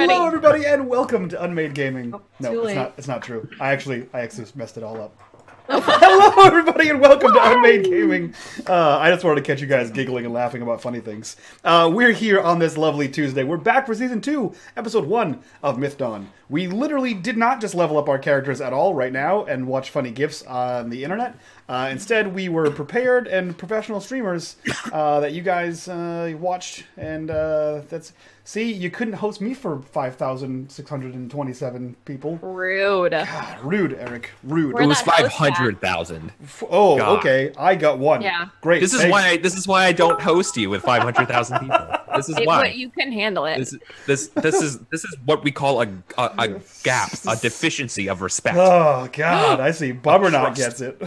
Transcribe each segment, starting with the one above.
already. Hello, everybody, and welcome to unMadeGaming. Oh, No, it's not true. I actually messed it all up. Oh. Hello, everybody, and welcome to unMadeGaming. I just wanted to catch you guys giggling and laughing about funny things. We're here on this lovely Tuesday. We're back for Season 2, Episode 1 of Myth Dawn. We literally did not just level up our characters at all right now and watch funny GIFs on the internet. Instead, we were prepared and professional streamers that you guys watched, and that's... See, you couldn't host me for 5,627 people. Rude. God, rude, Eric. Rude. It was 500,000. Oh, God. Okay. I got one. Yeah. Great. This is why I don't host you with 500,000 people. This is why. You can handle it. This is what we call a gap, a deficiency of respect. Oh God, I see. Bubbernot gets it.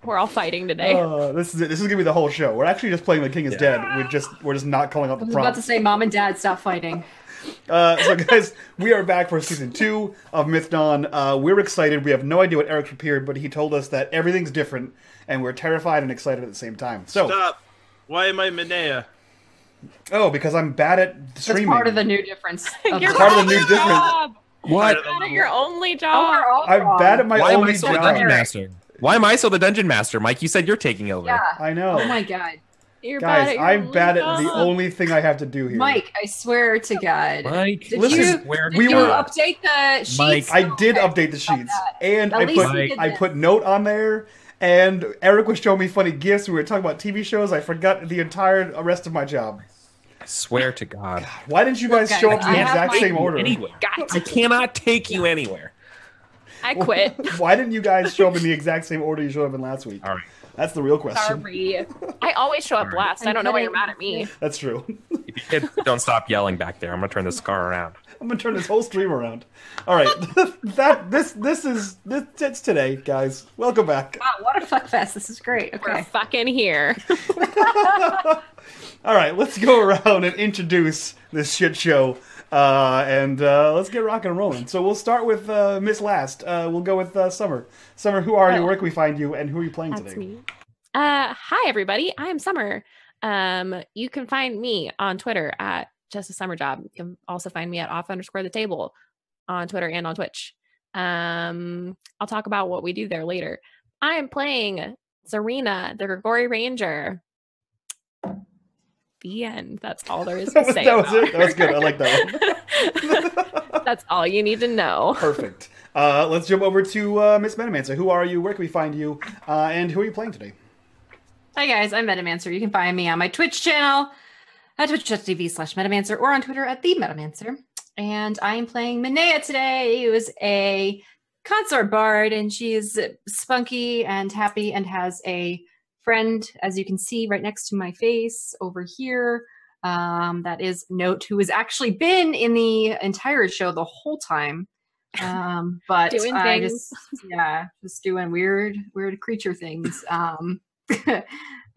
We're all fighting today. This is it. This is gonna be the whole show. We're actually just playing The King is Dead. We're just not calling out the I was about to prompts. say, Mom and Dad, stop fighting. So guys, we are back for Season 2 of Myth Dawn. We're excited. We have no idea what Eric prepared, but he told us that everything's different, and we're terrified and excited at the same time. So Stop. Why am I Minea? Oh, because I'm bad at streaming. That's part of the new difference. You're part of the new only difference. job. What? Not at your only Oh, job. we're all I'm wrong. bad at my Why am I only still the job. dungeon master? Why am I still the dungeon master, Mike? You said you're taking over. Yeah. I know. Oh my God. You're bad Guys, at your I'm only bad at job. the only thing I have to do here. Mike, I swear to God. Mike, Did Listen, you, where did we you were- update the sheets? Mike, I did Okay. update the sheets, and At I least put you did I this. put note on there, and Eric was showing me funny gifs. We were talking about TV shows. I forgot the entire rest of my job. I swear to God. Why didn't you guys Look, show up guys, in the I have exact my- same order? Anywhere. Got I cannot take you anywhere. I quit. Why didn't you guys show up in the exact same order you showed up in last week? All right. That's the real question. Sorry. I always show up last. I don't know why you're mad at me. That's true. If you kids don't stop yelling back there, I'm gonna turn this car around. I'm gonna turn this whole stream around. All right, it's today, guys. Welcome back. Wow, what a fuck fest. This is great. We're Okay. fucking here. All right, let's go around and introduce this shit show, and let's get rocking and rolling. So we'll start with Miss Last. We'll go with Summer. Summer, who are you? Where can we find you? And who are you playing That's today? me. Hi everybody. I am Summer. You can find me on Twitter at Just a Summer Job. You can also find me at off_the_table on Twitter and on Twitch. I'll talk about what we do there later. I am playing Zarina, the Grigori Ranger. The end. That's all there is to say. That was about it. That was good. I like that one. That's all you need to know. Perfect. Let's jump over to Miss Metamancer. Who are you? Where can we find you? And who are you playing today? Hi guys, I'm Metamancer. You can find me on my Twitch channel at twitch.tv/Metamancer or on Twitter at @TheMetamancer. And I am playing Minea today, who is a consort bard, and she is spunky and happy and has a friend, as you can see right next to my face over here. That is Note, who has actually been in the entire show the whole time. But Doing I things. just doing weird creature things.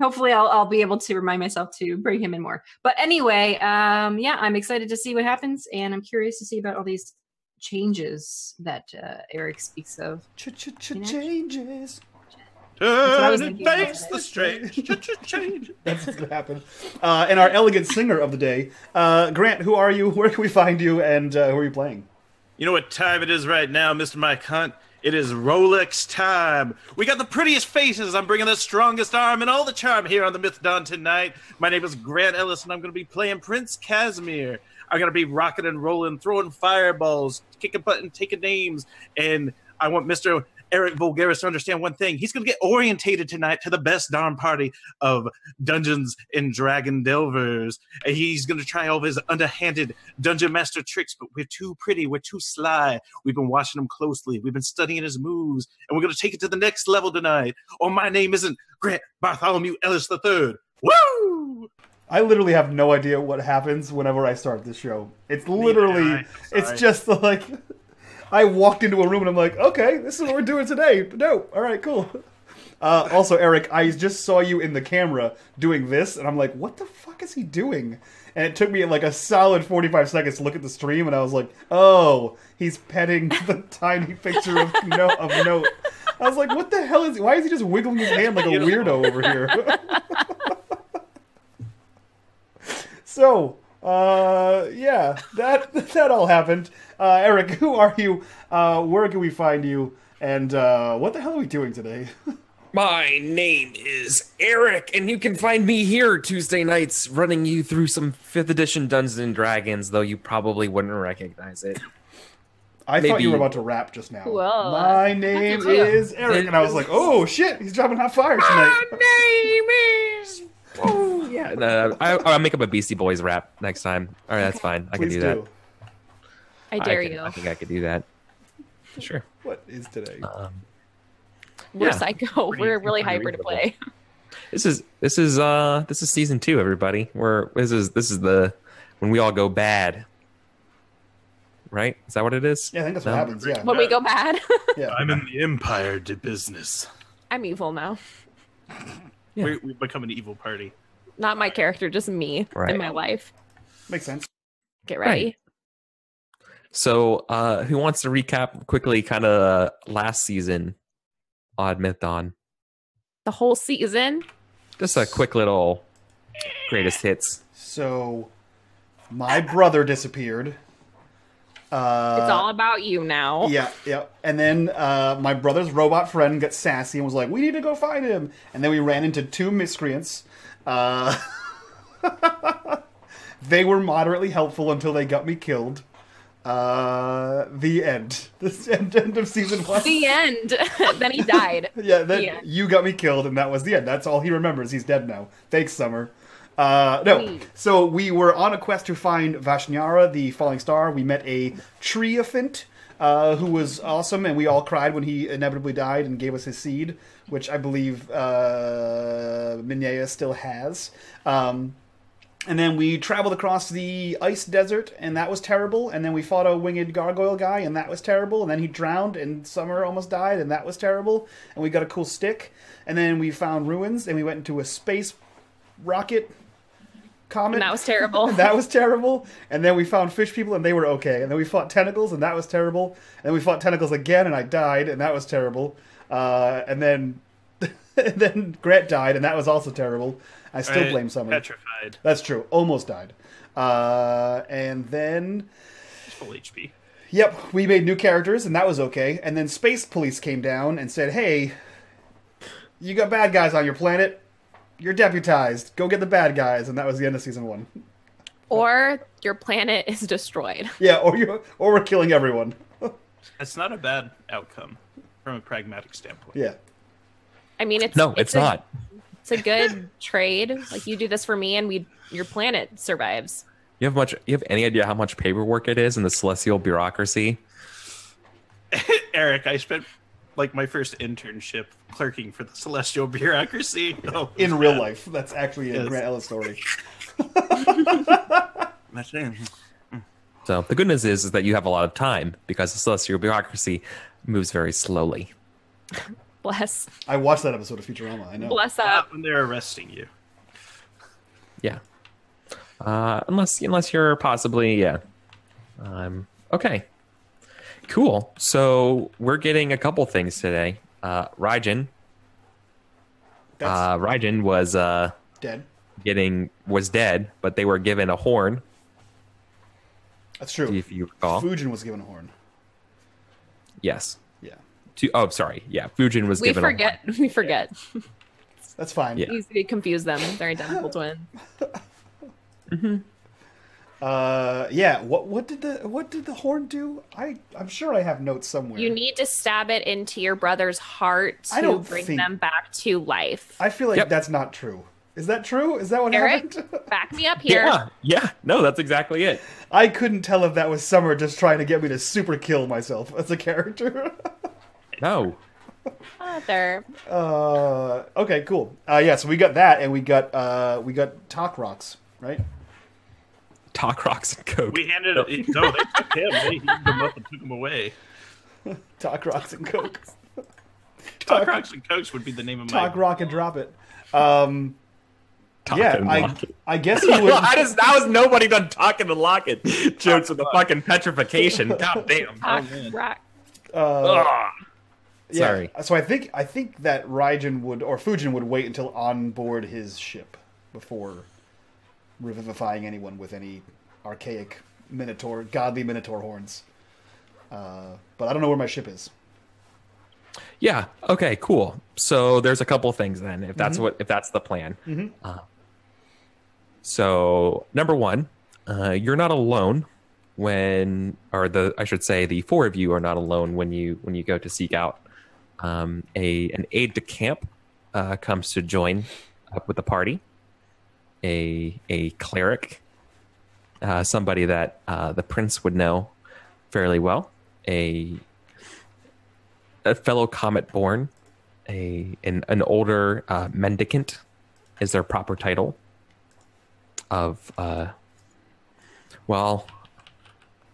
Hopefully I'll be able to remind myself to bring him in more. But anyway, yeah, I'm excited to see what happens, and I'm curious to see about all these changes that Eric speaks of. Changes. what I was Turn and thinking. face the strange change. That's what's gonna happen. And our elegant singer of the day, Grant. Who are you? Where can we find you? And who are you playing? You know what time it is right now, Mr. Mike Hunt? It is Rolex time. We got the prettiest faces. I'm bringing the strongest arm and all the charm here on the Myth Dawn tonight. My name is Grant Ellis, and I'm going to be playing Prince Casimir. I'm going to be rocking and rolling, throwing fireballs, kicking butt and taking names. And I want Mr. Eric Vulgaris to understand one thing. He's going to get orientated tonight to the best darn party of Dungeons and Dragon Delvers. And he's going to try all of his underhanded Dungeon Master tricks, but we're too pretty. We're too sly. We've been watching him closely. We've been studying his moves, and we're going to take it to the next level tonight. Or my name isn't Grant Bartholomew Ellis III. Woo! I literally have no idea what happens whenever I start this show. It's literally, it's just like, I walked into a room and I'm like, okay, this is what we're doing today. Dope. All right, cool. Also, Eric, I just saw you in the camera doing this, and I'm like, what the fuck is he doing? And it took me like a solid 45 seconds to look at the stream, and I was like, oh, he's petting the tiny picture of Note. I was like, what the hell is he? Why is he just wiggling his hand like a weirdo over here? So, Yeah, that all happened. Eric, who are you? Where can we find you? And what the hell are we doing today? My name is Eric, and you can find me here Tuesday nights running you through some 5th edition Dungeons and Dragons, though you probably wouldn't recognize it. I thought you were about to rap just now. Well, my name is Eric, and I was like, oh shit, he's dropping hot fire tonight. My name is... Oh, yeah. No, I'll make up a Beastie Boys rap next time. All right, that's fine. I can Please do that. I dare you. I think I could do that. Sure. What is today? We're psycho. We're really hyper to play. This is season 2, everybody. This is the when we all go bad. Right? Is that what it is? Yeah, I think that's what happens. Yeah. When we go bad. Yeah. I'm in the Empire to business. I'm evil now. Yeah. We've become an evil party. Not my character, just me in my life. Makes sense. Get ready. Right. So, who wants to recap quickly kind of last season, Odd Myth Dawn? The whole season? Just a quick little greatest hits. So, my brother disappeared. It's all about you now. Yeah. And then my brother's robot friend got sassy and was like, we need to go find him. And then we ran into 2 miscreants. They were moderately helpful until they got me killed. The end. This end of season 1. The end. Then he died. Yeah, then you got me killed, and that was the end. That's all he remembers. He's dead now. Thanks, Summer. No. So we were on a quest to find Vashnyara, the falling star. We met a treophant, who was awesome, and we all cried when he inevitably died and gave us his seed, which I believe Minea still has. And then we traveled across the ice desert, and that was terrible. And then we fought a winged gargoyle guy, and that was terrible. And then he drowned, and Summer almost died, and that was terrible. And we got a cool stick. And then we found ruins, and we went into a space rocket comet. And that was terrible. And that was terrible. And then we found fish people, and they were okay. And then we fought tentacles, and that was terrible. And then we fought tentacles again, and I died, and that was terrible. And then Grant died, and that was also terrible. I still blame Summer. Petrified. That's true. Almost died. And then... Full HP. Yep, we made new characters, and that was okay. And then Space Police came down and said, hey, you got bad guys on your planet. You're deputized. Go get the bad guys. And that was the end of season 1. Or your planet is destroyed. Yeah, or we're killing everyone. That's not a bad outcome from a pragmatic standpoint. Yeah. I mean, it's not. It's a good trade. Like, you do this for me, and your planet survives. You have any idea how much paperwork it is in the celestial bureaucracy? Eric, I spent like my first internship clerking for the celestial bureaucracy. Oh, in real life. That's actually a Grant Ellis story. So the good news is that you have a lot of time because the celestial bureaucracy moves very slowly. Bless. I watched that episode of Futurama. I know. Bless up. Not when they're arresting you. Yeah. Unless you're possibly okay. Cool. So we're getting a couple things today. Raijin. Raijin was dead. Was dead, but they were given a horn. That's true. If you recall, Fujin was given a horn. Yes. Yeah. Sorry. Yeah, Fujin was given a horn. We forget. That's fine. Yeah. Easy to confuse them. They're identical twins. Mm-hmm. Yeah. What did the horn do? I'm sure I have notes somewhere. You need to stab it into your brother's heart to bring them back to life. I feel like that's not true. Is that true? Is that what Eric, happened? back me up here. Yeah. No, that's exactly it. I couldn't tell if that was Summer just trying to get me to super kill myself as a character. No. Father. Okay, cool. Yeah, so we got that, and we got talk rocks, right? Talk rocks and coke. We handed no, they took him. They heated him up and took him away. Talk rocks and coke. Talk rocks and cokes would be the name of my talk rock and drop it. Talking and lock it. I guess he would. That was nobody done talking and lock it jokes with the fucking petrification. God damn. Talk rock. Yeah, sorry. So I think that Raijin would or Fujin would wait until on board his ship before revivifying anyone with any archaic godly minotaur horns. But I don't know where my ship is. Yeah. Okay. Cool. So there's a couple things then, if that's the plan. Mm-hmm. So number one, you're not alone I should say, the four of you are not alone when you go to seek out an aide de camp comes to join up with the party. A cleric, somebody that the prince would know fairly well. A fellow comet-born, an older mendicant is their proper title. Of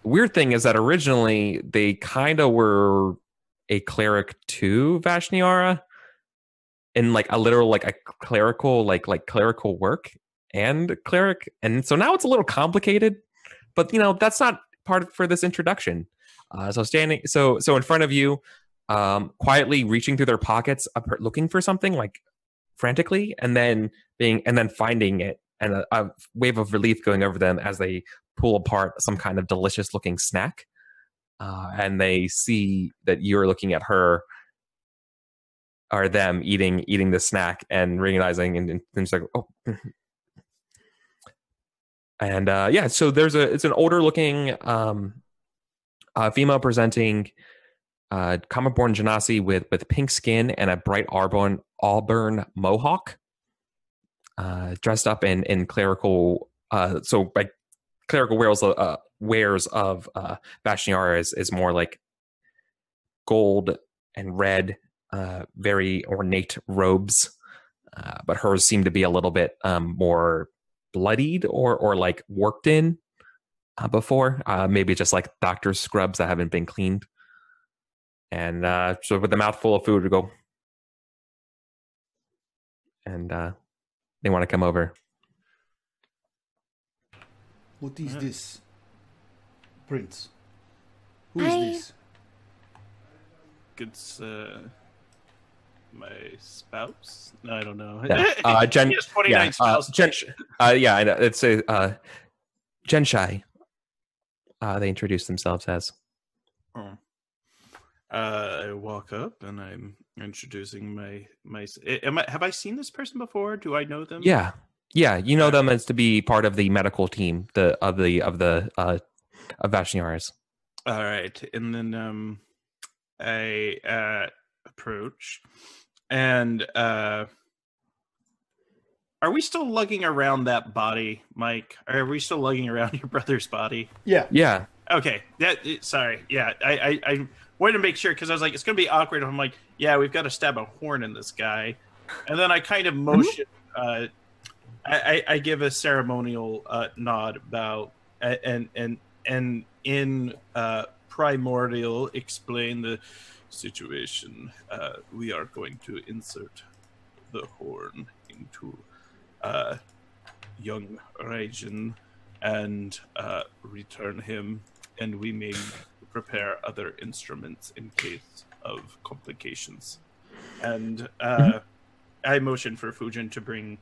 weird thing is that originally they kind of were a cleric to Vashnyara in like a literal like a clerical like clerical work and cleric, and so now it's a little complicated, but that's not part for this introduction. So in front of you, quietly reaching through their pockets, looking for something like frantically, and then finding it, and a wave of relief going over them as they pull apart some kind of delicious looking snack, and they see that you're looking at her or them eating the snack and realizing, and it's like, oh. And so it's an older looking female presenting comet-born genasi with pink skin and a bright auburn mohawk, dressed up in clerical clerical wares of Vashnyara is more like gold and red, very ornate robes, but hers seem to be a little bit more bloodied or like worked in before, maybe just like doctor's scrubs that haven't been cleaned. And so with the mouth full of food, we go, and they want to come over. What is this, Prince? Who is this? It's my spouse. No, I don't know. Yeah. Jen. He has 29 spouse. Yeah, I know. It's a Genshai. They introduce themselves as. Oh. I walk up and I'm introducing my. Have I seen this person before? Do I know them? Yeah. You know them as to be part of the medical team of Vashnyara's. All right, and then I approach, and are we still lugging around that body, Mike? Are we still lugging around your brother's body? Yeah. Okay. Sorry. Yeah, I wanted to make sure, because I was like, it's going to be awkward. I'm like, yeah, we've got to stab a horn in this guy, and then I kind of motion. I give a ceremonial nod, bow, and in primordial explain the situation. We are going to insert the horn into young Raijin and return him, and we may prepare other instruments in case of complications. And I motion for Fujin to bring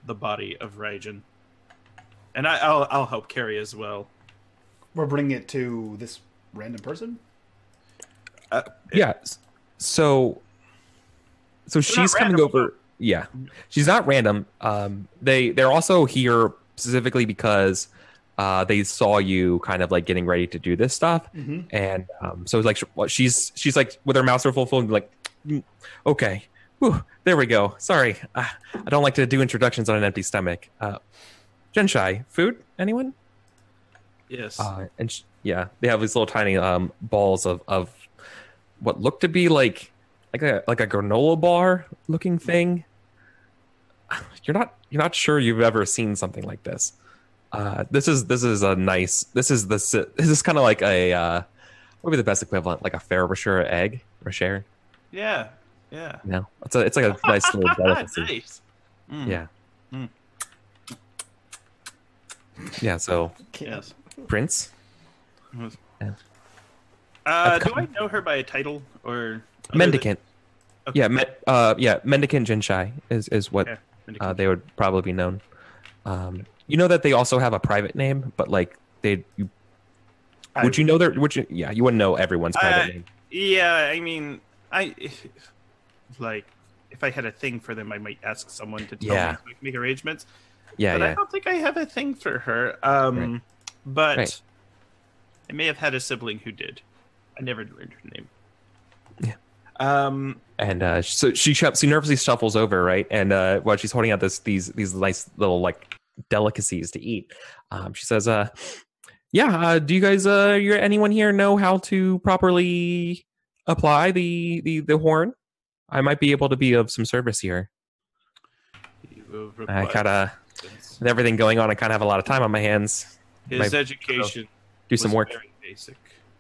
the body of Raijin, and I'll help carry as well. We're bringing it to this random person. Yeah. So she's coming over. Yeah, she's not random. They're also here specifically because they saw you kind of like getting ready to do this stuff, and so it's like she's like with her mouth so full, like, okay. Whew, there we go. Sorry, I don't like to do introductions on an empty stomach. Genshai, food? Anyone? Yes. Yeah, they have these little tiny balls of what look to be like a granola bar looking thing. You're not sure you've ever seen something like this. This is kind of like a what would be the best equivalent, like a Ferrero egg, Rocher? Yeah. No, it's like a nice little delicacy. Nice. Yeah. Yeah. So, yes. Prince. Do I know her by a title or mendicant? Okay. Yeah, mendicant Genshai is what they would probably be known. You know that they also have a private name, but like would you know their? Would you? Yeah, you wouldn't know everyone's private name. Yeah, I mean, like if I had a thing for them, I might ask someone to tell me so I can make arrangements. Yeah, but I don't think I have a thing for her. But I may have had a sibling who did. I never learned her name. Yeah. And so she nervously shuffles over, right? And while she's holding out these nice little like delicacies to eat, she says, do you guys, anyone here know how to properly apply the horn? I might be able to be of some service here. I kind of, with everything going on, I kind of have a lot of time on my hands. His education do some work. Very basic.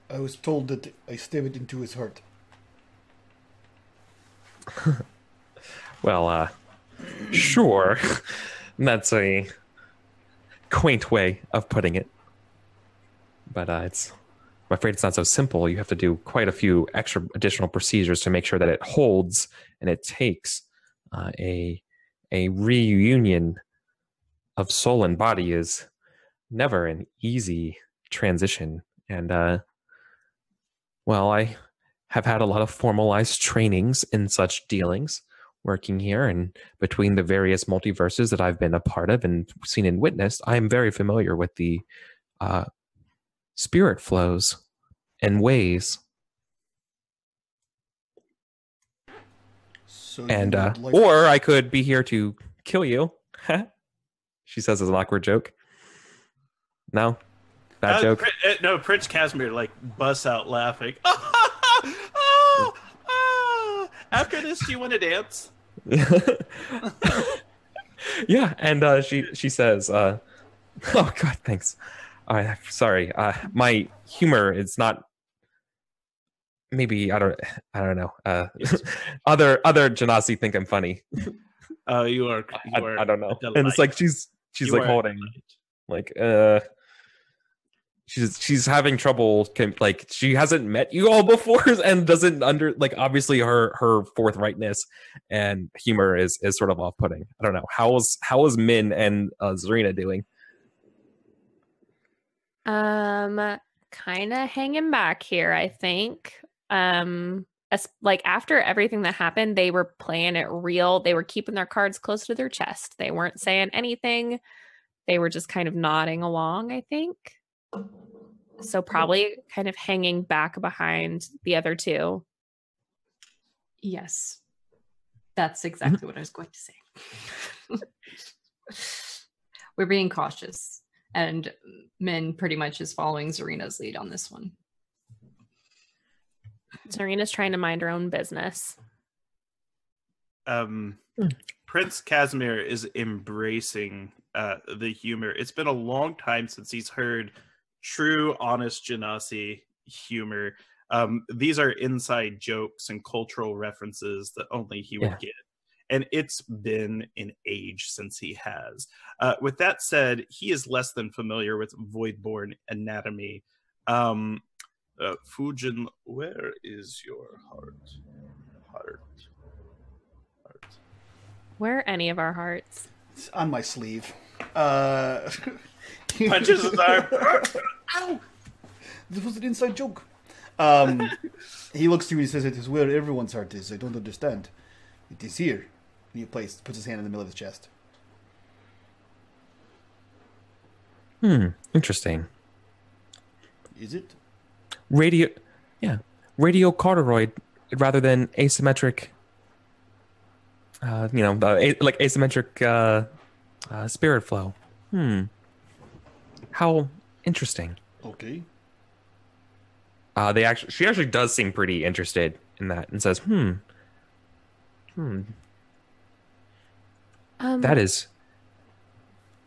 I was told that I stabbed into his heart. Well, sure. That's a quaint way of putting it. But I'm afraid it's not so simple. You have to do quite a few additional procedures to make sure that it holds, and it takes a reunion of soul and body is never an easy transition. And I have had a lot of formalized trainings in such dealings working here, and between the various multiverses that I've been a part of and seen and witnessed, I am very familiar with the spirit flows and ways. So and or I could be here to kill you. She says as an awkward joke. No? Bad joke? No, Prince Casimir like busts out laughing. After this, do you want to dance? Yeah, and she says, oh God, thanks. Sorry, my humor is not. Maybe I don't know. Other Genasi think I'm funny. You are. I don't know. And it's like she's like holding, like she's having trouble. Like she hasn't met you all before and doesn't obviously her forthrightness and humor is sort of off putting. I don't know. How is Min and Zarina doing? Kind of hanging back here, I think. After everything that happened, they were playing it real. They were keeping their cards close to their chest. They weren't saying anything. They were just kind of nodding along, I think. So probably kind of hanging back behind the other two. Yes. That's exactly what I was going to say. We're being cautious. And Min pretty much is following Zarina's lead on this one. Zarina's trying to mind her own business. Prince Casimir is embracing the humor. It's been a long time since he's heard true, honest Genasi humor. These are inside jokes and cultural references that only he would get. And it's been an age since he has. With that said, he is less than familiar with Voidborn anatomy. Fujin, where is your heart? Heart. Where are any of our hearts? It's on my sleeve. Punches his arm. Ow! This was an inside joke. He looks to you and says, "It is where everyone's heart is. I don't understand. It is here." And he puts his hand in the middle of his chest. Interesting. Is it? Radio corduroid rather than asymmetric. Asymmetric spirit flow. How interesting. Okay. She actually does seem pretty interested in that and says, that is.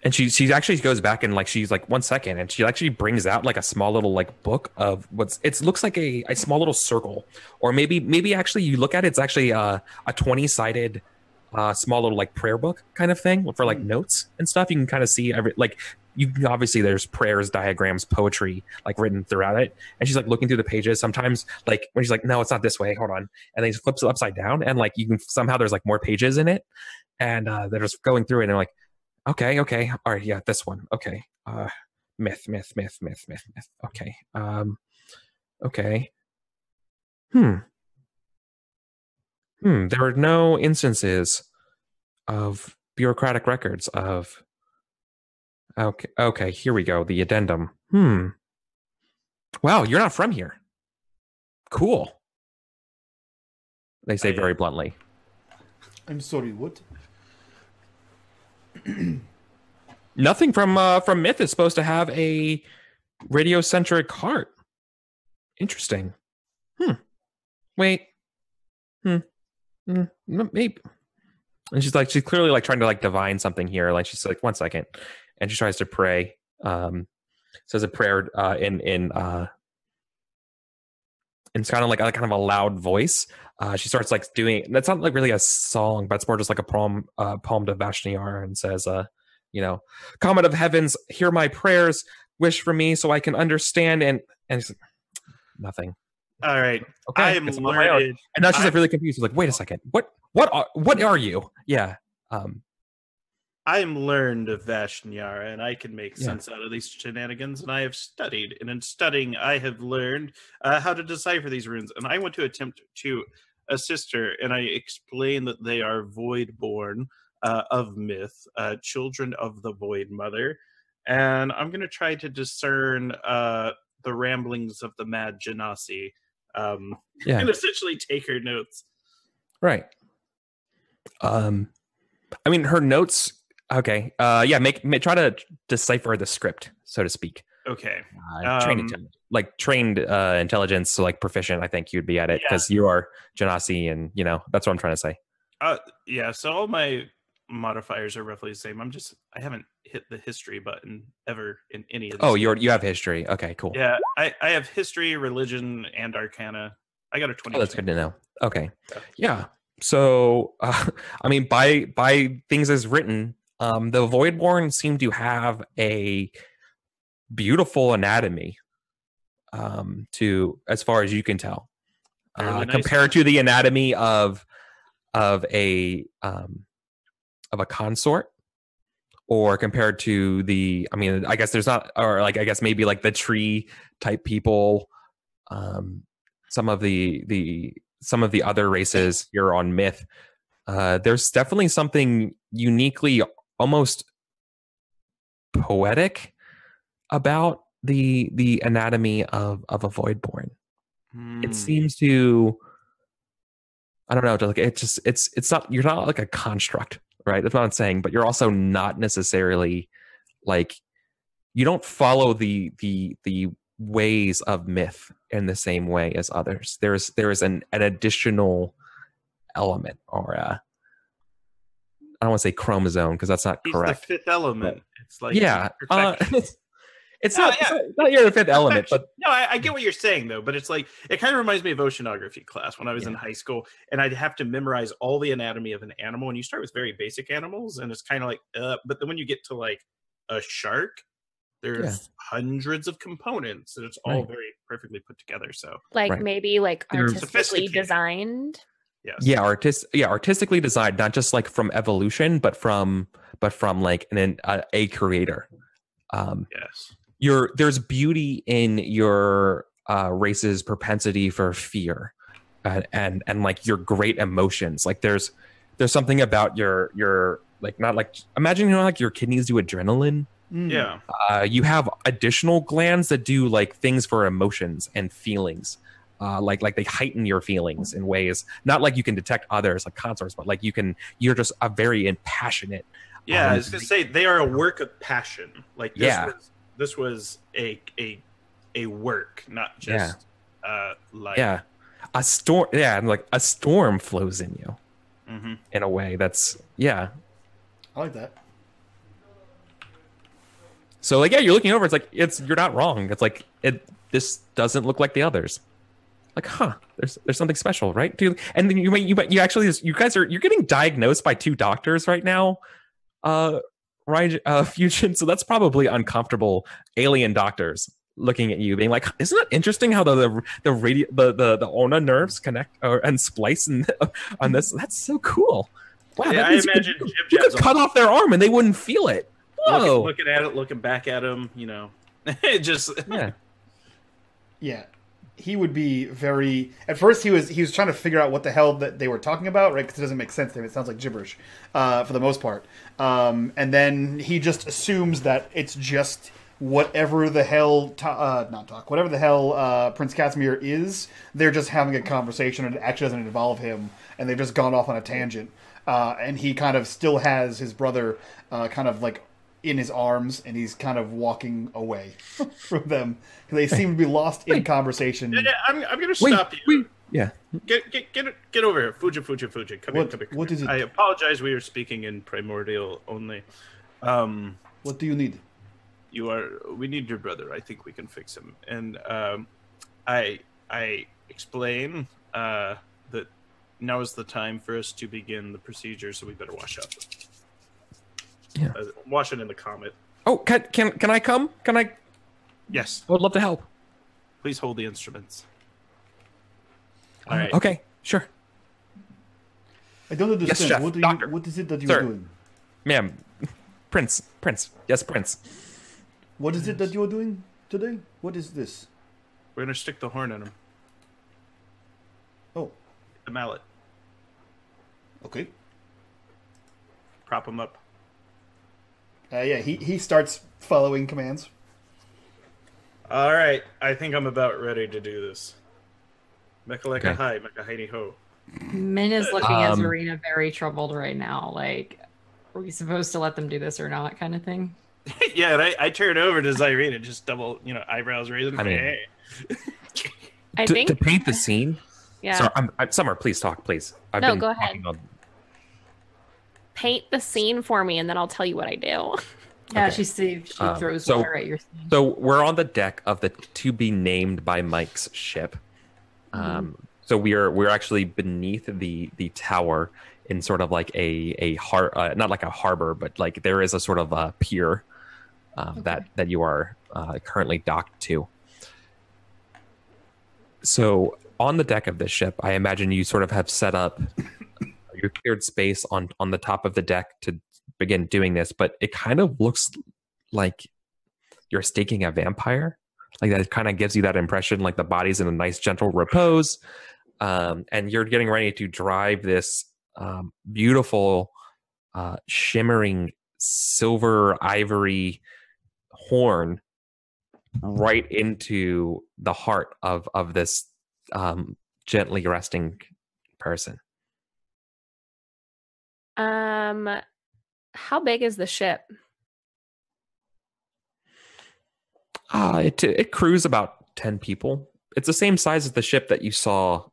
And she actually goes back and she's like 1 second, and she actually brings out like a small little like book of it looks like a small little circle, or maybe actually you look at it, it's actually a 20-sided small little like prayer book kind of thing for like notes and stuff. You can kind of see obviously there's prayers, diagrams, poetry like written throughout it, and she's like looking through the pages. Sometimes like when she's like, no, it's not this way, hold on, and then she flips it upside down, and like you can somehow there's like more pages in it, and they're just going through it, and they're like, Okay. All right. Yeah, this one. Okay. Myth. Okay. Okay. There are no instances of bureaucratic records of. Okay. Here we go. The addendum. Wow, you're not from here. Cool. They say very bluntly. I'm sorry, what? Nothing from Myth is supposed to have a radiocentric heart. Interesting. Wait. Maybe. And she's clearly like trying to like divine something here. Like she's like, 1 second, and she tries to pray. Says a prayer in it's kind of like kind of a loud voice. She starts like doing. That's not like really a song, but it's more just like a poem to Vashnyara, and says, "Comet of heavens, hear my prayers. Wish for me so I can understand." And it's like, nothing. All right. Okay. I am learned. And now she's like really confused. She's like, "Wait a second. What are you?" Yeah. I am learned of Vashnyara, and I can make sense out of these shenanigans, and I have studied. And in studying, I have learned how to decipher these runes. And I want to attempt to assist her, and I explain that they are Voidborn of Myth, children of the Void Mother. And I'm going to try to discern the ramblings of the Mad Genasi, and essentially take her notes. Right. I mean, her notes... Okay. Try to decipher the script, so to speak. Okay. Trained intelligence, so like proficient. I think you'd be at it because you are Genasi, and that's what I'm trying to say. So all my modifiers are roughly the same. I haven't hit the history button ever in any of this. Oh, you have history. Okay, cool. Yeah, I have history, religion, and arcana. I got a 20. Oh, that's good to know. Okay. Yeah. So, I mean, by things as written, the Voidborn seem to have a beautiful anatomy, as far as you can tell, compared to the anatomy of a consort, or compared to the. I mean, I guess there's not, or like I guess maybe like the tree type people, some of the other races here on Myth. There's definitely something uniquely, almost poetic about the anatomy of a Voidborn. It seems to, I don't know, like it's not, you're not like a construct, right? That's what I'm saying, but you're also not necessarily like, you don't follow the ways of Myth in the same way as others. There is an additional element, or I don't want to say chromosome because that's not correct. The fifth element. It's like it's not you're the fifth element, but no, I get what you're saying though. But it's like, it kind of reminds me of oceanography class when I was in high school, and I'd have to memorize all the anatomy of an animal. And you start with very basic animals, and it's kind of like, but then when you get to like a shark, there's hundreds of components, and it's all very perfectly put together. So maybe like artistically designed. Yes. Yeah, artistically designed, not just like from evolution, but from like a creator. There's beauty in your race's propensity for fear, and like your great emotions. Like there's something about your like, not like, imagine like your kidneys do adrenaline. Yeah. You have additional glands that do like things for emotions and feelings. Like they heighten your feelings in ways, not like you can detect others like consorts, but like you're just a very impassionate. Yeah, I was gonna say they are a work of passion. Like this was a work, not just life. Yeah, a storm. Yeah, and like a storm flows in you in a way that's I like that. So like you're looking over. It's like you're not wrong. It's like this doesn't look like the others. Like, there's something special, right? And then you actually, you guys you're getting diagnosed by 2 doctors right now, Fusion. So that's probably uncomfortable alien doctors looking at you, being like, "Isn't it interesting how the Ona nerves connect and splice on this? That's so cool." Wow, Yeah, that I means imagine you Jib could Jab's cut off their arm and they wouldn't feel it. Whoa. looking at it, looking back at him, you know. It just Yeah. Yeah, he would be very. At first, he was trying to figure out what the hell that they were talking about, right? Because it doesn't make sense to him. It sounds like gibberish for the most part. And then he just assumes that it's just whatever the hell, whatever the hell Prince Casimir is. They're just having a conversation, and it actually doesn't involve him, and they've just gone off on a tangent. And he kind of still has his brother kind of like in his arms, and he's kind of walking away from them. They seem to be lost in conversation. Yeah, I'm going to stop you. Wait. Yeah. Get over here. Fuji. Come here. What is it? I apologize. We are speaking in primordial only. What do you need? We need your brother. I think we can fix him. And I explain that now is the time for us to begin the procedure, so we better wash up. Yeah. Wash it in the comet. Oh, can I come? Can I? Yes. I would love to help. Please hold the instruments. All right. Okay, sure. I don't understand. Yes, chef. Doctor. What is it that Sir. you're doing? Ma'am. Prince. Yes, Prince. What is it that you're doing today? What is this? We're going to stick the horn in him. Oh, The mallet. okay. Prop him up. Yeah, he starts following commands. All right. I think I'm about ready to do this. Mecha Okay. hi, mecha heini ho. Min is looking at Zarina very troubled right now. Like, are we supposed to let them do this or not, kind of thing? Yeah, and I turn over to Zyrina, just double, eyebrows raising. I mean- Hey. I To think. paint the scene. Yeah. Sorry, I'm Summer, please talk, please. I've No, been go ahead. talking on- Paint the scene for me, and then I'll tell you what I do. Yeah, Okay. she throws so- water at your scene. So we're on the deck of the to be named by Mike's ship. So we're actually beneath the tower in sort of like not like a harbor, but like there is a sort of a pier that you are currently docked to. So on the deck of this ship, I imagine you sort of have set up you cleared space on the top of the deck to begin doing this, but it kind of looks like you're staking a vampire. Like that kind of gives you that impression, like the body's in a nice gentle repose. And you're getting ready to drive this beautiful, shimmering silver ivory horn right into the heart of this gently resting person. How big is the ship? It crews about 10 people. It's the same size as the ship that you saw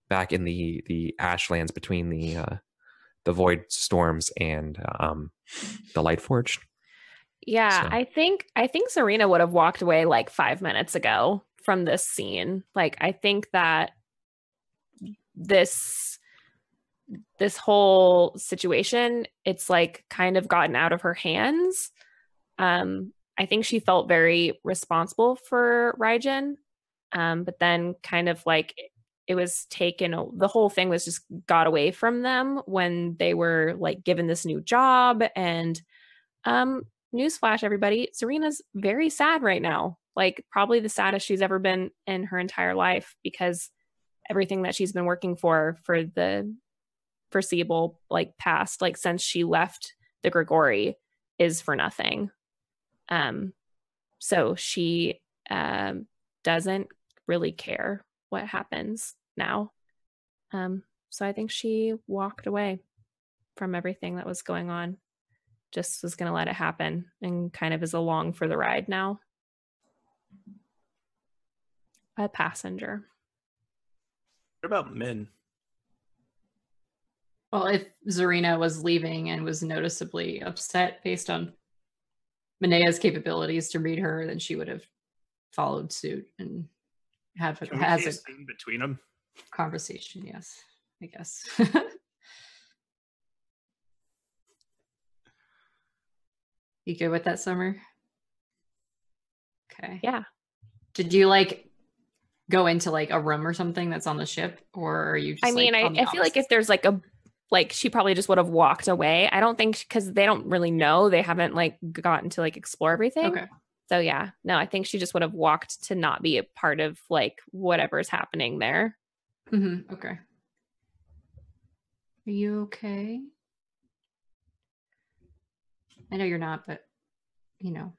back in the Ashlands between the Void Storms and the Lightforged. Yeah, So- I think Serena would have walked away like 5 minutes ago from this scene. Like, I think that this whole situation, it's like kind of gotten out of her hands. I think she felt very responsible for Raijin, but then kind of like it was taken, the whole thing was just got away from them when they were like given this new job. And newsflash, everybody, Serena's very sad right now, like probably the saddest she's ever been in her entire life, because everything that she's been working for the foreseeable like past, like since she left the Grigori, is for nothing. So she doesn't really care what happens now. So I think she walked away from everything that was going on, just was going to let it happen, and kind of is along for the ride now. A passenger. What about Min? Well, if Zarina was leaving and was noticeably upset based on Manea's capabilities to read her, then she would have followed suit and has Can we see a a scene between them? conversation. Yes, I guess. You good with that, Summer? Okay. Yeah. Did you like go into like a room or something that's on the ship, or are you just I mean, like, on the I feel like opposite if there's like like she probably just would have walked away. I don't think because they don't really know. They haven't like gotten to like explore everything. Okay. So yeah, no, I think she just would have walked to not be a part of like whatever's happening there. Okay. Are you okay? I know you're not, but you know.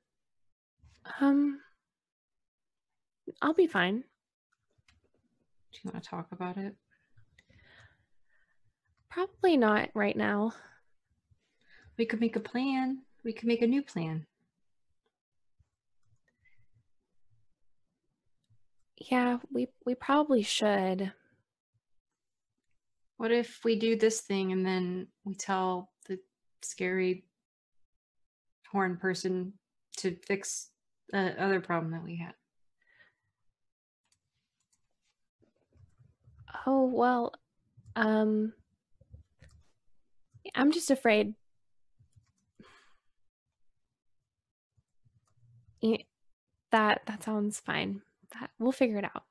I'll be fine. Do you want to talk about it? Probably not right now. We could make a plan. We could make a new plan. Yeah, we probably should. What if we do this thing and then we tell the scary horn person to fix the other problem that we had? Oh, well, I'm just afraid. That sounds fine. We'll figure it out.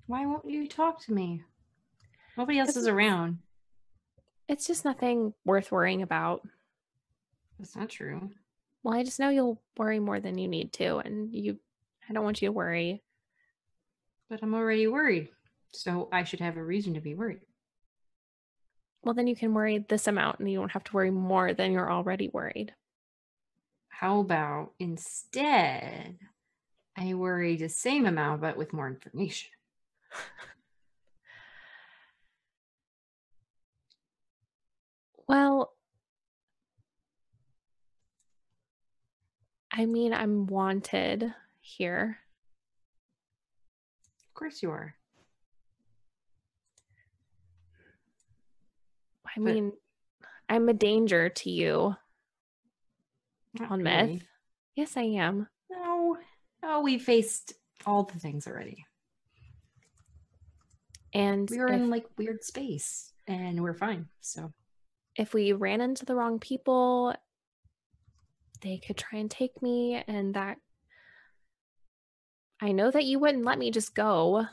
Why won't you talk to me? Nobody else is around. It's just nothing worth worrying about. That's not true. Well, I just know you'll worry more than you need to, and I don't want you to worry. But I'm already worried, so I should have a reason to be worried. Well, then you can worry this amount, and you don't have to worry more than you're already worried. How about instead I worry the same amount, but with more information? Well, I mean, I'm wanted here. Of course you are. I mean, I'm a danger to you on really. Myth. Yes, I am. No, we faced all the things already. And we were in like weird space and we're fine. So if we ran into the wrong people, they could try and take me, and that I know that you wouldn't let me just go.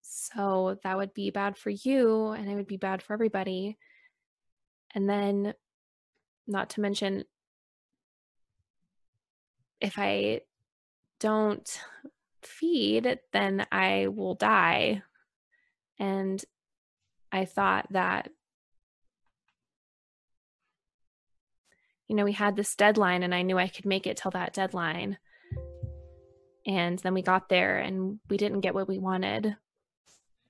So that would be bad for you, and it would be bad for everybody. And then, not to mention, if I don't feed, then I will die. And I thought that, we had this deadline, and I knew I could make it till that deadline. And then we got there and we didn't get what we wanted.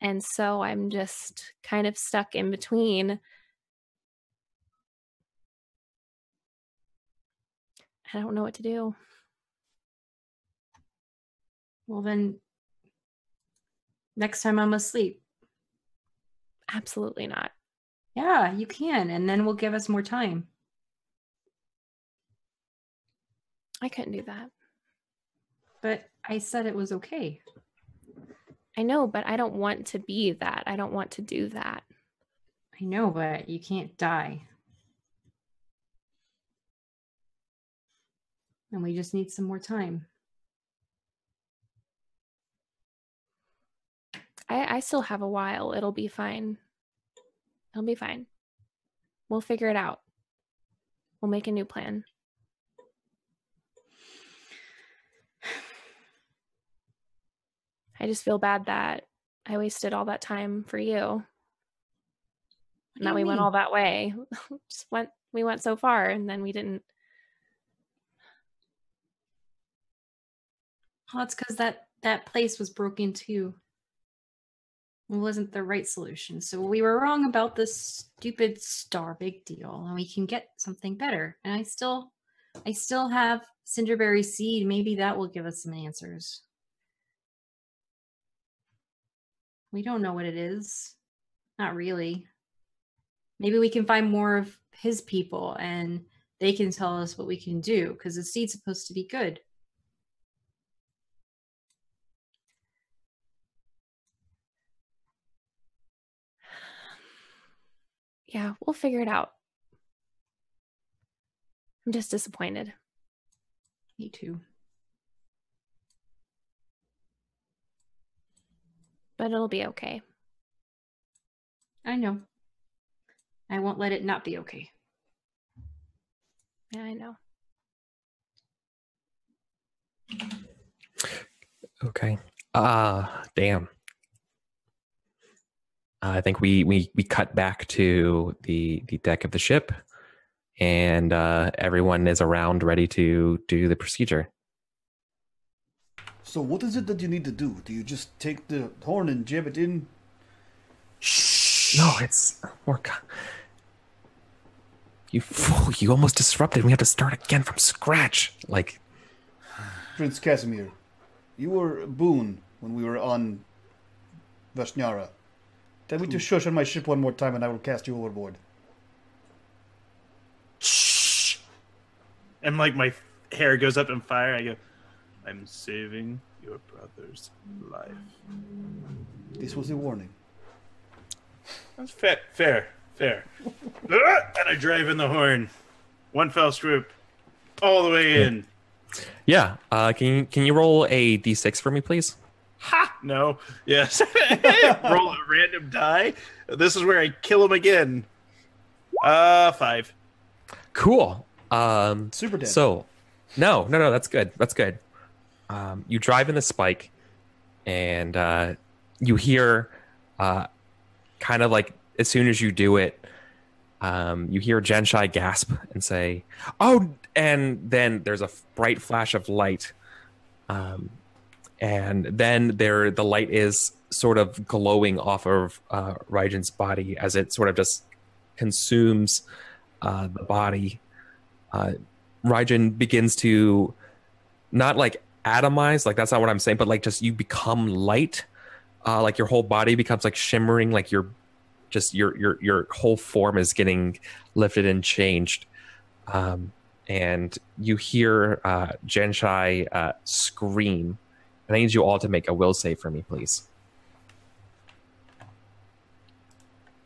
And so I'm just kind of stuck in between. I don't know what to do. Well, then next time I'm asleep. Absolutely not. Yeah, you can. And then we'll give us more time. I couldn't do that. But I said it was okay. I know, but I don't want to be that. I don't want to do that. I know, but you can't die. And we just need some more time. I still have a while. It'll be fine. It'll be fine. We'll figure it out. We'll make a new plan. I just feel bad that I wasted all that time for you. And that we went all that way. We went so far, and then we didn't. Well, it's because that place was broken too. It wasn't the right solution. So we were wrong about this stupid star big deal, and we can get something better. And I still have Cinderberry seed. Maybe that will give us some answers. We don't know what it is. Not really. Maybe we can find more of his people and they can tell us what we can do, because the seed's supposed to be good. Yeah, we'll figure it out. I'm just disappointed. Me too. But it'll be okay. I know. I won't let it not be okay. Yeah, I know. Okay. Damn. I think we cut back to the deck of the ship, and everyone is around ready to do the procedure. So what is it that you need to do? Do you just take the horn and jab it in? No, it's more. You fool! You almost disrupted. We have to start again from scratch. Like, Prince Casimir, you were a boon when we were on Vashnyara. Tell me to shush on my ship one more time and I will cast you overboard. Shh. And like my hair goes up in fire. I go, I'm saving your brother's life. This was a warning. That's fair. And I drive in the horn. One fell swoop. All the way in. yeah. Can you roll a d6 for me, please? Ha! No. Yes. Roll a random die. This is where I kill him again. 5. Cool. Super dead. So, no. That's good. You drive in the spike, and you hear, kind of like as soon as you do it, you hear Genshai gasp and say, "Oh!" And then there's a bright flash of light, and then the light is sort of glowing off of Raijin's body as it sort of just consumes the body. Raijin begins to not like atomize, like that's not what I'm saying, but like just you become light, like your whole body becomes like shimmering, like your whole form is getting lifted and changed. And you hear Genshai scream. And I need you all to make a will save for me, please.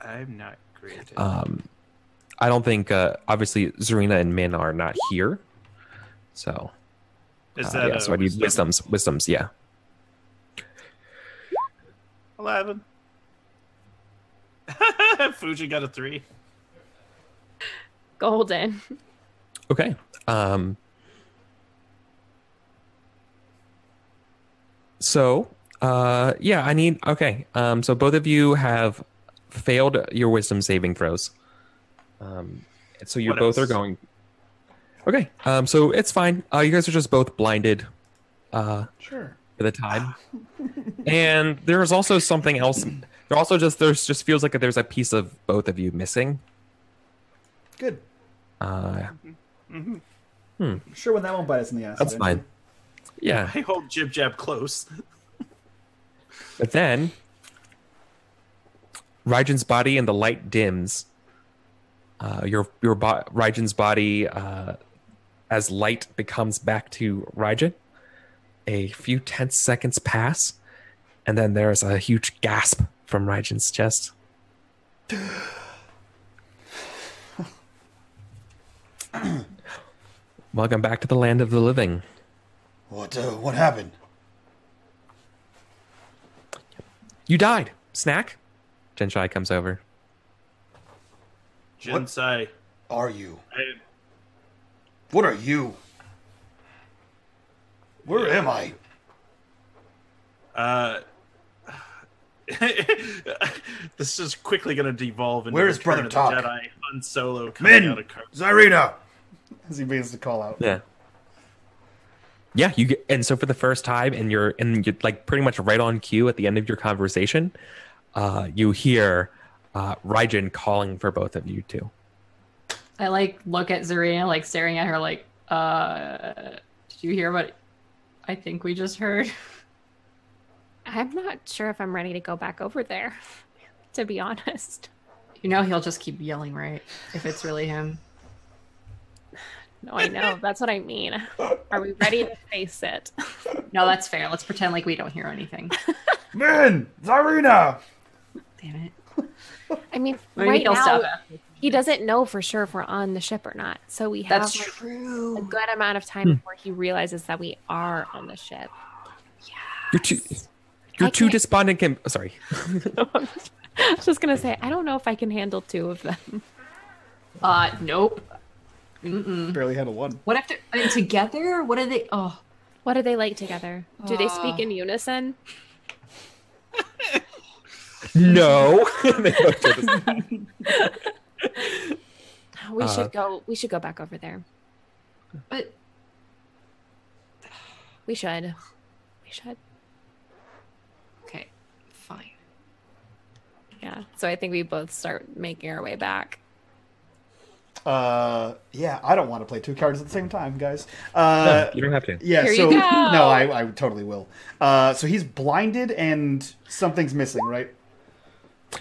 I'm not great at I don't think, obviously, Zarina and Min are not here. So, Is that so I need wisdoms, yeah. 11. Fuji got a 3. Golden. Okay. So, I need, okay. So both of you have failed your wisdom saving throws. So you both are going. Okay. So it's fine. You guys are just both blinded. Sure. For the time. And there's also something else. There's just feels like there's a piece of both of you missing. Good. Mm-hmm. Sure, when that won't bite us in the ass. That's fine. Yeah. I hold Jib Jab close. But then Raijin's body and the light dims. Raijin's body, as light becomes back to Raijin, a few tense seconds pass, and then there's a huge gasp from Raijin's chest. Welcome back to the land of the living. What happened? You died. Snack? Genshai comes over. Jinsai. What are you? What are you? Where am I? This is quickly going to devolve into Where is Return Brother of the Talk? Jedi Han Solo coming out of car. Zarina! As he begins to call out. Yeah. Yeah, you get, and so for the first time, and you're like pretty much right on cue at the end of your conversation, you hear Raijin calling for both of you too. I like look at Zarina, like staring at her, like, did you hear what I think we just heard? I'm not sure if I'm ready to go back over there, to be honest. You know he'll just keep yelling, right? If it's really him. No, I know. That's what I mean. Are we ready to face it? No, that's fair. Let's pretend like we don't hear anything. Min! Zarina! Damn it. I mean, Maybe right he'll now, stop after. he doesn't know for sure if we're on the ship or not. So we have That's like, true. a good amount of time before he realizes that we are on the ship. You're too despondent. Sorry. I was just going to say, I don't know if I can handle two of them. Nope. Mm-mm. Barely had a 1. What if they're together? What are they? Oh, What are they like together? Do they speak in unison? No. They both do this. We should go. We should go back over there. but We should. We should. okay, fine. Yeah. So I think we both start making our way back. Yeah, I don't want to play 2 cards at the same time, guys. No, you don't have to. Yeah, Here so you go. no, I totally will. So he's blinded and something's missing, right?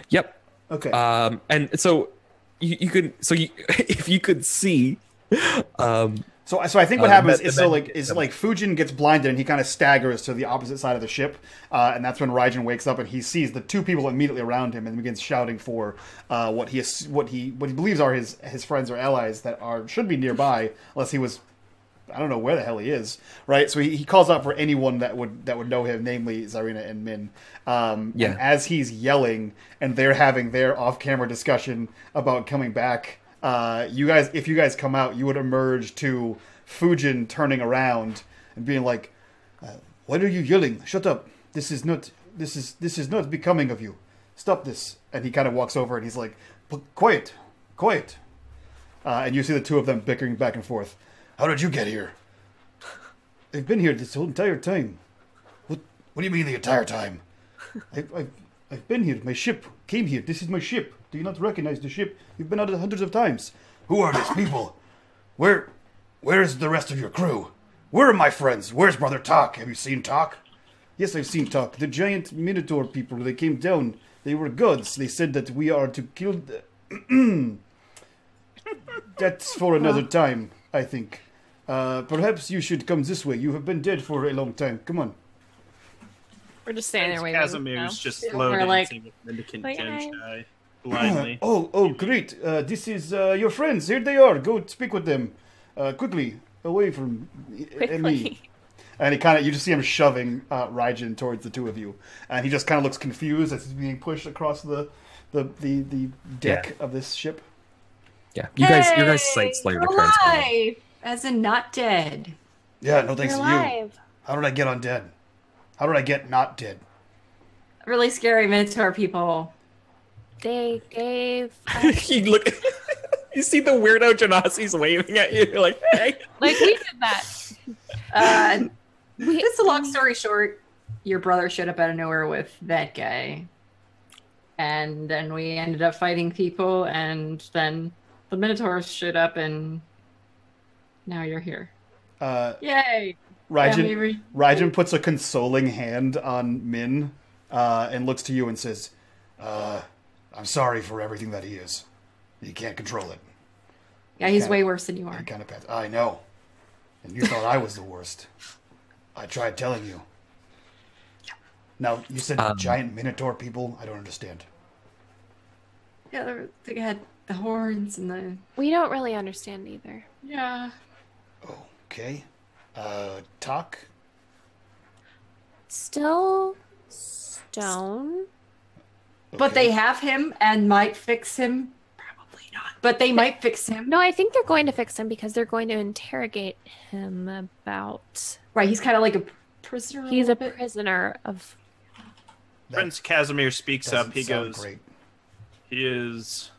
Yep. Okay. And so you could if you could see So I think what happens the is men- like Fujin gets blinded and he kind of staggers to the opposite side of the ship, and that's when Raijin wakes up and he sees the 2 people immediately around him and begins shouting for what he believes are his friends or allies that should be nearby, unless he was, I don't know where the hell he is, right? So he calls out for anyone that would know him, namely Zarina and Min. And as he's yelling and they're having their off-camera discussion about coming back. If you guys come out, you would emerge to Fujin turning around and being like, "Why are you yelling? Shut up! This is not becoming of you. Stop this!" And he kind of walks over and he's like, "Quiet, quiet." And you see the 2 of them bickering back and forth. "How did you get here?" "They've been here this whole entire time." What do you mean the entire time?" I've been here. My ship came here. This is my ship. Do you not recognize the ship? You've been out it hundreds of times. Who are these people? Where is the rest of your crew? Where are my friends? Where's Brother Tak? Have you seen Tak? Yes, I've seen Tak. The giant Minotaur people, they came down. They were gods. They said that we are to kill... That's for another time, I think. Perhaps you should come this way. You have been dead for a long time. Come on. We're just standing there waiting. Casimir's just floating like- with Mendicant like, Genshai blindly. Oh, great. This is your friends. Here they are. Go speak with them. Quickly. Away from me. Quickly. And you just see him shoving Raijin towards the 2 of you. And he just kind of looks confused as he's being pushed across the deck of this ship. Yeah. You guys sight slightly returns. alive, as in not dead. Yeah, no thanks You're to you. alive. How did I get undead? How did I get not dead? Really scary Minotaur people. They gave. You look. You see the weirdo Genasi's waving at you. You're like, hey. Like we did that. Just a long story short, your brother showed up out of nowhere with that guy. And then we ended up fighting people, and then the Minotaurs showed up, and now you're here. Yay! Raijin puts a consoling hand on Min and looks to you and says, I'm sorry for everything that he is. You can't control it. Yeah, he's way worse than you are. Kind of I know. And you thought I was the worst. I tried telling you. Now, you said giant Minotaur people? I don't understand. Yeah, they had the horns and the... We don't really understand either. Yeah. Okay. Tak? Still stone. But they have him and might fix him. Probably not. But they might fix him. No, I think they're going to fix him because they're going to interrogate him about. Right, he's kind of like a prisoner. He's a prisoner of. Prince Casimir speaks up. He Sound goes, great. He is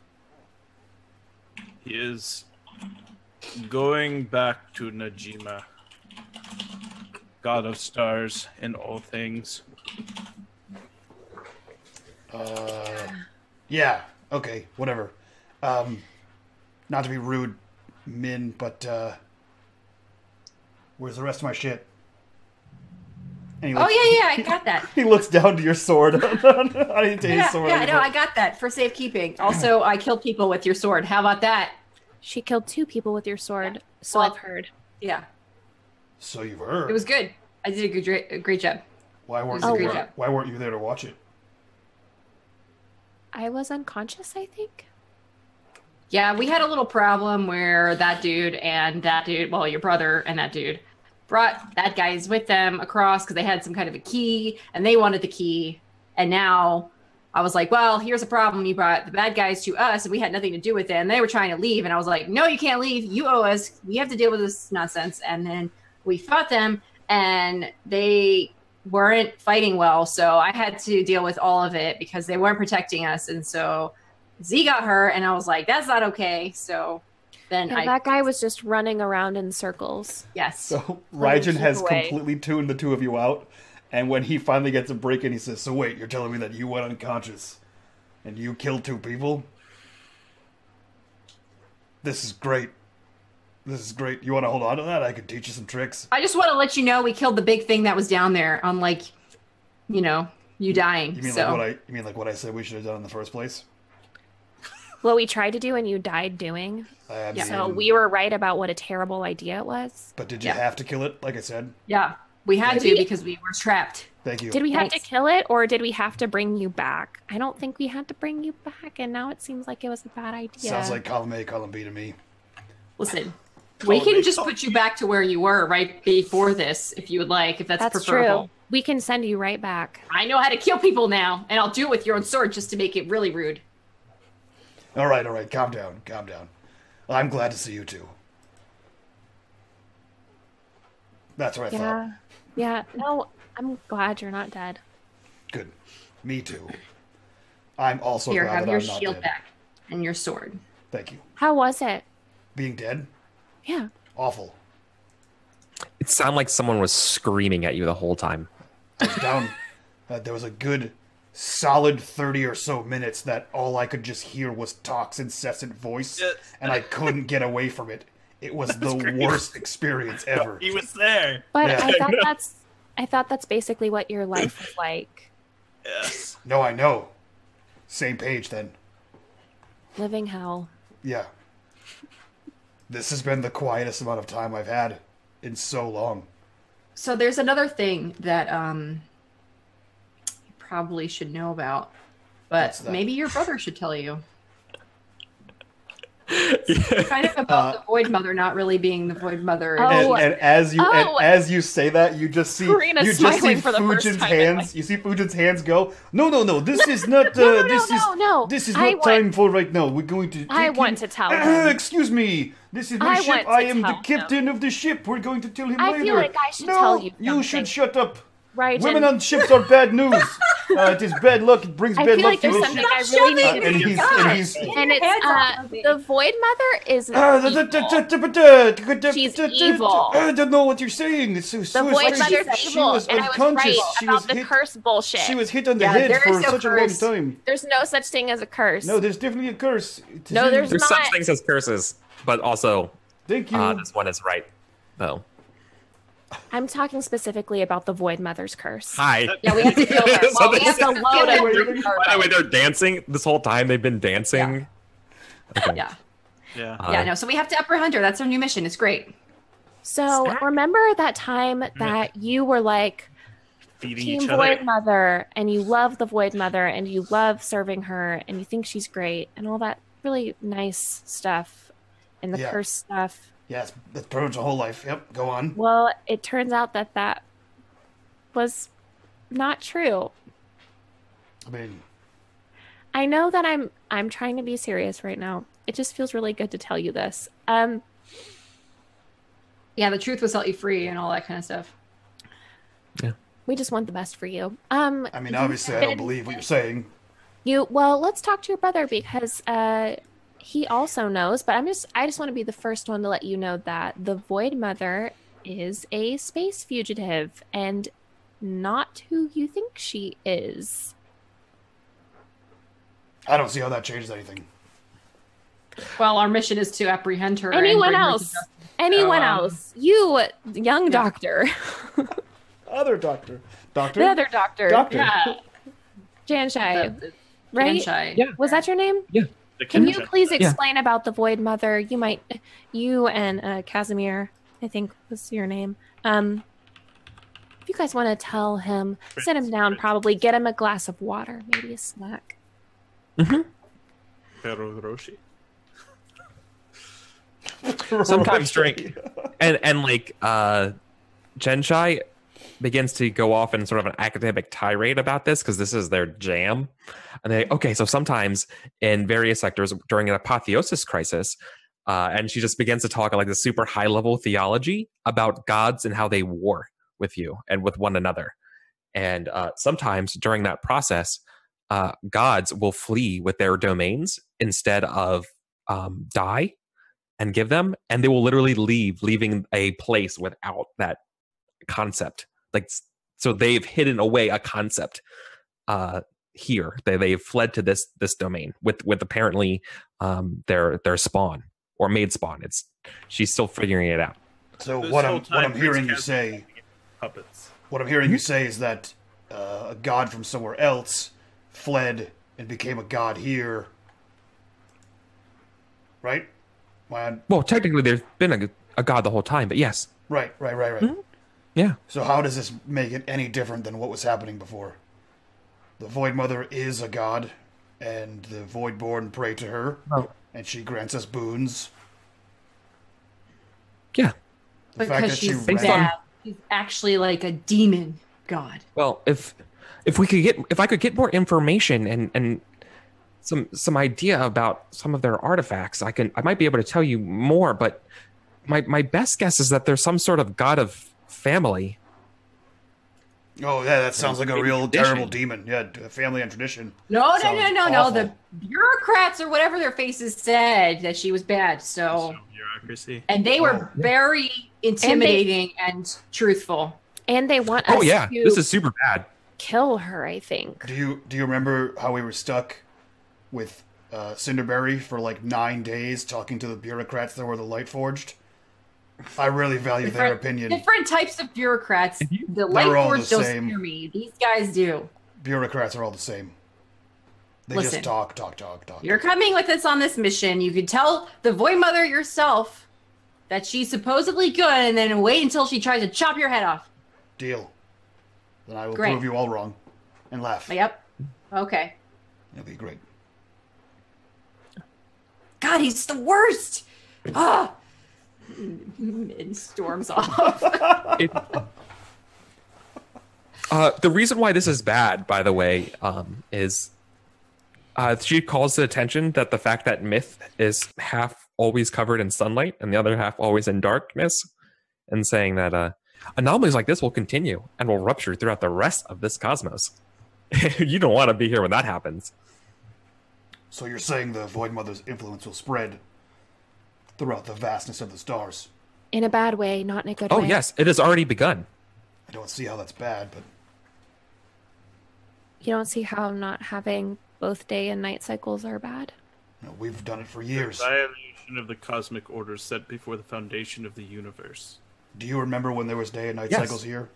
going back to Najima, god of stars and all things. Yeah, okay, whatever. Not to be rude, Min, but where's the rest of my shit? And he Oh, yeah, I got that. He looks down to your sword. I didn't take his sword. Yeah, no, I got that for safekeeping. Also, I killed people with your sword. How about that? She killed 2 people with your sword, so Well- I've heard. Yeah, So you've heard. it was good. I did a great job. Why weren't it was a you great there? job. Why weren't you there to watch it? I was unconscious, I think. Yeah, we had a little problem where that dude, well, your brother and that dude, brought that guys with them across because they had some kind of a key and they wanted the key. And now I was like, well, here's a problem. You brought the bad guys to us and we had nothing to do with it. And they were trying to leave. And I was like, no, you can't leave. You owe us. We have to deal with this nonsense. And then we fought them and they weren't fighting well. So I had to deal with all of it because they weren't protecting us. And so Z got hurt and I was like, that's not okay. So then that guy was just running around in circles. Yes. So Raijin has completely tuned the two of you out. And when he finally gets a break in, he says, so wait, you're telling me that you went unconscious and you killed 2 people? This is great. This is great. You want to hold on to that? I could teach you some tricks. I just want to let you know we killed the big thing that was down there, unlike, you dying. You mean like what I said we should have done in the first place? What we tried to do and you died doing. So we were right about what a terrible idea it was. But did you have to kill it, like I said? Yeah. We had to because we were trapped. Thank you. Did we have to kill it or did we have to bring you back? I don't think we had to bring you back, and now it seems like it was a bad idea. Sounds like column A, column B to me. Listen, we can just put you back to where you were right before this, if you would like, if that's preferable. True. We can send you right back. I know how to kill people now, and I'll do it with your own sword just to make it really rude. All right. Calm down. I'm glad to see you too. That's what I thought. Yeah, no, I'm glad you're not dead. Good. Me too. I'm also Here, glad have that your I'm not shield dead. back and your sword. Thank you. How was it? Being dead? Yeah. Awful. It sounded like someone was screaming at you the whole time. I was down. There was a good solid 30 or so minutes that all I could just hear was Talk's incessant voice, and I couldn't get away from it. It was the worst experience ever. He was there. But I thought that's basically what your life was like. Yes. No, I know. Same page then. Living hell. Yeah. This has been the quietest amount of time I've had in so long. So there's another thing that you probably should know about, but maybe your brother should tell you. Kind of about the Void Mother not really being the Void Mother. And as you say that, you just see Fujin's hands. You see Fujin's hands go. No. This is not. This is not time for right now. We're going to. I want to tell him. Excuse me. This is my ship. I am the captain of the ship. We're going to tell him later. I feel like I should tell you something. You should shut up. Right. Women on ships are bad news. It is bad luck. It brings bad luck to the ship. I really need to and it's the Void Mother is she's evil. I don't know what you're saying. The Void Mother's evil, and I was right about the curse bullshit. She was hit on the head for such a long time. There's no such thing as a curse. No, there's definitely a curse. No, there's not. There's such things as curses, but also, thank you. This one is right, though. I'm talking specifically about the Void Mother's curse. Hi. Yeah, we have to kill her. Well, we have to load it. By the way, they're dancing this whole time. They've been dancing. Yeah. No. So we have to apprehend her. That's our new mission. It's great. So remember that time that you were like feeding Team each Void other. Mother, and you love the Void Mother, and you love serving her, and you think she's great, and all that really nice stuff, and the curse stuff. Yes, that's pretty much a whole life. Yep, go on. Well, it turns out that was not true. I mean, I know that I'm trying to be serious right now. It just feels really good to tell you this. Yeah, the truth will set you free and all that kind of stuff. Yeah. We just want the best for you. I mean, obviously, I don't believe what you're saying. Well, let's talk to your brother because he also knows, but I just want to be the first one to let you know that the Void Mother is a space fugitive and not who you think she is. I don't see how that changes anything. Well, our mission is to apprehend her. Anyone else? You, young doctor. Other doctor. Doctor? The other doctor. Doctor. Yeah. Janshai. Right? Janshai. Yeah. Was that your name? Yeah. Can you please explain about the Void Mother? You and Casimir, I think was your name. If you guys want to tell him, sit him down, probably get him a glass of water, maybe a snack. Pero Roshi. Sometimes drink. And like Genshai, begins to go off in sort of an academic tirade about this because this is their jam. And okay, so sometimes in various sectors during an apotheosis crisis, and she just begins to talk like the super high level theology about gods and how they war with you and with one another. And sometimes during that process, gods will flee with their domains instead of die and give them, and they will literally leaving a place without that concept. Like, so they've hidden away a concept here. They've fled to this domain with apparently their spawn or maid spawn. She's still figuring it out. So what I'm hearing you say, puppets. What I'm hearing you say is that a god from somewhere else fled and became a god here, right? Well, technically, there's been a god the whole time, but yes. Right. Mm-hmm. Yeah. So how does this make it any different than what was happening before? The Void Mother is a god, and the Voidborn pray to her, and she grants us boons. Yeah. Because she's bad. She's actually like a demon god. Well, if I could get more information and some idea about some of their artifacts, I might be able to tell you more, but my best guess is that there's some sort of god of family. Oh yeah, that sounds like a real terrible demon. Yeah, family and tradition. No. The bureaucrats or whatever their faces said that she was bad. So bureaucracy. And they were very intimidating and truthful. And they want us to this is super bad. Kill her, I think. Do you remember how we were stuck with Cinderberry for like 9 days talking to the bureaucrats that were the Lightforged? I really value their opinion. Different types of bureaucrats. The Lightforged don't scare me. These guys do. Bureaucrats are all the same. They just talk. You're coming with us on this mission. You could tell the Void Mother yourself that she's supposedly good, and then wait until she tries to chop your head off. Deal. Then I will prove you all wrong and laugh. Yep. Okay. It'll be great. God, he's the worst. And storms off. The reason why this is bad, by the way, is she calls the attention that the fact that myth is half always covered in sunlight and the other half always in darkness, and saying that anomalies like this will continue and will rupture throughout the rest of this cosmos. You don't want to be here when that happens. So you're saying the Void Mother's influence will spread throughout the vastness of the stars? In a bad way, not in a good way. Oh, yes. It has already begun. I don't see how that's bad, but... You don't see how not having both day and night cycles are bad? No, we've done it for years. The violation of the cosmic order set before the foundation of the universe. Do you remember when there was day and night cycles here?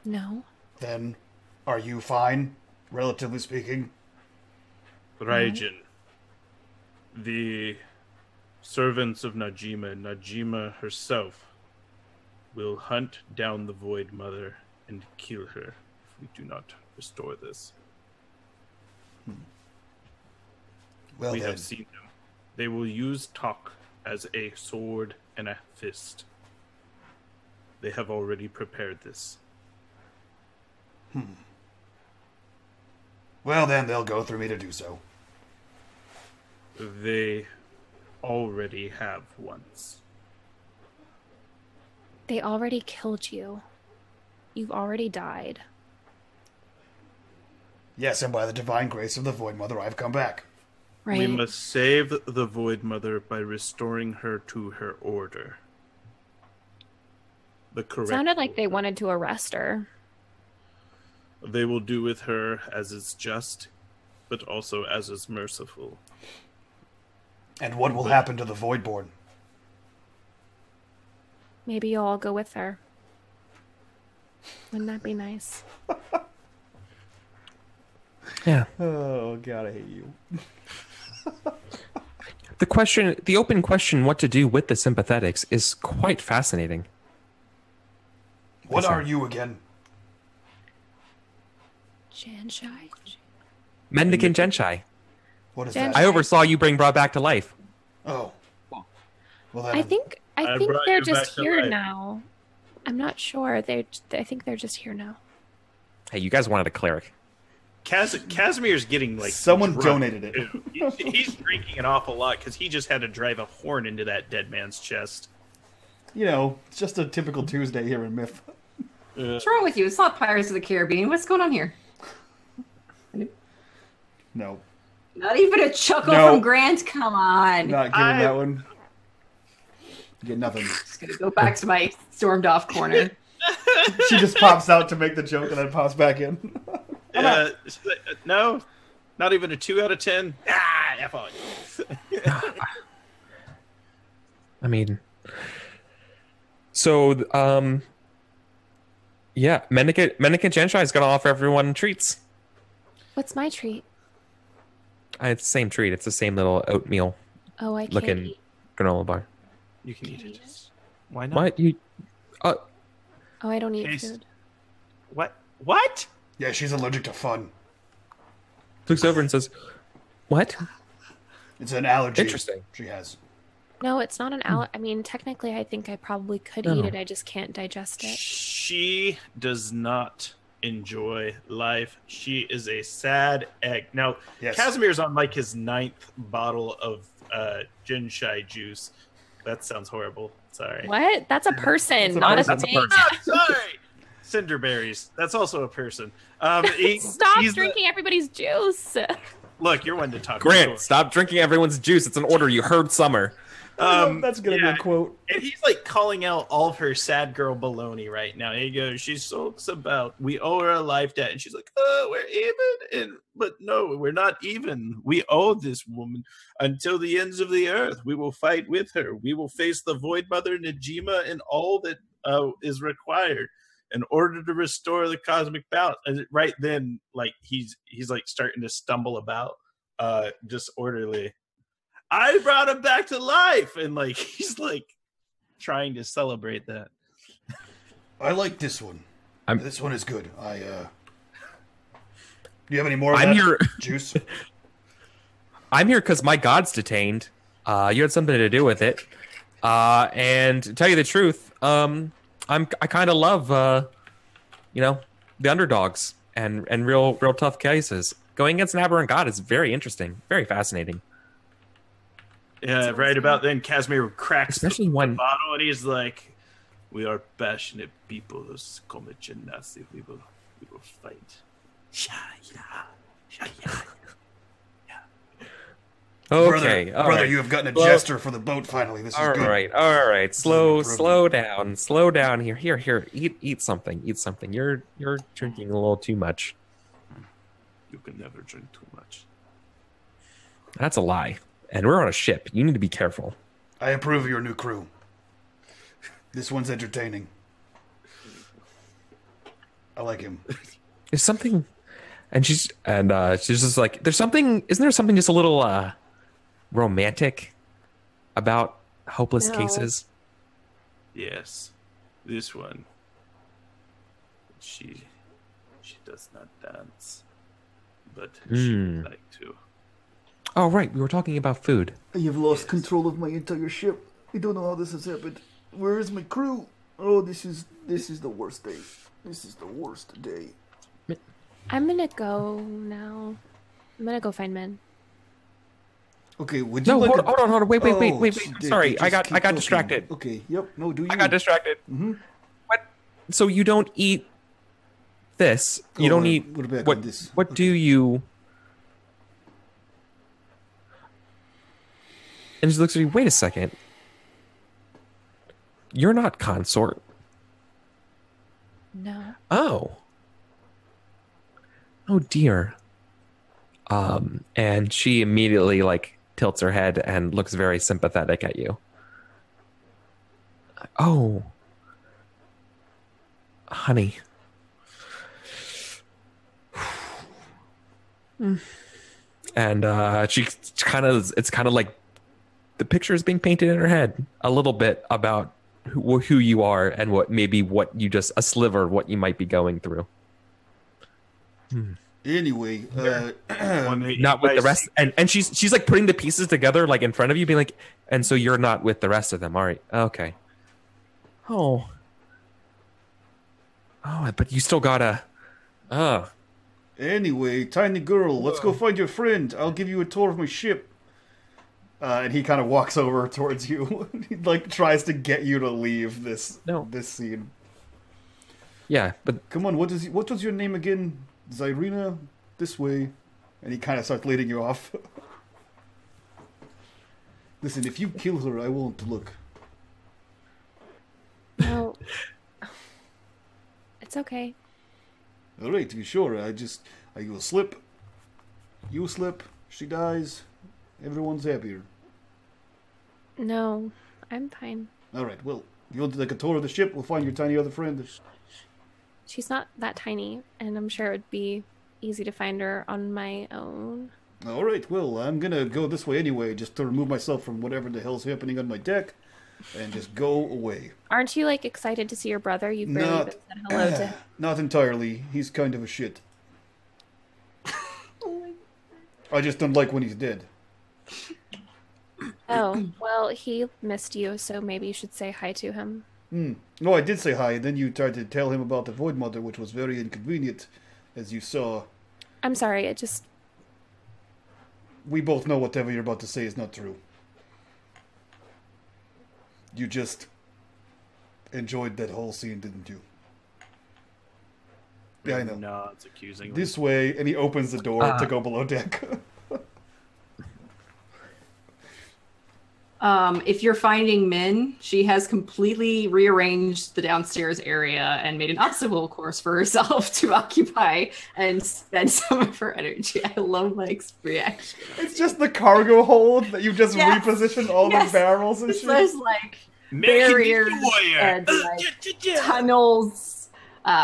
No. Then, are you fine, relatively speaking? Raijin, the servants of Najima herself, will hunt down the Void Mother and kill her if we do not restore this. Well, we have seen them. They will use talk as a sword and a fist. They have already prepared this. Well, then they'll go through me to do so. They already have once. They already killed you. You've already died. Yes, and by the divine grace of the Void Mother, I've come back. Right. We must save the Void Mother by restoring her to her order. The correct Sounded like they wanted to arrest her. They will do with her as is just, but also as is merciful. And what will happen to the Voidborn? Maybe you'll all go with her. Wouldn't that be nice? Yeah. Oh, God, I hate you. The open question, what to do with the sympathetics, is quite fascinating. What are you again? Janshai? Mendicant Genshai. What is that? I oversaw you being brought back to life. Oh. Well, then I think they're just here now. I'm not sure. I think they're just here now. Hey, you guys wanted a cleric. Casimir's getting like someone drunk. donated it. He's drinking an awful lot because he just had to drive a horn into that dead man's chest. You know, it's just a typical Tuesday here in Myth. What's wrong with you? It's not Pirates of the Caribbean. What's going on here? No. Not even a chuckle No. from Grant. Come on. Not giving that one. You get nothing. Just gonna go back to my stormed off corner. She just pops out to make the joke and then pops back in. No, not even a 2 out of 10. F on. I mean, so yeah, Mendicant Genshai is going to offer everyone treats. What's my treat? It's the same treat. It's the same little oatmeal Oh, I can't looking eat. granola bar. You can eat Can I it. eat it? Why not? What you? Oh, I don't eat Case- food. What? Yeah, she's allergic to fun. Looks over and says, "What? It's an allergy. Interesting. She has. No, it's not an I mean, technically, I think I probably could No. eat it. I just can't digest it. She does not enjoy life. She is a sad egg. Now, Yes. Casimir's on like his 9th bottle of Genshai juice. That sounds horrible. Sorry. What? That's a person, That's a not person. a That's a thing. person. Ah, sorry. Cinderberries. That's also a person. Stop he's drinking everybody's juice. Look, you're one to talk. Grant, about. stop drinking everyone's juice. It's an order. You heard Summer." That's going to yeah. be a quote. And he's like calling out all of her sad girl baloney right now. He goes, she sulks about, we owe her a life debt. And she's like, oh, we're even. But no, we're not even. We owe this woman until the ends of the earth. We will fight with her. We will face the Void Mother Najima and all that is required in order to restore the cosmic balance. And right then, like he's like starting to stumble about disorderly. I brought him back to life, and like he's like trying to celebrate that. I like this one. This one is good. Do you have any more of I'm that your- juice? I'm here because my god's detained. You had something to do with it. And to tell you the truth, I kind of love, the underdogs and real tough cases. Going against an aberrant god is very interesting, very fascinating. Yeah, right about then, Casimir cracks Especially the when- bottle, and he's like, "We are passionate people. Those come genasi. We will fight." Okay, all brother, right. you have gotten a Well- jester for the boat finally. This is All good. right. is Slow improvement. down. Here. Eat something. You're drinking a little too much. You can never drink too much. That's a lie. And we're on a ship. You need to be careful. I approve of your new crew. This one's entertaining. I like him. There's something, and she's just like, isn't there something just a little romantic about hopeless No. cases? Yes, this one. She does not dance, but she would like to. Oh, right. We were talking about food. I have lost control of my entire ship. I don't know how this has happened. Where is my crew? Oh, this is the worst day. This is the worst day. I'm gonna go now. I'm gonna go find men. Okay, would you No, like hold on. Wait. Oh, Sorry, I just got keep talking. distracted. Okay, yep. No, do you? I got distracted. Mm-hmm. What? So you don't eat this? You don't eat What about what? this? What do you? And she looks at you. Wait a second. You're not consort. No. Oh. Oh dear. And she immediately like tilts her head and looks very sympathetic at you. Oh. Honey. And she it's kind of like the picture is being painted in her head a little bit about who you are and what you just a sliver of what you might be going through. Anyway, Not with the rest, and she's like putting the pieces together like in front of you, being like, and so you're not with the rest of them, all right? Okay. Oh, Oh, but you still gotta. Oh. Anyway, tiny girl, let's go find your friend. I'll give you a tour of my ship. And he kind of walks over towards you. He like tries to get you to leave this scene. Yeah, but come on. What was your name again? Zyrina. This way. And he kind of starts leading you off. Listen, if you kill her, I won't look. No. It's okay. All right, you sure? I will slip. You slip. She dies. Everyone's happier. No, I'm fine. All right, well, you want to take a tour of the ship? We'll find your tiny other friend. She's not that tiny, and I'm sure it would be easy to find her on my own. All right, well, I'm going to go this way anyway, just to remove myself from whatever the hell's happening on my deck, and just go away. Aren't you, like, excited to see your brother? You've barely even said hello to him. Not entirely. He's kind of a shit. I just don't like when he's dead. Oh, well, he missed you, so maybe you should say hi to him. No, I did say hi, and then you tried to tell him about the Void Mother, which was very inconvenient, as you saw. I'm sorry, it just... We both know whatever you're about to say is not true. You just enjoyed that whole scene, didn't you? Yeah, I know. Nods accusingly. This way, and he opens the door to go below deck. If you're finding Min, she has completely rearranged the downstairs area and made an obstacle course for herself to occupy and spend some of her energy. I love Mike's reaction. It's just the cargo hold that you just repositioned all the barrels and shit. There's like barriers and like tunnels.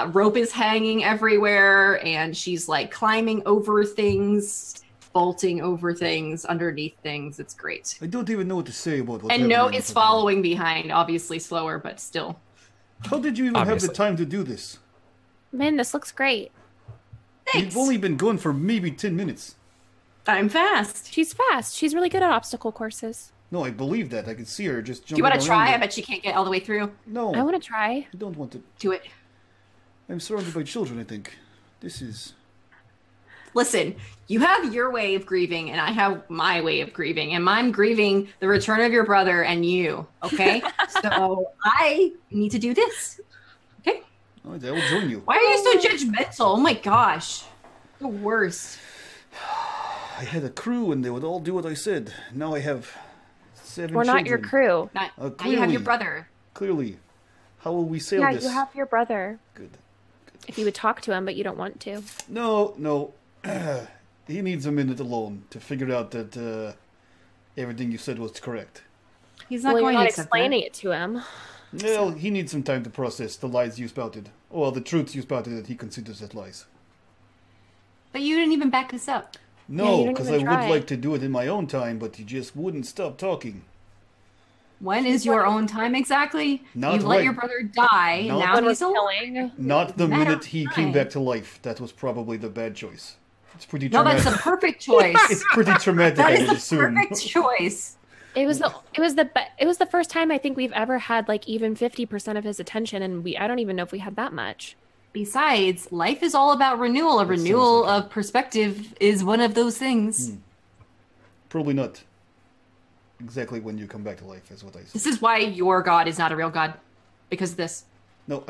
Rope is hanging everywhere, and she's like climbing over things, bolting over things, underneath things. It's great. I don't even know what to say about what. And no, it's following behind, obviously slower, but still. How did you even have the time to do this? Man, this looks great. Thanks. You've only been going for maybe 10 minutes. I'm fast. She's fast. She's really good at obstacle courses. No, I believe that. I can see her just jumping. Do you want to try? around. I bet she can't get all the way through. No. I want to try. I don't want to. Do it. I'm surrounded by children, I think. This is... Listen, you have your way of grieving, and I have my way of grieving. And I'm grieving the return of your brother and you, okay? So I need to do this, okay? All right, I will join you. Why are you so judgmental? Oh my gosh. The worst. I had a crew, and they would all do what I said. Now I have 7 We're children. not your crew. Now you have your brother. Clearly. How will we sail this? Yeah, you have your brother. Good. If you would talk to him, but you don't want to. No. He needs a minute alone to figure out that everything you said was correct. He's not Well, going you're not to explaining it to him. Well, he needs some time to process the lies you spouted. Well, the truths you spouted that he considers as lies. But you didn't even back this up. No, because I would like to do it in my own time, but you just wouldn't stop talking. When is your own time exactly? Not you let right. your brother die, Not now when he's killing. Not the Matter minute of he came time. back to life. That was probably the bad choice. It's pretty No, traumatic. that's the perfect choice. It's pretty traumatic, That I is would the assume. perfect choice. It was the first time I think we've ever had like even 50% of his attention, and I don't even know if we had that much. Besides, life is all about renewal. A That sounds renewal like of perspective is one of those things. Probably not. Exactly when you come back to life is what I said. This is why your god is not a real god. Because of this. No,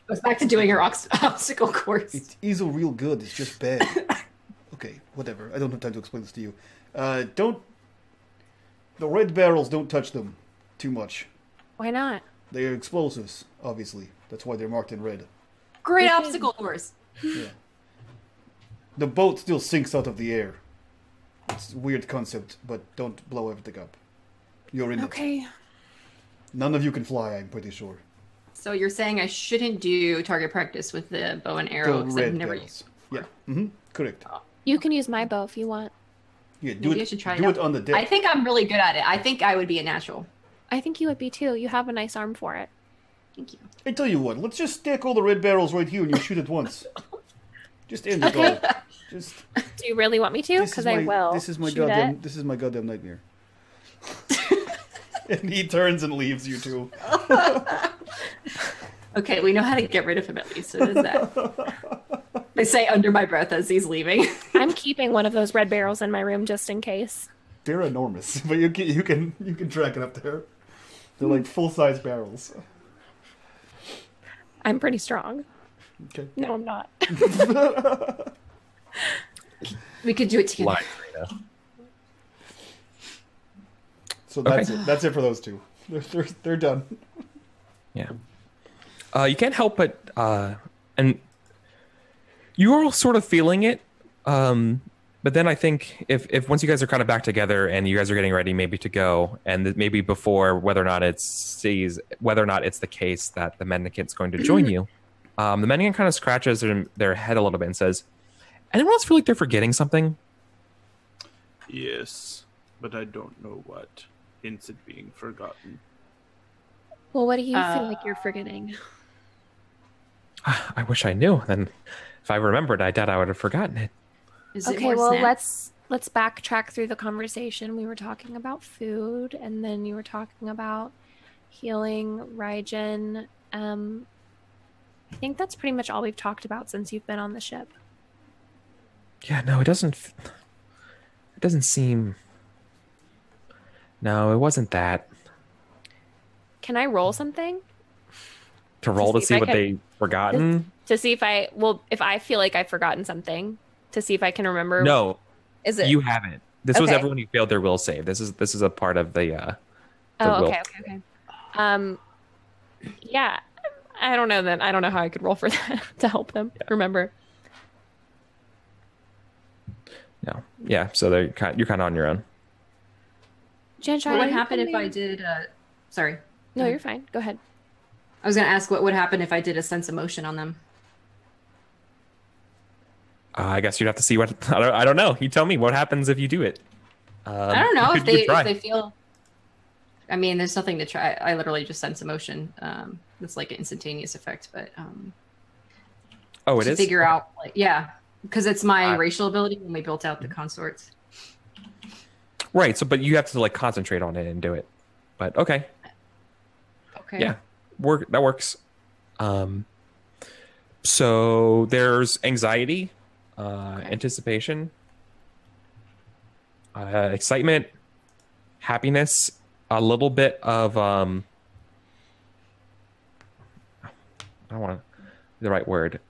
Goes back to doing your obstacle course. it is a real good. It's just bad. Okay, whatever. I don't have time to explain this to you. The red barrels, don't touch them too much. Why not? They are explosives, obviously. That's why they're marked in red. Great obstacle course. Yeah. The boat still sinks out of the air. It's a weird concept, but don't blow everything up. You're in it. Okay. None of you can fly, I'm pretty sure. So you're saying I shouldn't do target practice with the bow and arrow The because I've red never barrels. Yeah. Mm-hmm. Correct. You can use my bow if you want. Yeah, do Maybe it. I should try do it on the deck. I think I'm really good at it. I think I would be a natural. I think you would be too. You have a nice arm for it. Thank you. I tell you what, let's just stack all the red barrels right here and you shoot it once. Just end it all. Just. Do you really want me to? Because I will. This is my shoot goddamn. it. This is my goddamn nightmare. And he turns and leaves you two. Okay, we know how to get rid of him at least. So it is that. I say under my breath as he's leaving. I'm keeping one of those red barrels in my room just in case. They're enormous, but you can track it up there. They're like full-size barrels. I'm pretty strong. Okay. No, I'm not. We could do it together. Live, So that's it. That's it for those two. They're done. Yeah. You can't help but and you're all sort of feeling it. But then I think if once you guys are kind of back together and you guys are getting ready maybe to go, and maybe before whether or not it's the case that the mendicant's going to join you, the mendicant kind of scratches their head a little bit and says, anyone else feel like they're forgetting something? Yes, but I don't know what. Hence it being forgotten. Well, what do you feel like you're forgetting? I wish I knew. Then if I remembered, I doubt I would have forgotten it. Okay, well, let's backtrack through the conversation. We were talking about food, and then you were talking about healing, Raijin. I think that's pretty much all we've talked about since you've been on the ship. Yeah, no, it doesn't seem... No, it wasn't that. Can I roll something? To roll to see what they've forgotten? To see if I feel like I've forgotten something. To see if I can remember. No. Is it? You haven't. This was everyone who failed their will save. This is a part of the will. Okay. Yeah. I don't know then. I don't know how I could roll for that to help them remember. No. Yeah, so you're kind of on your own. Jen, what would happen if I did sorry. No, you're fine. Go ahead. I was going to ask what would happen if I did a sense of motion on them. I guess you'd have to see what... I don't know. You tell me. What happens if you do it? I don't know if they feel... I mean, there's nothing to try. I literally just sense emotion. It's like an instantaneous effect, but... oh, it is? Figure out... because it's my racial ability when we built out the consorts. Right, but you have to concentrate on it and do it. But okay. Okay. Yeah, that works. So there's anxiety, anticipation, excitement, happiness, a little bit of I don't want the right word.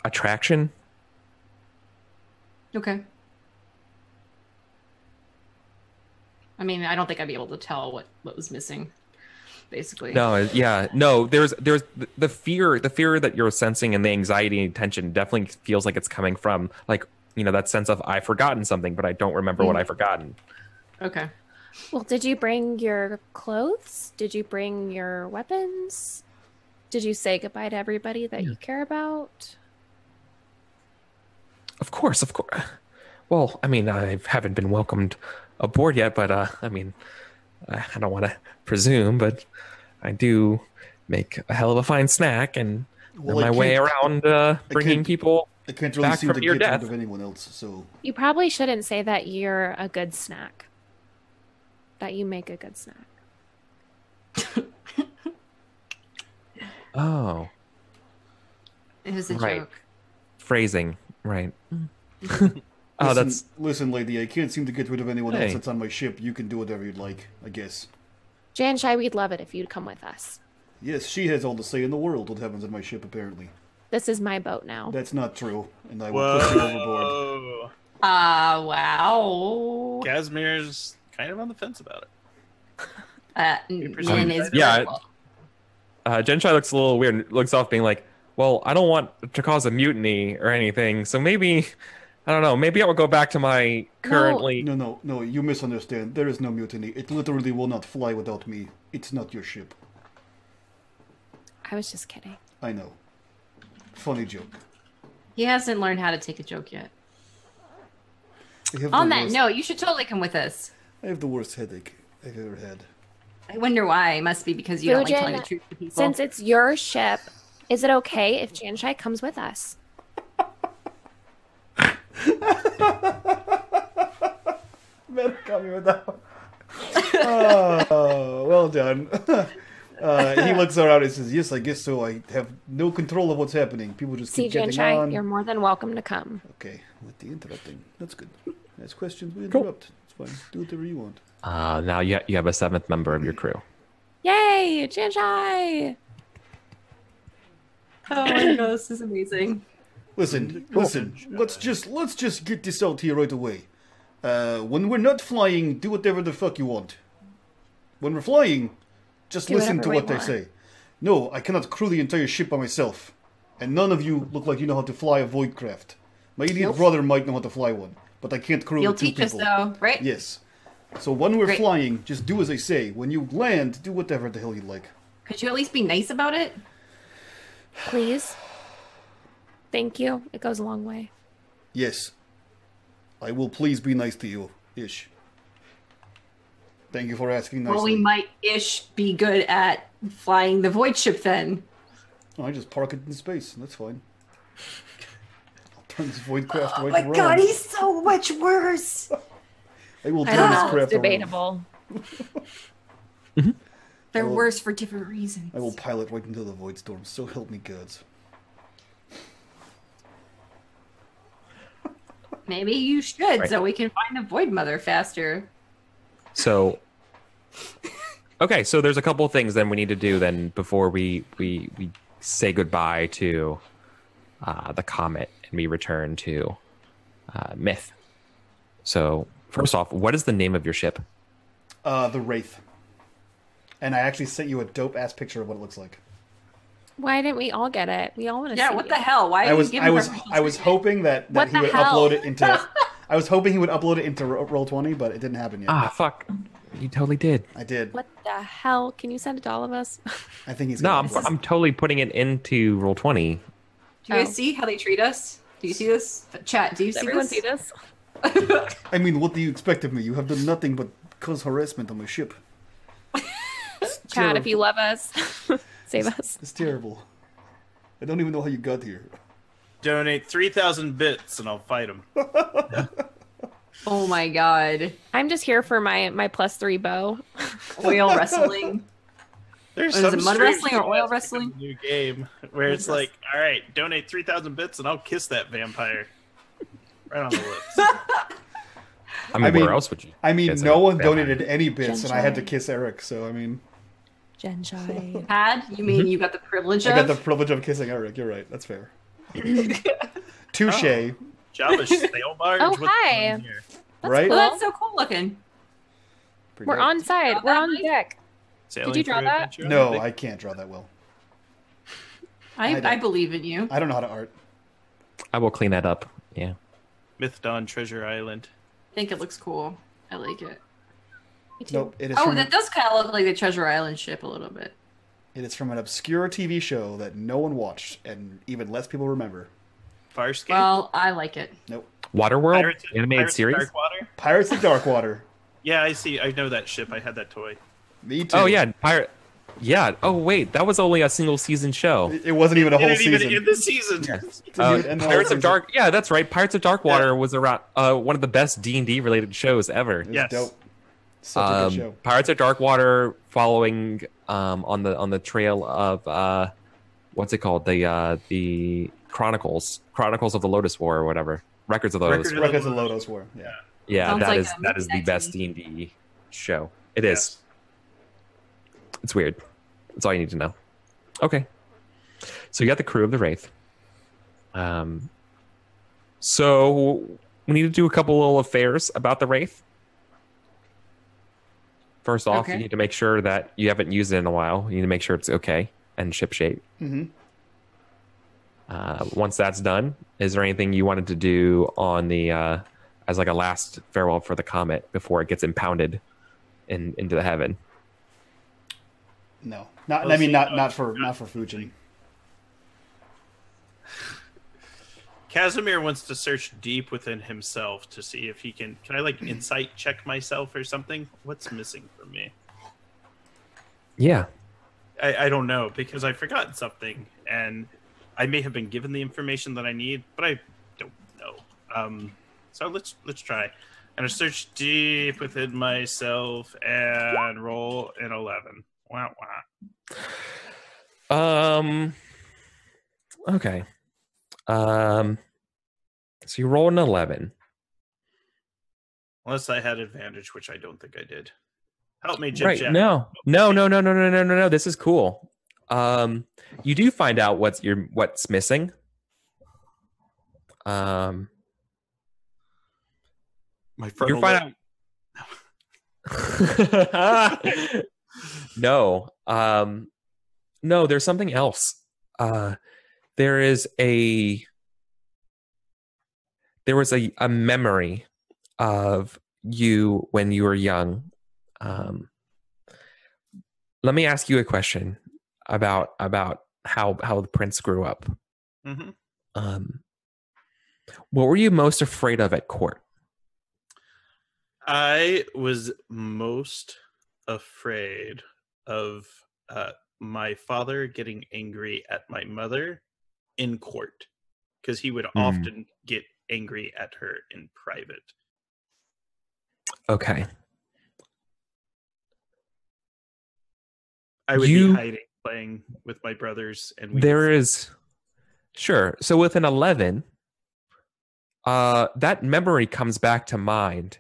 Attraction. Okay. I mean, I don't think I'd be able to tell what was missing, basically. No, there's the fear that you're sensing, and the anxiety and tension definitely feels like it's coming from that sense of I've forgotten something, but I don't remember what I've forgotten. Okay. Well, did you bring your clothes? Did you bring your weapons? Did you say goodbye to everybody that you care about? Of course. Well, I mean, I haven't been welcomed aboard yet, but I mean, I don't want to presume, but I do make a hell of a fine snack and my way around bringing people I can't really back seem from to near get rid death. of anyone else, so... You probably shouldn't say that you're a good snack. That you make a good snack. Oh. It was a Right. joke. Phrasing, right. Listen, lady, I can't seem to get rid of anyone else that's on my ship. You can do whatever you'd like, I guess. Janshai, we'd love it if you'd come with us. Yes, she has all the say in the world what happens on my ship, apparently. This is my boat now. That's not true, and I will push you overboard. Wow. Casimir's kind of on the fence about it. Min is Yeah. Genshai looks a little weird, looks off being like, well, I don't want to cause a mutiny or anything, so maybe, I don't know, maybe I will go back to my currently... No, you misunderstand. There is no mutiny. It literally will not fly without me. It's not your ship. I was just kidding. I know. Funny joke. He hasn't learned how to take a joke yet. On On that note, you should totally come with us. I have the worst headache I've ever had. I wonder why. It must be because you don't like telling the truth to people. Since it's your ship, is it okay if Janshai comes with us? Better come here with that one. Oh, well done. He looks around and says, "Yes, I guess so. I have no control of what's happening. People just keep getting on." You're more than welcome to come. Okay, with the interrupting. That's good. Ask questions, we interrupt. It's fine. Do whatever you want. Now you have a 7th member of your crew. Yay, Janshai! Oh my god, this is amazing. Listen. Let's just get this out here right away. When we're not flying, do whatever the fuck you want. When we're flying, just listen to what they say. No, I cannot crew the entire ship by myself. And none of you look like you know how to fly a voidcraft. My idiot brother might know how to fly one, but I can't crew with 2 people. You'll teach us though, right? Yes. So when we're flying, just do as I say. When you land, do whatever the hell you like. Could you at least be nice about it? Please. Thank you. It goes a long way. Yes. I will please be nice to you, Ish. Thank you for asking nicely. Well, we might be good at flying the void ship then. Oh, I just park it in space. That's fine. I'll turn this void craft right around. Oh my god, he's so much worse. I will turn I don't this know. craft It's debatable. They're worse for different reasons. I will pilot right into the void storm. So help me gods. Maybe you should, so we can find the Void Mother faster. So, okay, so there's a couple of things then we need to do then before we say goodbye to the comet and we return to Myth. So, first off, what is the name of your ship? The Wraith. And I actually sent you a dope-ass picture of what it looks like. Why didn't we all get it? We all want to see Yeah, what the hell? Why I was hoping that he would upload it into I was hoping he would upload it into Roll20, but it didn't happen yet. Ah, fuck. You totally did. I did. What the hell? Can you send it to all of us? I think he's No, I'm totally putting it into Roll20. Do you guys see how they treat us? Do you see this? Chat, do you Does see everyone this? see this? I mean, what do you expect of me? You have done nothing but cause harassment on my ship. Chat, if you love us, save us. It's terrible. I don't even know how you got here. Donate 3,000 bits and I'll fight him. Oh my god. I'm just here for my +3 bow. Oil wrestling. There's Is some it mud streams wrestling or oil wrestling? New game where it's like, all right, donate 3,000 bits and I'll kiss that vampire right on the lips. I mean, where else would you? I mean, kiss no a one vampire? donated any bits, and I had to kiss Eric. So I mean, Janshai. Had? You mean you got the privilege I of? got the privilege of kissing Eric. You're right. That's fair. Touche. Oh. Java sail barge. Oh, What's hi. going on here? Right? Well, that's so cool looking. Pretty We're dope. on side. We're on deck. Sailing you draw through that? adventure on No, the I can't draw that well. I believe in you. I don't know how to art. I will clean that up. Yeah. Myth Dawn Treasure Island. I think it looks cool. I like it. Me too. Nope. It is. Oh, from, that does kind of look like the Treasure Island ship a little bit. It is from an obscure TV show that no one watched, and even less people remember. Farscape. Well, I like it. Nope. Waterworld Pirates, animated Pirates of series. Darkwater? Pirates of Darkwater. Yeah, I see. I know that ship. I had that toy. Me too. Oh yeah, pirate. Yeah. Oh wait, that was only a single season show. It wasn't even a whole It didn't season. even end the season. Didn't even end the whole Pirates of season. Dark. Yeah, that's right. Pirates of Darkwater was around one of the best D&D related shows ever. It was Yes. dope. Such a good show. Pirates of Darkwater, following on the trail of what's it called, the Chronicles of the Lotus War or whatever, Records of the Lotus War. Records of Lotus War. Yeah. Yeah, Sounds like a that is the movie best actually. D&D show. It is. It's weird. That's all you need to know. Okay. So you got the crew of the Wraith. So we need to do a couple little affairs about the Wraith. First off, Okay. you need to make sure that you haven't used it in a while. You need to make sure it's okay and ship shape. Mm-hmm. Once that's done, is there anything you wanted to do on the as like a last farewell for the comet before it gets impounded into the heaven? No, not. I mean, not for Fujin. Casimir wants to search deep within himself to see if he can I like insight check myself or something? What's missing from me? Yeah. I don't know, because I've forgotten something, and I may have been given the information that I need, but I don't know. So let's try. And I search deep within myself and roll an 11. Wow, wow. Okay. So you roll an 11. Unless I had advantage, which I don't think I did. Help me, Jib Right. Jab. No. This is cool. You do find out what's missing. My You find out. No. No, there's something else. There was a memory of you when you were young. Let me ask you a question about how the prince grew up. Mm-hmm. What were you most afraid of at court? I was most afraid of my father getting angry at my mother in court, because he would often get angry at her in private. Okay. I would be hiding, playing with my brothers, and sure. So with an 11, that memory comes back to mind,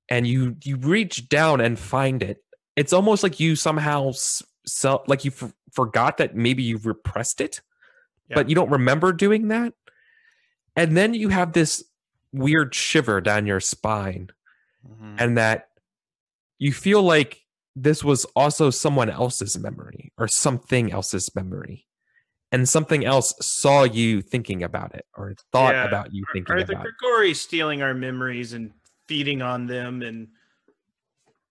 and you reach down and find it. It's almost like you somehow like you forgot that maybe you repressed it, but you don't remember doing that. And then you have this weird shiver down your spine, and that you feel like this was also someone else's memory or something else's memory, and something else saw you thinking about it or thought about you thinking about it. Are the Grigori stealing our memories and feeding on them? And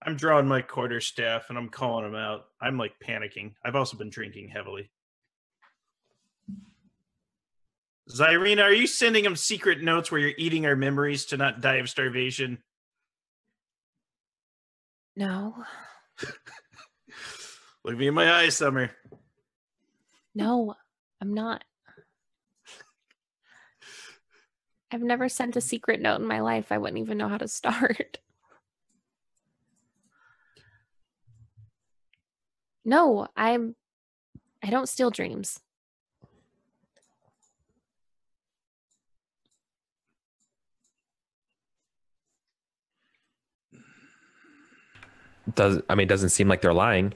I'm drawing my quarterstaff and I'm calling them out. I'm like panicking. I've also been drinking heavily. Zyrina, are you sending them secret notes where you're eating our memories to not die of starvation? No. Look me in my eyes, Summer. No, I'm not. I've never sent a secret note in my life. I wouldn't even know how to start. No, I don't steal dreams. It doesn't seem like they're lying,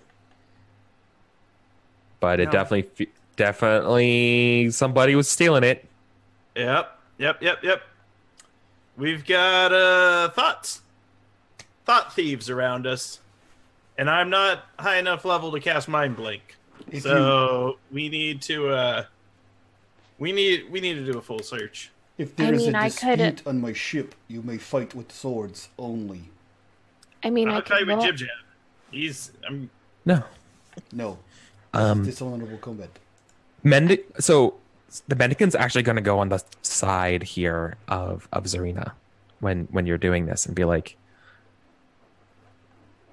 but it definitely somebody was stealing it. Yep. We've got thought thieves around us, and I'm not high enough level to cast Mind Blink. We need to do a full search. If there is a dispute on my ship, you may fight with swords only. I'll try with Jib Jab. No. Dishonorable combat. So the Mendican's actually going to go on the side here of Zarina when you're doing this and be like,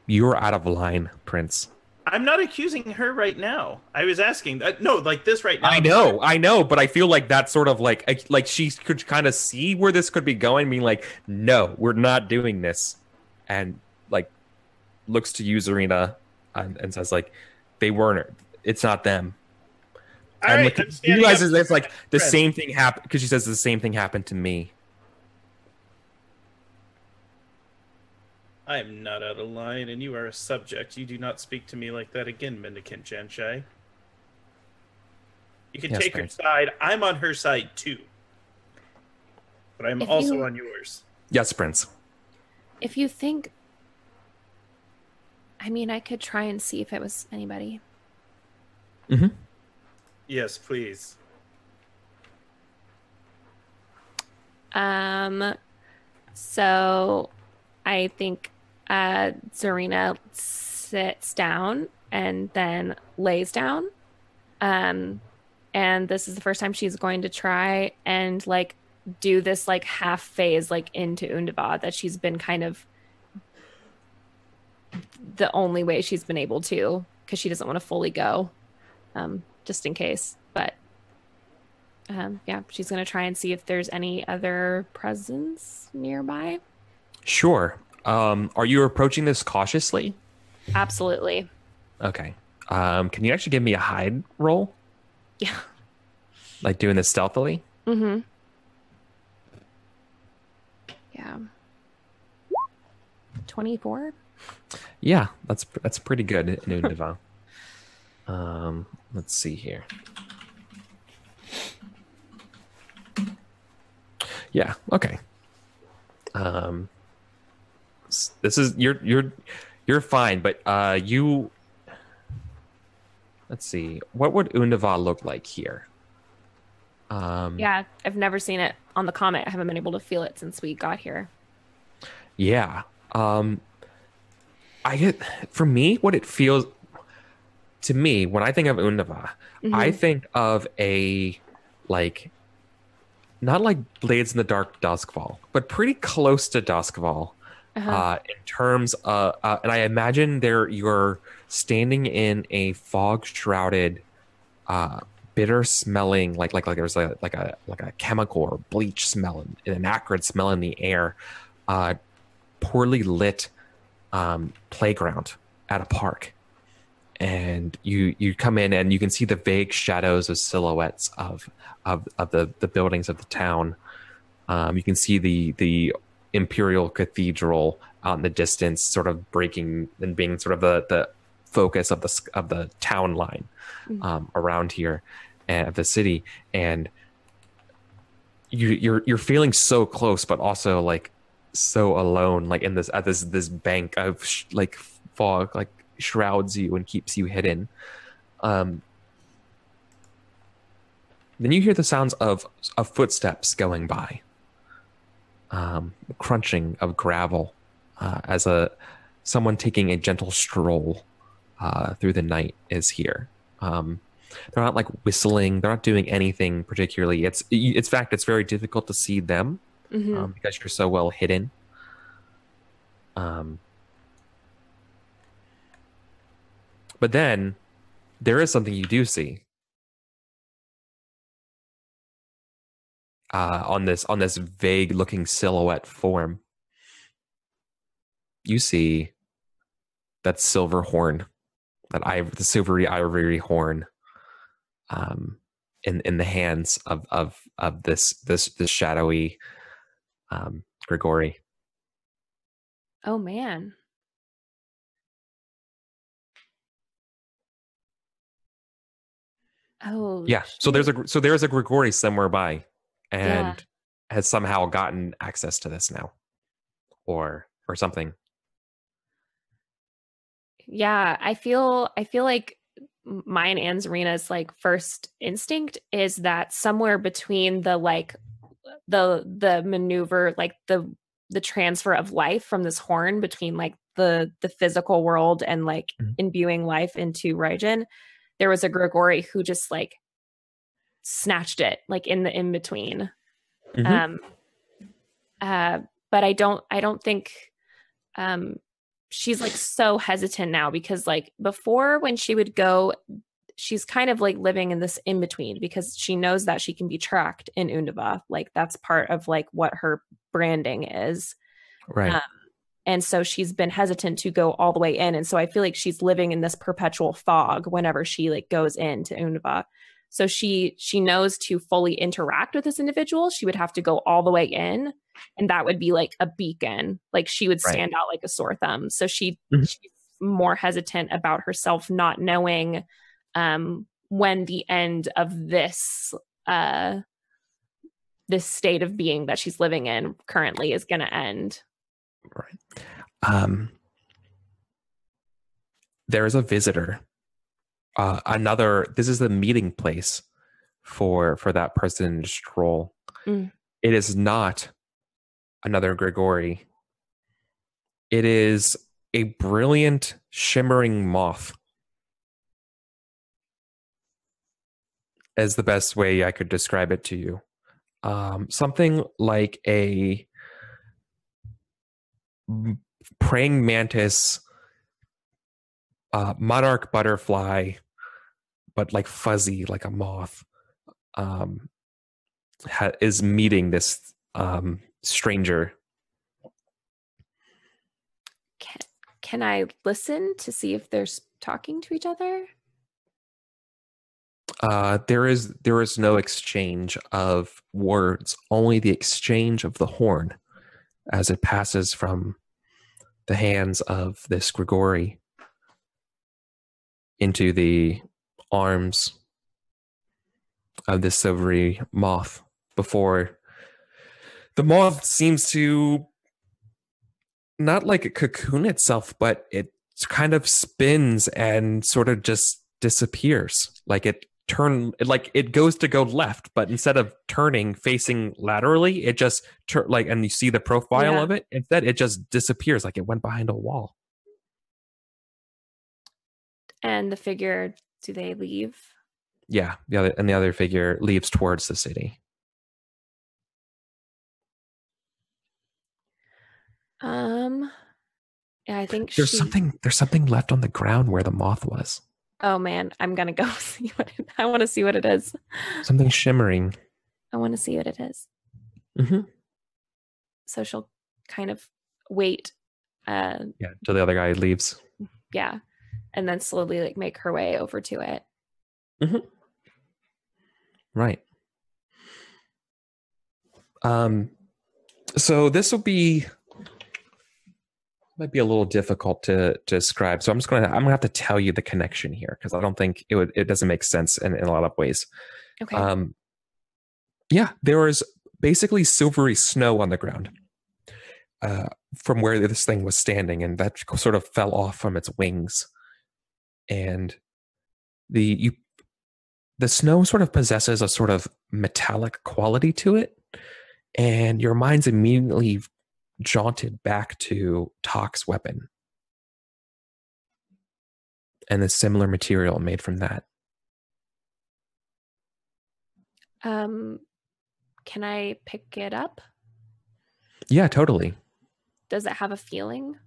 "You're out of line, Prince." I'm not accusing her right now. I was asking. No, like this right now. I know, but I feel like that's sort of like she could kind of see where this could be going, being like, "No, we're not doing this," and like looks to you, Zarina, and says like, "They weren't. It's not them." And right, you realize it's like the same thing happened, because she says the same thing happened to me. I am not out of line, and you are a subject. You do not speak to me like that again, Mendicant Janshai. You can take her side. I'm on her side too. But I'm also on yours. Yes, Prince. If you think... I could try and see if it was anybody. Mm-hmm. Yes, please. So I think Zarina sits down and then lays down. And this is the first time she's going to try and like do this like half phase like into Undavad that she's been kind of the only way she's been able to, because she doesn't want to fully go, just in case. But she's going to try and see if there's any other presence nearby. Sure. Are you approaching this cautiously? Absolutely. Okay. Can you actually give me a hide roll? Yeah. Like doing this stealthily? Mm-hmm. Yeah. 24? Yeah, that's pretty good in Undiva. Let's see here. Yeah, okay. This is you're fine, but you let's see. What would Undiva look like here? Yeah, I've never seen it on the comet. I haven't been able to feel it since we got here. Yeah. I get for me what it feels to me when I think of Undiva, I think of a like not like Blades in the Dark Duskfall, but pretty close to Duskfall in terms of and I imagine you're standing in a fog shrouded bitter smelling like there's like a chemical or bleach smell and an acrid smell in the air, poorly lit playground at a park, and you come in and you can see the vague shadows of silhouettes of the buildings of the town. You can see the Imperial Cathedral out in the distance, sort of breaking and being sort of the focus of the town line around here of the city, and you're feeling so close, but also like so alone, like in this bank of like fog, like shrouds you and keeps you hidden. Then you hear the sounds of footsteps going by, crunching of gravel, as someone taking a gentle stroll through the night is here. They're not like whistling. They're not doing anything particularly. In fact, it's very difficult to see them because you're so well hidden. But then there is something you do see on this vague looking silhouette form. You see that silver horn, the silvery ivory horn, in the hands of this shadowy Grigori. Oh man. Oh yeah. So there's a Grigori somewhere by, and has somehow gotten access to this now, or something. Yeah, I feel like mine and Zarina's like first instinct is that somewhere between the like the maneuver, like the transfer of life from this horn between like the physical world and like imbuing life into Raijin, there was a Grigori who just like snatched it like in the in between. But I don't think she's like so hesitant now, because like before when she would go, she's kind of like living in this in between because she knows that she can be tracked in Undiva. Like that's part of like what her branding is. Right. And so she's been hesitant to go all the way in. And so I feel like she's living in this perpetual fog whenever she like goes into Undiva. So she knows to fully interact with this individual, she would have to go all the way in. And that would be like a beacon. Like she would stand out like a sore thumb. So she's more hesitant about herself not knowing when the end of this this state of being that she's living in currently is going to end. Right. There is a visitor. This is the meeting place for that person to stroll. It is not another Grigori. It is a brilliant, shimmering moth. As the best way I could describe it to you. Something like a praying mantis, monarch butterfly, but like fuzzy, like a moth, is meeting this stranger. Can I listen to see if they're talking to each other? There is no exchange of words, only the exchange of the horn as it passes from the hands of this Grigori into the arms of this silvery moth, before the moth seems to not like a cocoon itself, but it kind of spins and sort of just disappears. Like it goes to go left, but instead of turning facing laterally, it just and you see the profile of it. Instead, it just disappears, like it went behind a wall. And the figure, do they leave? Yeah, the other figure leaves towards the city. Yeah, I think there's something left on the ground where the moth was. Oh man, I'm gonna go see I want to see what it is. Something shimmering. I want to see what it is. Mm-hmm. So she'll kind of wait. Till the other guy leaves. Yeah, and then slowly like make her way over to it. Mm-hmm. Right. So this will might be a little difficult to describe. So I'm gonna have to tell you the connection here, because I don't think it doesn't make sense in a lot of ways. Okay. There was basically silvery snow on the ground from where this thing was standing, and that sort of fell off from its wings. And the snow sort of possesses a sort of metallic quality to it, and your mind's immediately jaunted back to Tok's weapon and the similar material made from that. Can I pick it up? Yeah, totally. Does it have a feeling?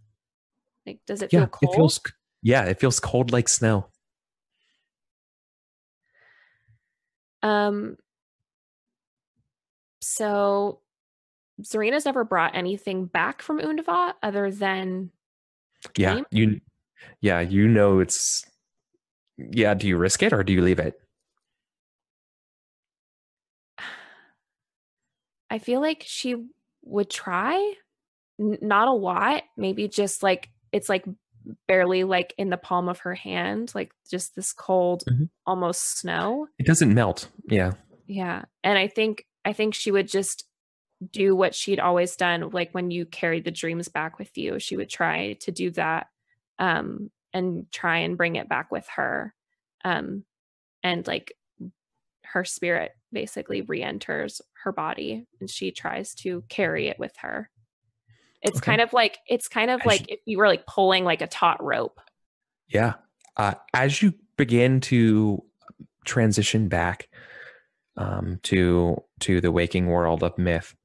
Like, does it feel cold? It feels cold like snow. So Zarina's never brought anything back from Undava other than game? Do you risk it or do you leave it? I feel like she would try. Not a lot, maybe just like it's like barely like in the palm of her hand, like just this cold almost snow. It doesn't melt. Yeah And I think she would just do what she'd always done, like when you carried the dreams back with you, she would try to do that, and try and bring it back with her, and like her spirit basically re-enters her body and she tries to carry it with her. It's kind of like if you were like pulling like a taut rope. As you begin to transition back to the waking world of myth,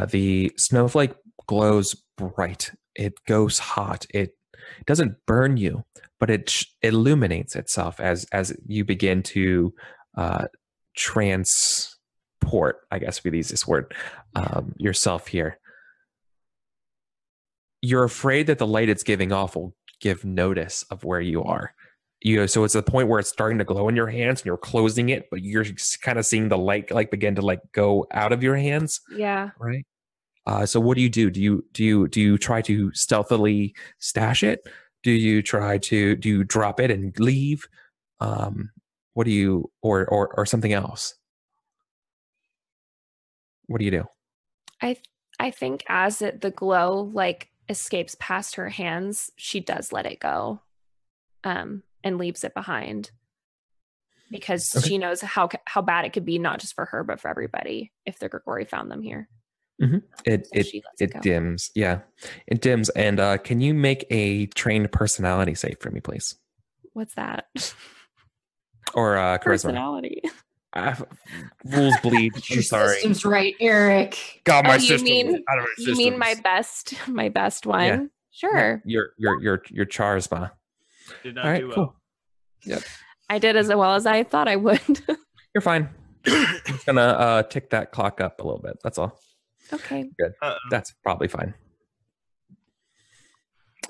the snowflake glows bright. It goes hot. It doesn't burn you, but it illuminates itself as you begin to transport, I guess we use this word, yourself here. You're afraid that the light it's giving off will give notice of where you are. So it's the point where it's starting to glow in your hands and you're closing it, but you're kind of seeing the light like begin to like go out of your hands. Yeah. Right. So what do you do? Do you try to stealthily stash it? Do you drop it and leave? What do you, or something else? What do you do? I think as the glow like escapes past her hands, she does let it go, and leaves it behind, because she knows how bad it could be, not just for her but for everybody if the Grigori found them here. It dims. Yeah, it dims. And can you make a trained personality save for me, please? What's that? Or charisma. Personality. Rules bleed. I'm sorry. System's right, Eric. God, my system. You mean my best one? Yeah. Sure. Your charisma. Did not All right, do well. cool. Yep. I did as well as I thought I would. You're fine. I'm just gonna tick that clock up a little bit. That's all. Okay. Good. That's probably fine.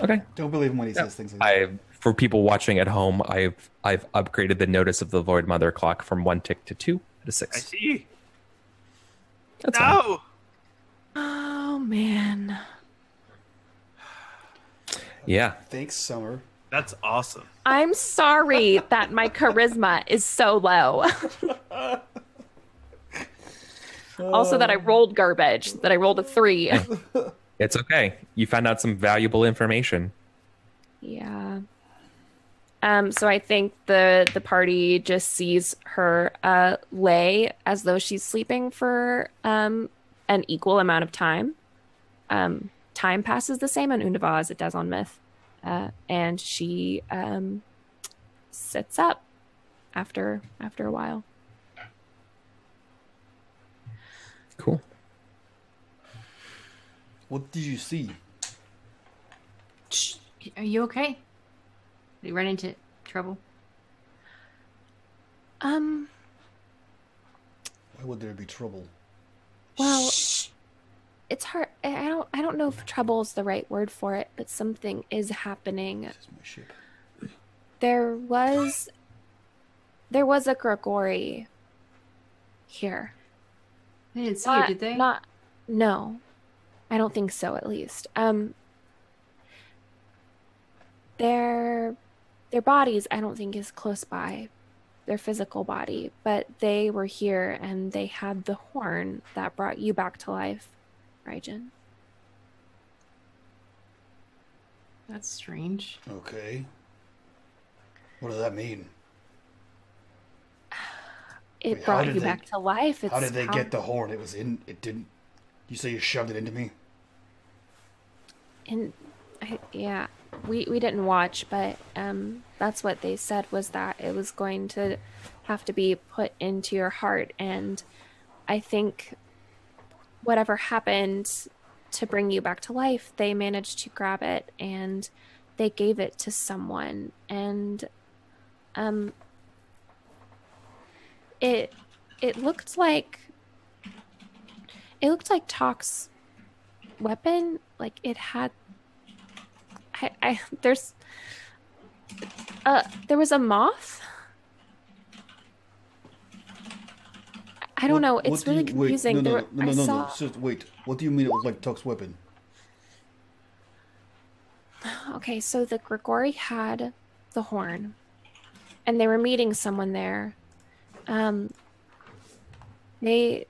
Okay. Don't believe him when he says things like that. For people watching at home, I've upgraded the notice of the Void Mother clock from 1 tick to 2 to 6. I see. That's fine. No. Oh man. Yeah. Thanks, Summer. That's awesome. I'm sorry that my charisma is so low. Also that I rolled garbage, that I rolled a 3. It's okay. You found out some valuable information. Yeah. So I think the party just sees her lay as though she's sleeping for an equal amount of time. Time passes the same on Undava as it does on Myth. And she sits up after a while. Cool. What did you see? Shh. Are you okay? Did you run into trouble? Why would there be trouble? Well, Shh. it's hard. I don't know if trouble is the right word for it, but something is happening. This is my ship. There was a Grigori here. They didn't see you, did they? No, I don't think so. At least, their bodies I don't think is close by, their physical body, but they were here and they had the horn that brought you back to life, Raijin. That's strange. Okay. What does that mean? It Wait, brought you back to life. How did they get the horn? It was in. It didn't. You say you shoved it into me? Yeah, we didn't watch, but that's what they said, was that it was going to have to be put into your heart, and I think whatever happened to bring you back to life, they managed to grab it and they gave it to someone, and it looked like Talk's weapon. Like it had there was a moth. I don't know. It's really confusing. No. Wait. What do you mean it looked like Tuck's weapon? Okay, so the Grigori had the horn, and they were meeting someone there. They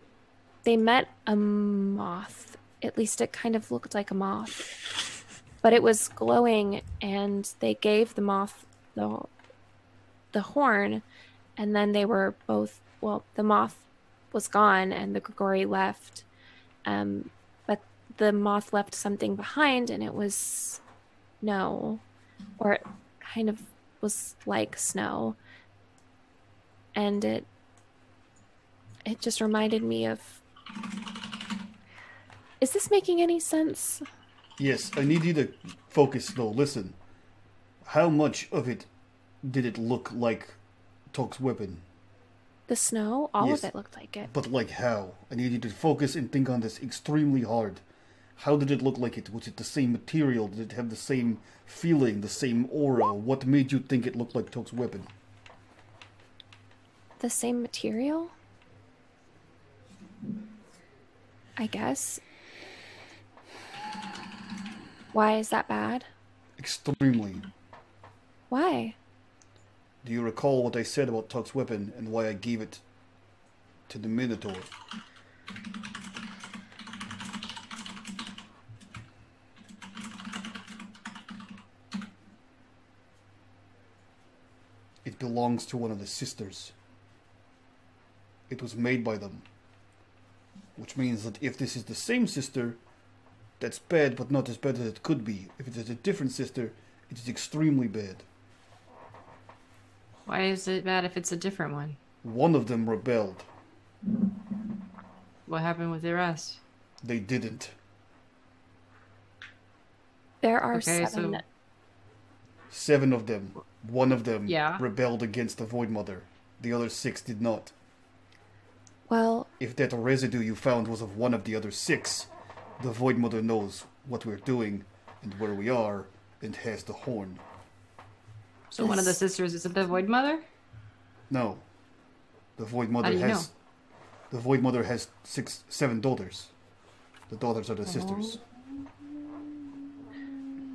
met a moth. At least it kind of looked like a moth, but it was glowing, and they gave the moth the horn, and then they were both. Well, the moth was gone, and the Grigori left. But the moth left something behind, and it was snow, or it kind of was like snow, and it just reminded me of. Is this making any sense? Yes, I need you to focus though. Listen, how much of it did it look like Tuck's weapon? The snow, all Yes, of it looked like it. But like how? I need you to focus and think on this extremely hard. How did it look like it? Was it the same material? Did it have the same feeling, the same aura? What made you think it looked like Tuck's weapon? The same material? I guess. Why is that bad? Extremely. Why? Do you recall what I said about Tuck's weapon and why I gave it to the Minotaur? It belongs to one of the sisters. It was made by them. Which means that if this is the same sister, that's bad, but not as bad as it could be. If it is a different sister, it is extremely bad. Why is it bad if it's a different one? One of them rebelled. What happened with the rest? They didn't. There are Okay, 7. so- 7 of them. One of them Yeah. rebelled against the Void Mother. The other 6 did not. Well, If that residue you found was of one of the other 6, the Void Mother knows what we're doing and where we are, and has the horn. So one of the sisters, is it the Void Mother? No. The Void Mother How do you know? has... The Void Mother has 7 daughters. The daughters are the sisters.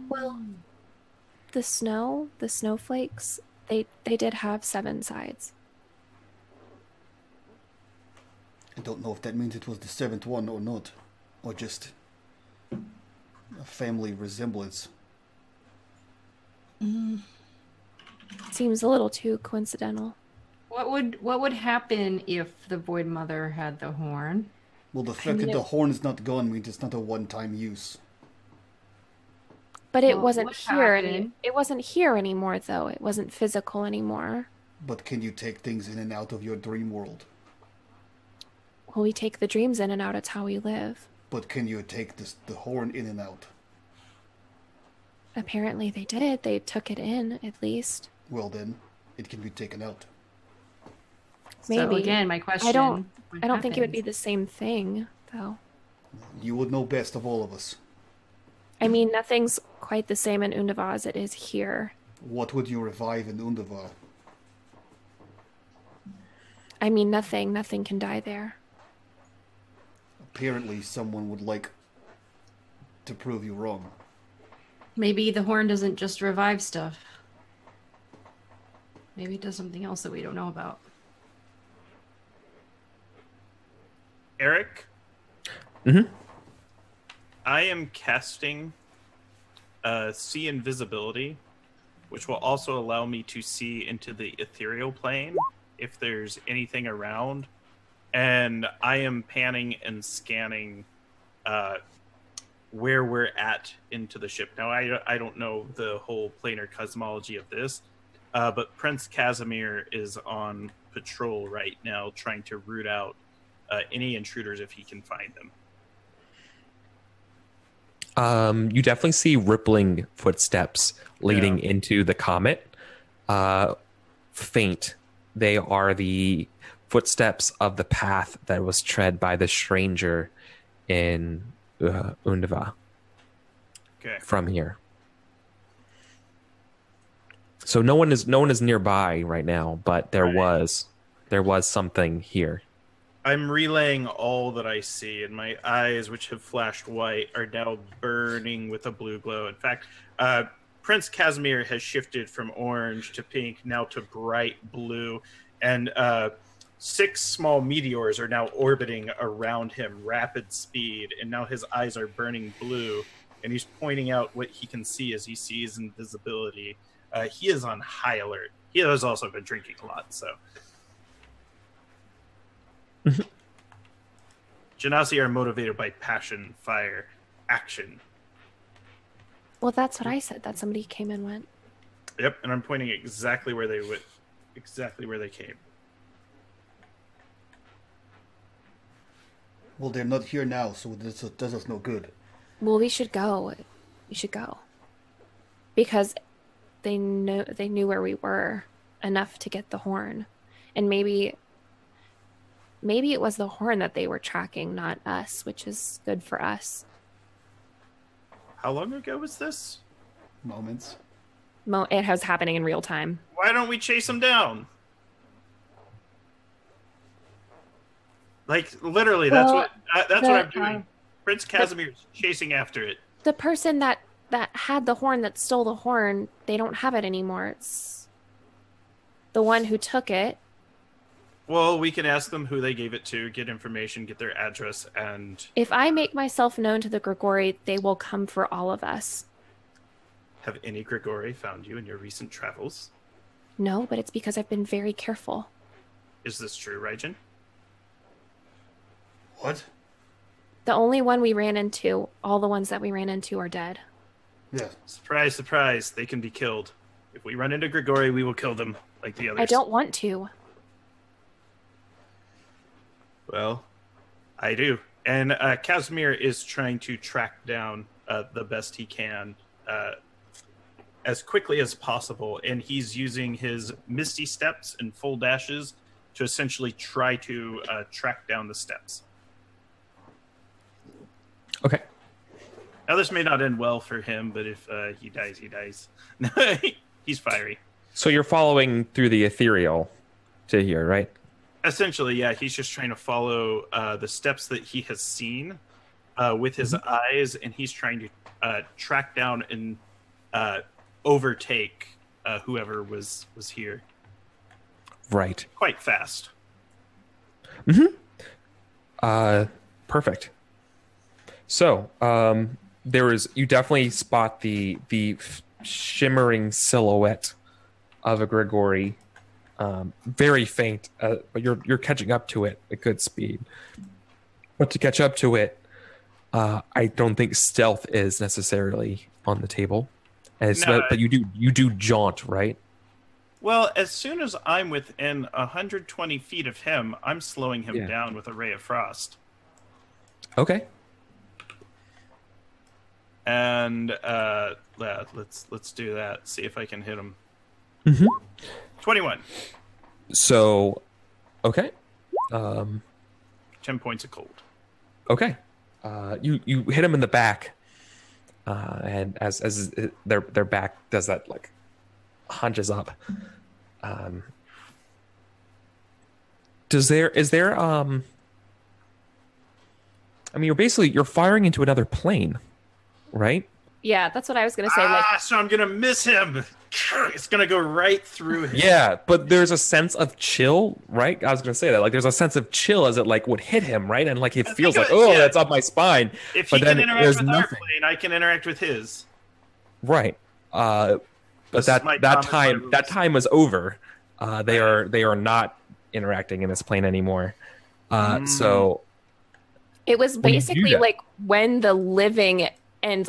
Well, the snowflakes, they did have 7 sides. I don't know if that means it was the 7th one or not. Or just a family resemblance. Seems a little too coincidental. What would happen if the Void Mother had the horn? Well, the fact that the horn is not gone means it's not a one-time use. But it Well, wasn't what here happened? It wasn't here anymore, though. It wasn't physical anymore. But can you take things in and out of your dream world? Well, we take the dreams in and out. It's how we live. But can you take the horn in and out? Apparently they did. They took it in, at least. Well then, it can be taken out. So Maybe. again, my question. I don't what think it would be happens? the same thing, though. You would know best of all of us. I mean, nothing's quite the same in Undava as it is here. What would you revive in Undava? I mean, nothing can die there. Apparently someone would like to prove you wrong. Maybe the horn doesn't just revive stuff. Maybe it does something else that we don't know about. Eric, Mm-hmm. I am casting see invisibility, which will also allow me to see into the ethereal plane if there's anything around. And I am panning and scanning where we're at into the ship. Now, I don't know the whole planar cosmology of this, but Prince Casimir is on patrol right now trying to root out any intruders if he can find them. You definitely see rippling footsteps leading into the comet. Faint. They are the footsteps of the path that was tread by the stranger in Undava Okay. from here. So no one is nearby right now, but there was something here. I'm relaying all that I see, and my eyes, which have flashed white, are now burning with a blue glow. In fact, Prince Casimir has shifted from orange to pink, now to bright blue, and 6 small meteors are now orbiting around him, rapid speed, and now his eyes are burning blue, and he's pointing out what he can see as he sees invisibility. He is on high alert. He has also been drinking a lot, so... Genasi are motivated by passion, fire, action. Well, that's what I said. That somebody came and went. Yep, and I'm pointing exactly where they went, exactly where they came. Well, they're not here now, so this does us no good. Well, we should go. We should go. Because they knew where we were enough to get the horn. And maybe it was the horn that they were tracking, not us, which is good for us. How long ago was this? Moments. It was happening in real time. Why don't we chase them down? Like, literally, that's what I'm doing. Prince Casimir's chasing after it. The person that had the horn, that stole the horn, they don't have it anymore. It's the one who took it. Well, we can ask them who they gave it to, get information, get their address, and... If I make myself known to the Grigori, they will come for all of us. Have any Grigori found you in your recent travels? No, but it's because I've been very careful. Is this true, Raijin? What? The only one we ran into, all the ones that we ran into are dead. Yeah. Surprise, surprise, they can be killed. If we run into Grigori, we will kill them, like the others. I don't want to. Well, I do. And Casimir is trying to track down the best he can as quickly as possible. And he's using his Misty Steps and full dashes to essentially try to track down the steps. Okay. Now, this may not end well for him, but if he dies, he dies. He's fiery. So you're following through the ethereal to here, right? Essentially, yeah. He's just trying to follow the steps that he has seen with his eyes, and he's trying to track down and overtake whoever was here. Right. Quite fast. Perfect. So, you definitely spot the shimmering silhouette of a Grigori, very faint, but you're catching up to it at good speed. But to catch up to it, I don't think stealth is necessarily on the table. But you do jaunt, right? Well, as soon as I'm within 120 feet of him, I'm slowing him down with a ray of frost. Okay. And let's do that. See if I can hit him. 21. So, okay. 10 points of cold. Okay. You hit him in the back, and as their back does that, like, hunches up. Is there I mean, you're firing into another plane, right? Yeah, that's what I was gonna say. So I'm gonna miss him. It's gonna go right through him. Yeah, but there's a sense of chill, right? I was gonna say that. Like, there's a sense of chill as it, like, would hit him, right? And, like, it feels like, that's up my spine. If but he then can interact there's with nothing. our plane, I can interact with his. Right. But that time was over. They are not interacting in this plane anymore. So It was basically like when the living and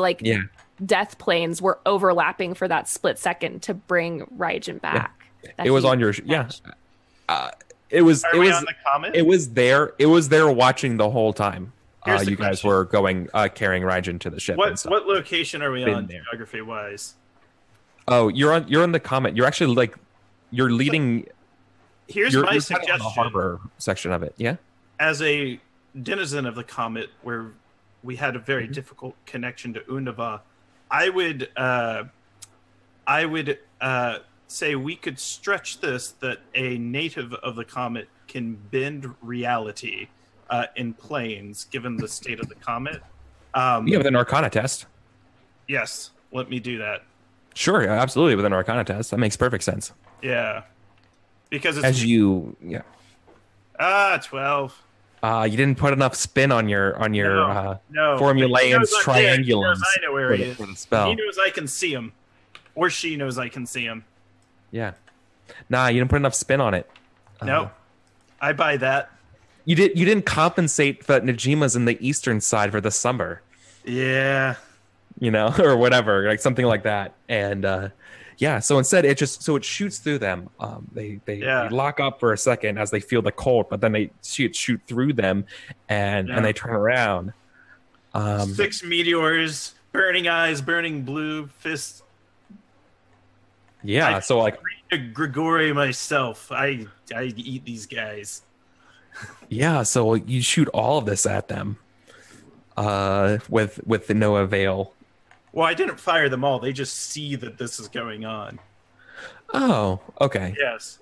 death planes were overlapping for that split second to bring Raijin back. It was on your it was on the comet? It was there watching the whole time. You guys question. were going carrying Raijin to the ship. What location are we on geography wise? Oh, you're on the comet. You're actually you're leading. Here's you're my kind suggestion. of on the harbor section of it. Yeah. As a denizen of the comet, where we had a very difficult connection to Undava, I would say we could stretch this that a native of the comet can bend reality in planes, given the state of the comet. With an Arcana test. Yes, let me do that. Sure, absolutely, with an Arcana test. That makes perfect sense. Yeah, because it's 12. You didn't put enough spin on your no. Formulaeans triangulums. I know where he is. For the spell. He knows I can see him, or she knows I can see him. Yeah. Nah, you didn't put enough spin on it. No, I buy that. You didn't compensate that Najima's in the eastern side for the summer. Yeah. Or whatever, like something like that. And so instead it shoots through them. They lock up for a second as they feel the cold, but then they shoot through them and they turn around. 6 meteors, burning eyes, burning blue fists. Yeah, so like Grigori myself, I eat these guys. Yeah, so you shoot all of this at them, with no avail. Well, I didn't fire them all. They just see that this is going on. Oh, okay. Yes.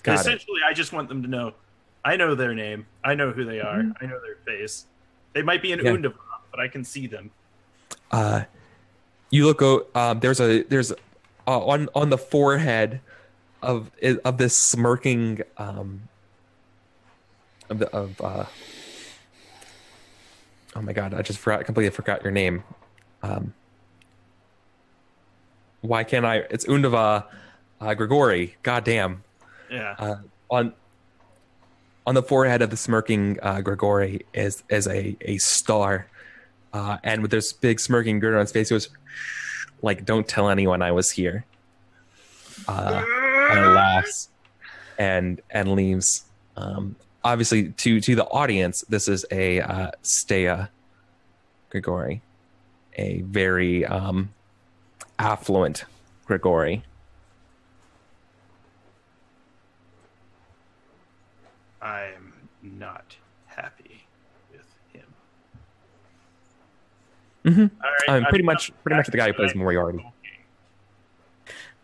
Essentially, I just want them to know. I know their name. I know who they are. I know their face. They might be in Undava, but I can see them. You look. There's on the forehead of this smirking oh my god, I just completely forgot your name. Why can't I? It's Undava Grigori. Goddamn. Yeah. On the forehead of the smirking Grigori is a star, and with this big smirking grin on his face, he goes, like, "Don't tell anyone I was here." And laughs and leaves. Obviously, to the audience, this is a Stea Grigori, a very affluent Grigori. I'm not happy with him. Mm-hmm. All right, I'm pretty much the guy who plays Moriarty.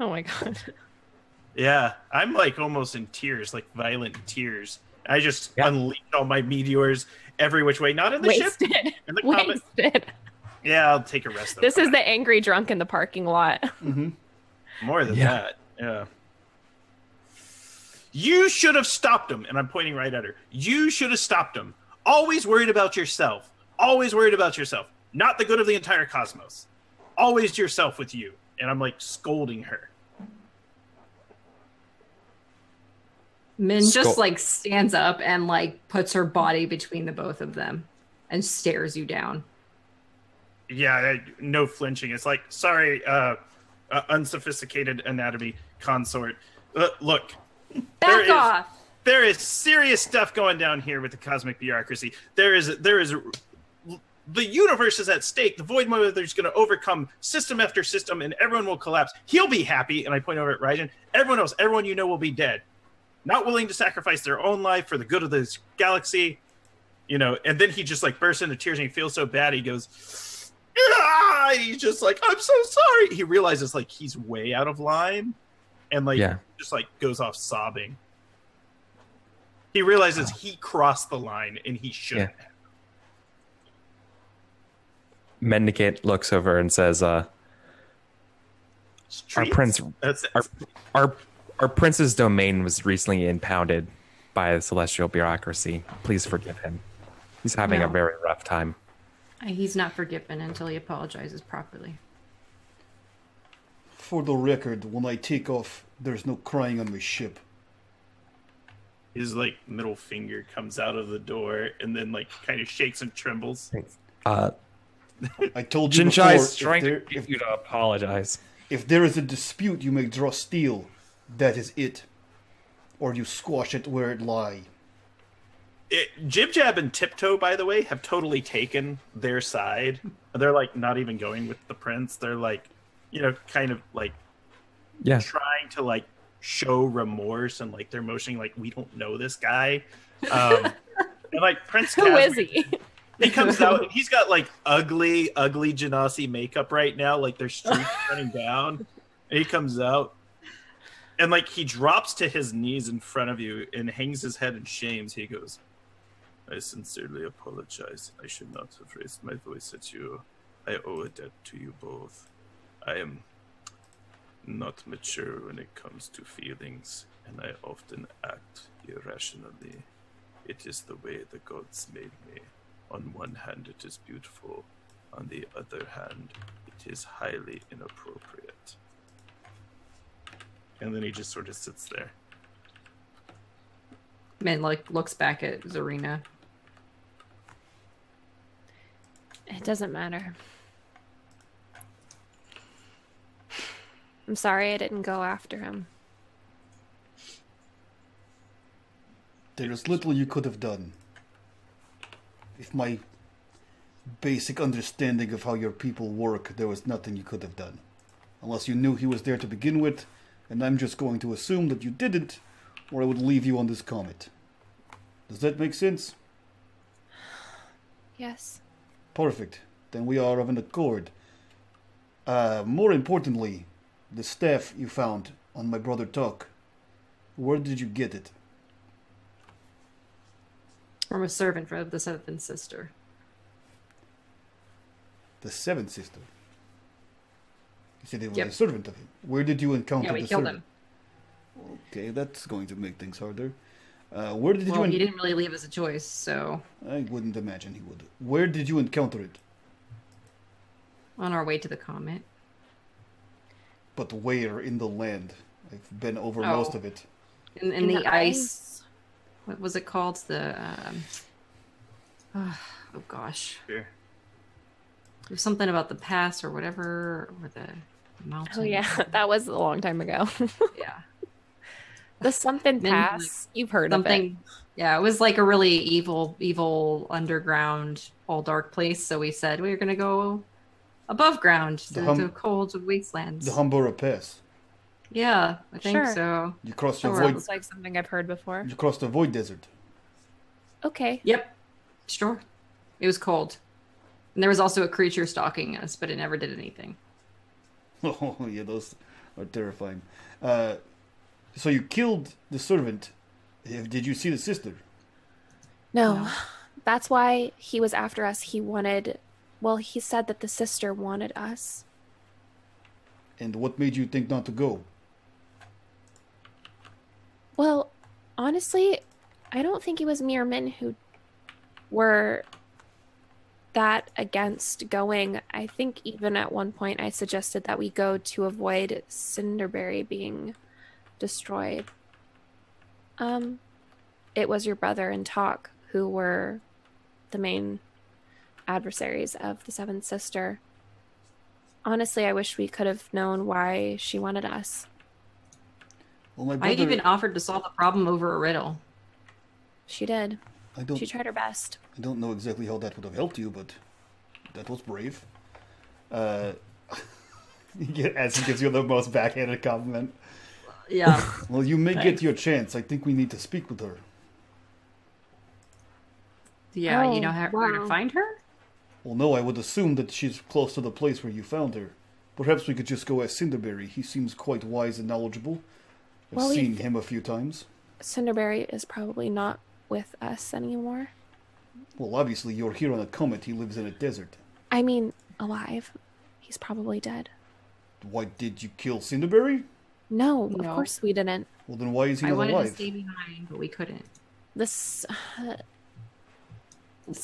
Oh my god. Yeah, I'm like almost in tears, like violent tears. I just unleashed all my meteors every which way. Not in the ship. In the comet. Wasted. Yeah, I'll take a rest. Though. This is the angry drunk in the parking lot. Mm-hmm. More than that. Yeah. You should have stopped him, and I'm pointing right at her. You should have stopped him. Always worried about yourself. Always worried about yourself. Not the good of the entire cosmos. Always yourself with you. And I'm like scolding her. Min just like stands up and like puts her body between the both of them and stares you down. Yeah, no flinching. It's like, sorry, unsophisticated anatomy consort. Look. Back off. There is serious stuff going down here with the cosmic bureaucracy. There is the universe is at stake. The Void Mother is going to overcome system after system, and everyone will collapse. He'll be happy, and I point over at Raijin. Everyone else, everyone you know will be dead. Not willing to sacrifice their own life for the good of this galaxy. You know, and then he just like bursts into tears, and he feels so bad. He goes, ah! He's just like, I'm so sorry. He realizes like he's way out of line, and like just like goes off sobbing. He realizes he crossed the line, and he shouldn't have. Mendicate looks over and says, "Our prince, our prince's domain was recently impounded by the celestial bureaucracy. Please forgive him. He's having a very rough time." He's not forgiven until he apologizes properly. For the record, when I take off, there's no crying on my ship. His like middle finger comes out of the door and then like kind of shakes and trembles. I told you Jinshai's before, trying to get you to apologize. If there is a dispute, you may draw steel. That is it. Or you squash it where it lie. Jib Jab and Tiptoe, by the way, have totally taken their side. They're like not even going with the prince. They're like, you know, kind of like trying to like show remorse, and like they're motioning like, we don't know this guy. And like Prince Who is he? He comes out and he's got like ugly Genasi makeup right now, like there's streaks running down. And he comes out and like he drops to his knees in front of you and hangs his head in shame. He goes, I sincerely apologize. I should not have raised my voice at you. I owe a debt to you both. I am not mature when it comes to feelings, and I often act irrationally. It is the way the gods made me. On one hand, it is beautiful. On the other hand, it is highly inappropriate. And then he just sort of sits there. Min like looks back at Zarina. It doesn't matter. I'm sorry I didn't go after him. There is little you could have done. If my basic understanding of how your people work, there was nothing you could have done. Unless you knew he was there to begin with, and I'm just going to assume that you didn't, or I would leave you on this comet. Does that make sense? Yes. Perfect. Then we are of an accord. More importantly, the staff you found on my brother Tuck. Where did you get it? From a servant of the seventh sister. The seventh sister? You said it was a servant of him. Where did you encounter the servant? Yeah, we killed him. Okay, that's going to make things harder. Where did you... he didn't really leave us a choice, so... I wouldn't imagine he would. Where did you encounter it? On our way to the comet. But where in the land? I've been over most of it. In the ice. What was it called? The oh gosh. Sure. It was something about the past or whatever, or the mountain. Oh yeah, that was a long time ago. Yeah. The something pass. You've heard of it. Yeah, it was like a really evil underground, all dark place. So we said we were gonna go above ground to the cold wastelands. The Humbura Pass. Yeah, I think so. You crossed the void. It's like something I've heard before. You crossed the void desert. Okay. Yep. Sure. It was cold. And there was also a creature stalking us, but it never did anything. Oh, yeah, those are terrifying. So you killed the servant. Did you see the sister? No, that's why he was after us. He said that the sister wanted us. And what made you think not to go? Well, honestly, I don't think it was me or Min who were that against going. I think even at one point I suggested that we go to avoid Cinderberry being destroyed. It was your brother and Talk who were the main adversaries of the Seventh Sister. Honestly, I wish we could have known why she wanted us. Well, my brother... I even offered to solve the problem over a riddle. She did. She tried her best. I don't know exactly how that would have helped you, but that was brave. As he gives you the most backhanded compliment. Yeah. Well, you may get your chance. I think we need to speak with her. Yeah, you know where to find her? Well, no, I would assume that she's close to the place where you found her. Perhaps we could just go ask Cinderberry. He seems quite wise and knowledgeable. I've seen him a few times. Cinderberry is probably not with us anymore. Well, obviously, you're here on a comet. He lives in a desert. I mean, alive. He's probably dead. Why, did you kill Cinderberry? No, of course we didn't. Well, then why is he not alive? I wanted to stay behind, but we couldn't. This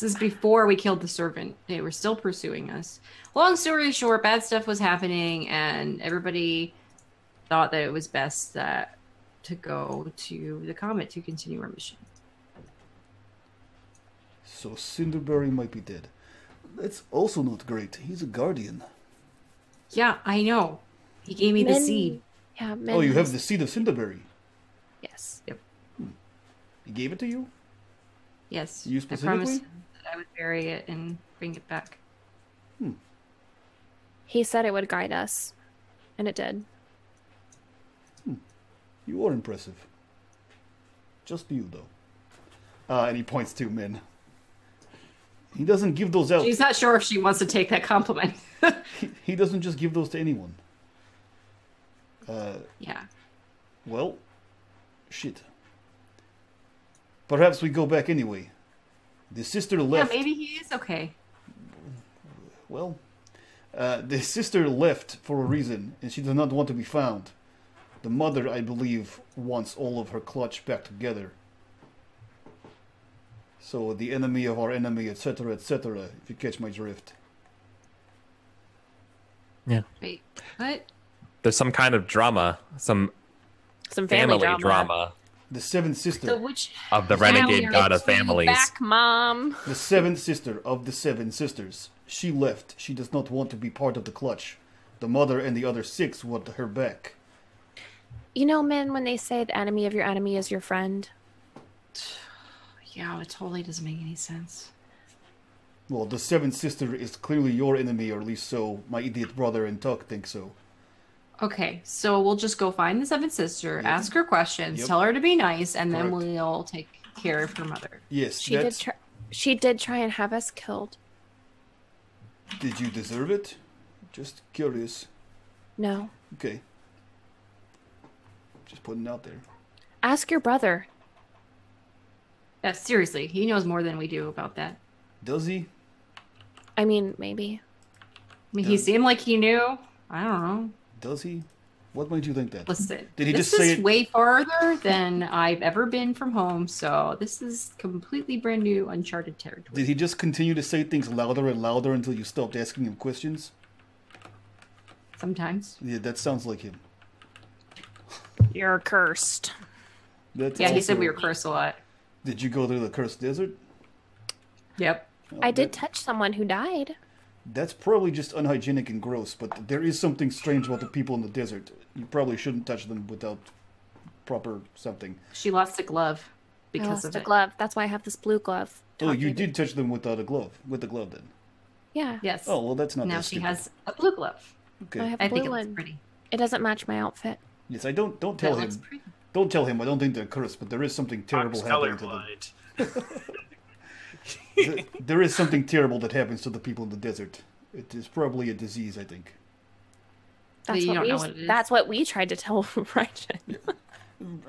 is before we killed the servant. They were still pursuing us. Long story short, bad stuff was happening, and everybody thought that it was best to go to the comet to continue our mission. So Cinderberry might be dead. That's also not great. He's a guardian. Yeah, I know. He gave me the seed. Yeah, oh, you have the seed of Cinderberry? Yes. Yep. He gave it to you? Yes. You specifically? I promised that I would bury it and bring it back. He said it would guide us, and it did. You are impressive. Just you, though. And he points to Min. He doesn't give those out. She's not sure if she wants to take that compliment. he doesn't just give those to anyone. Yeah. Well, shit. Perhaps we go back anyway. The sister left. Yeah, maybe he is okay. Well, the sister left for a reason, and she does not want to be found. The mother, I believe, wants all of her clutch back together. So the enemy of our enemy, etc., etc., if you catch my drift. Yeah. Wait, what? There's some kind of drama, some family drama. The seventh sister of the renegade god of families. Back, Mom. The seventh sister of the seven sisters. She left. She does not want to be part of the clutch. The mother and the other 6 want her back. You know, Min, when they say the enemy of your enemy is your friend. Yeah, it totally doesn't make any sense. Well, the seventh sister is clearly your enemy, or at least so my idiot brother and Tuck think so. Okay, so we'll just go find the seventh sister, ask her questions, tell her to be nice, and then we'll take care of her mother. Yes, she did try and have us killed. Did you deserve it? Just curious. No. Okay. Just putting it out there. Ask your brother. Yeah, seriously, he knows more than we do about that. Does he? I mean, maybe. I mean, he seemed like he knew. I don't know. Does he? What made you think that? Listen, did he this just say is way farther than I've ever been from home, so this is completely brand new, uncharted territory. Did he just continue to say things louder and louder until you stopped asking him questions? Sometimes. Yeah, that sounds like him. You're cursed. He said we were cursed a lot. Did you go to the cursed desert? Yep. I did touch someone who died. That's probably just unhygienic and gross, but there is something strange about the people in the desert. You probably shouldn't touch them without proper something. She lost a glove because I lost of a it. glove. That's why I have this blue glove. Oh, you did touch them without a glove. With the glove, then. Yeah. Yes. Oh, well, that's not now that she stupid. has a blue glove. Okay. I have a I blue think it one. looks pretty. It doesn't match my outfit. Yes, don't tell him. Don't tell him. I don't think they're cursed, but there is something terrible happening to them. There is something terrible that happens to the people in the desert. It is probably a disease, I think. That's what we tried to tell Righteous. Yeah.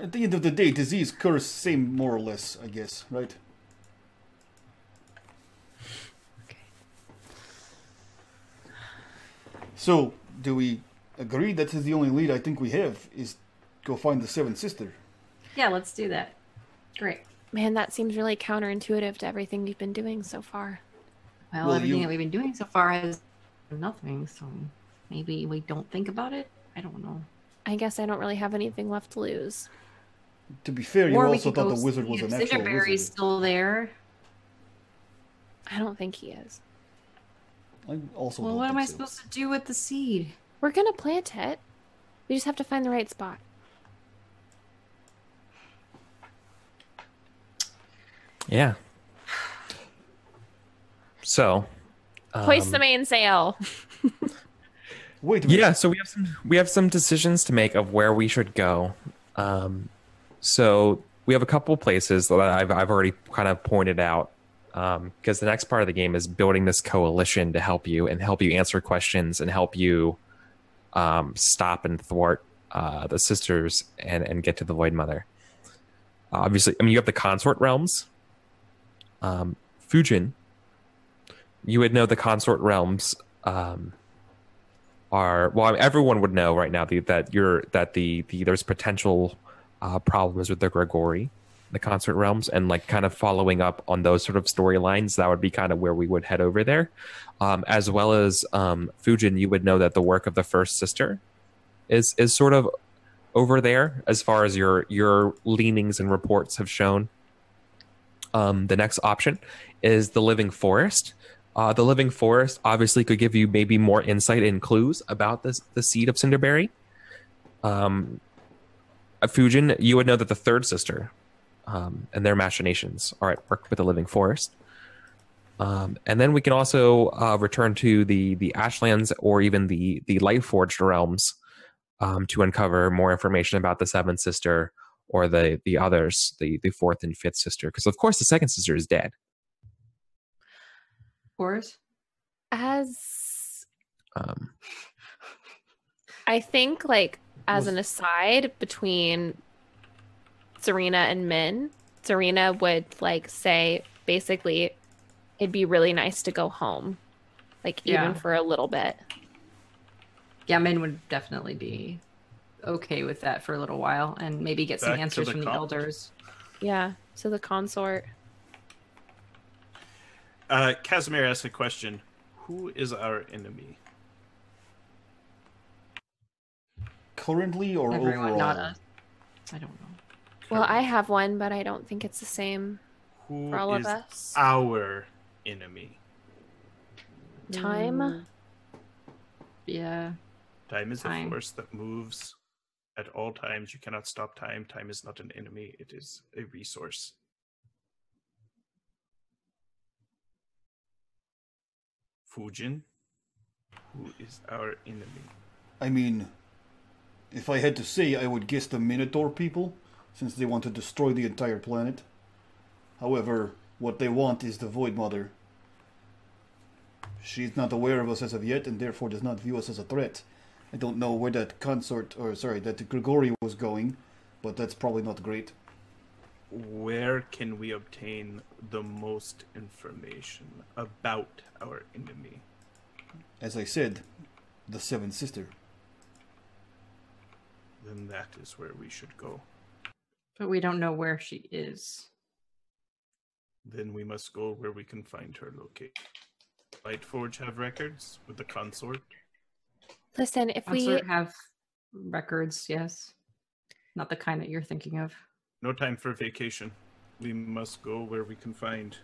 At the end of the day, disease, curse, same more or less, I guess, right? Okay. So, do we agree that is the only lead I think we have, is go find the Seventh Sister? Yeah, let's do that. Great. Man, that seems really counterintuitive to everything you've been doing so far. Well, everything that we've been doing so far has nothing, so maybe we don't think about it? I don't know. I guess I don't really have anything left to lose. To be fair, you also thought the wizard was an actual wizard. Cinderberry's still there. I don't think he is. I also well, what am I supposed to do with the seed? We're gonna plant it. We just have to find the right spot. Yeah. So, hoist the mainsail. Wait a minute. Yeah, so we have some decisions to make of where we should go. So we have a couple places that I've already kind of pointed out, because the next part of the game is building this coalition to help you answer questions and help you stop and thwart the sisters and get to the Void Mother. Obviously, I mean, you have the Consort realms. Fujin, you would know the Consort realms are, well, everyone would know right now that there's potential problems with the Grigori, the Consort realms, and like kind of following up on those sort of storylines. That would be kind of where we would head over there, as well as Fujin. You would know that the work of the First Sister is sort of over there as far as your leanings and reports have shown. The next option is the Living Forest. The Living Forest obviously could give you maybe more insight and clues about the seed of Cinderberry. Fujin, you would know that the Third Sister and their machinations are at work with the Living Forest. And then we can also return to the Ashlands or even the Lightforged realms to uncover more information about the Seventh Sister or the others, the Fourth and Fifth Sister. Because, of course, the Second Sister is dead. Of course. As I think, like, as an aside between Serena and Min, Serena would like say basically it'd be really nice to go home, like even for a little bit. Yeah, Min would definitely be okay with that for a little while and maybe get some answers from the elders. Yeah, so the consort. Casimir asked a question. Who is our enemy? Currently or everyone, overall? not us. I don't know. Well, I have one, but I don't think it's the same for all of us. Our enemy? Time? Yeah. Time is a force that moves at all times. You cannot stop time. Time is not an enemy. It is a resource. Fujin, who is our enemy? I mean, if I had to say, I would guess the Minotaur people, since they want to destroy the entire planet. However, what they want is the Void Mother. She's not aware of us as of yet, and therefore does not view us as a threat. I don't know where that that Grigori was going, but that's probably not great. Where can we obtain the most information about our enemy? As I said, the Seventh Sister. Then that is where we should go. But we don't know where she is. Then we must go where we can find her location. Lightforge have records with the consort? Listen, if consort have records, yes. Not the kind that you're thinking of. No time for vacation. We must go where we can find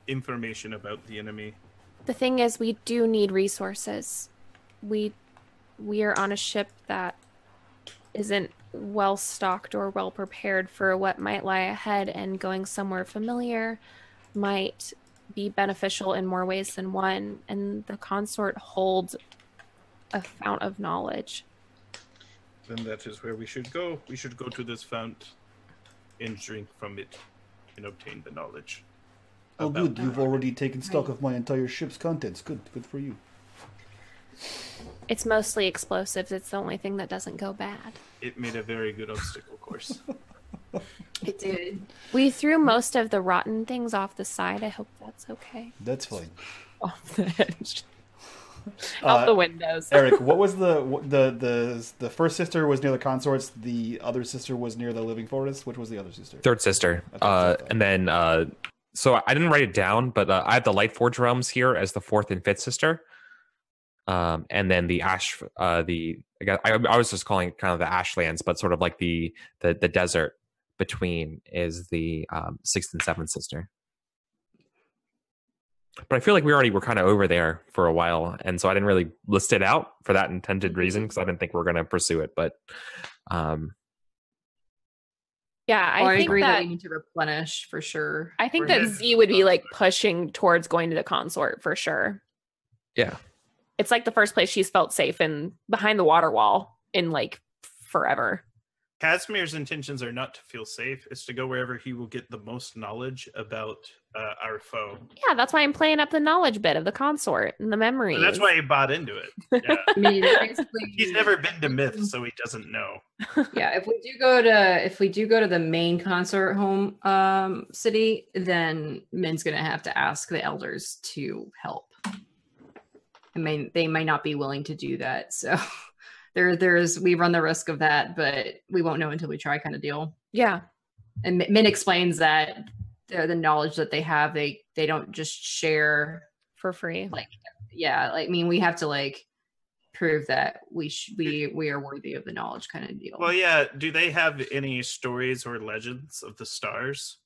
information about the enemy. The thing is, we do need resources. We are on a ship that isn't well stocked or well prepared for what might lie ahead, and going somewhere familiar might be beneficial in more ways than one. And the consort holds a fount of knowledge. Then that is where we should go. We should go to this fount and drink from it and obtain the knowledge. Oh, good. You've already taken stock of my entire ship's contents. Good for you. It's mostly explosives. It's the only thing that doesn't go bad. It made a very good obstacle course. It did. We threw most of the rotten things off the side. I hope that's okay. That's fine. Off the edge. Out the windows. Eric, what was the first sister was near the consorts. The other sister was near the living forest. Which was the other sister? Third sister. And then so I didn't write it down, but I have the Lightforged realms here as the fourth and fifth sister. And then the ash, I was just calling it kind of the ashlands, but sort of like the desert between is the sixth and seventh sister. But I feel like we already were kind of over there for a while, and so I didn't really list it out for that intended reason because I didn't think we were going to pursue it. But yeah, I think agree that we need to replenish for sure. I think that Z would be like pushing towards going to the consort for sure. Yeah, it's like the first place she's felt safe in behind the water wall in like forever. Casimir's intentions are not to feel safe. It's to go wherever he will get the most knowledge about our foe. Yeah, that's why I'm playing up the knowledge bit of the consort and the memories. And that's why he bought into it. Yeah. I mean, basically, He's never been to Myth, so he doesn't know. yeah, if we do go to the main consort home city, then Min's gonna have to ask the elders to help. I mean, they might not be willing to do that, so we run the risk of that, but we won't know until we try, kind of deal. Yeah. And Min explains that the knowledge that they have, they don't just share for free. Like, yeah, like I mean, we have to like prove that we are worthy of the knowledge, kind of deal. Well, yeah. Do they have any stories or legends of the stars?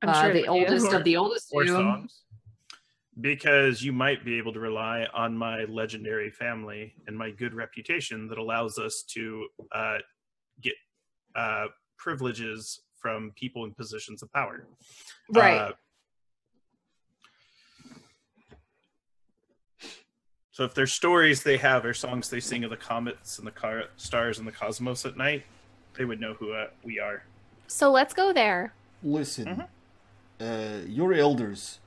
I'm sure the oldest of the oldest or do. Songs? Because you might be able to rely on my legendary family and my good reputation that allows us to get privileges from people in positions of power. Right. So if there's stories they have or songs they sing of the comets and the stars and the cosmos at night, they would know who we are. So let's go there. Listen, your elders,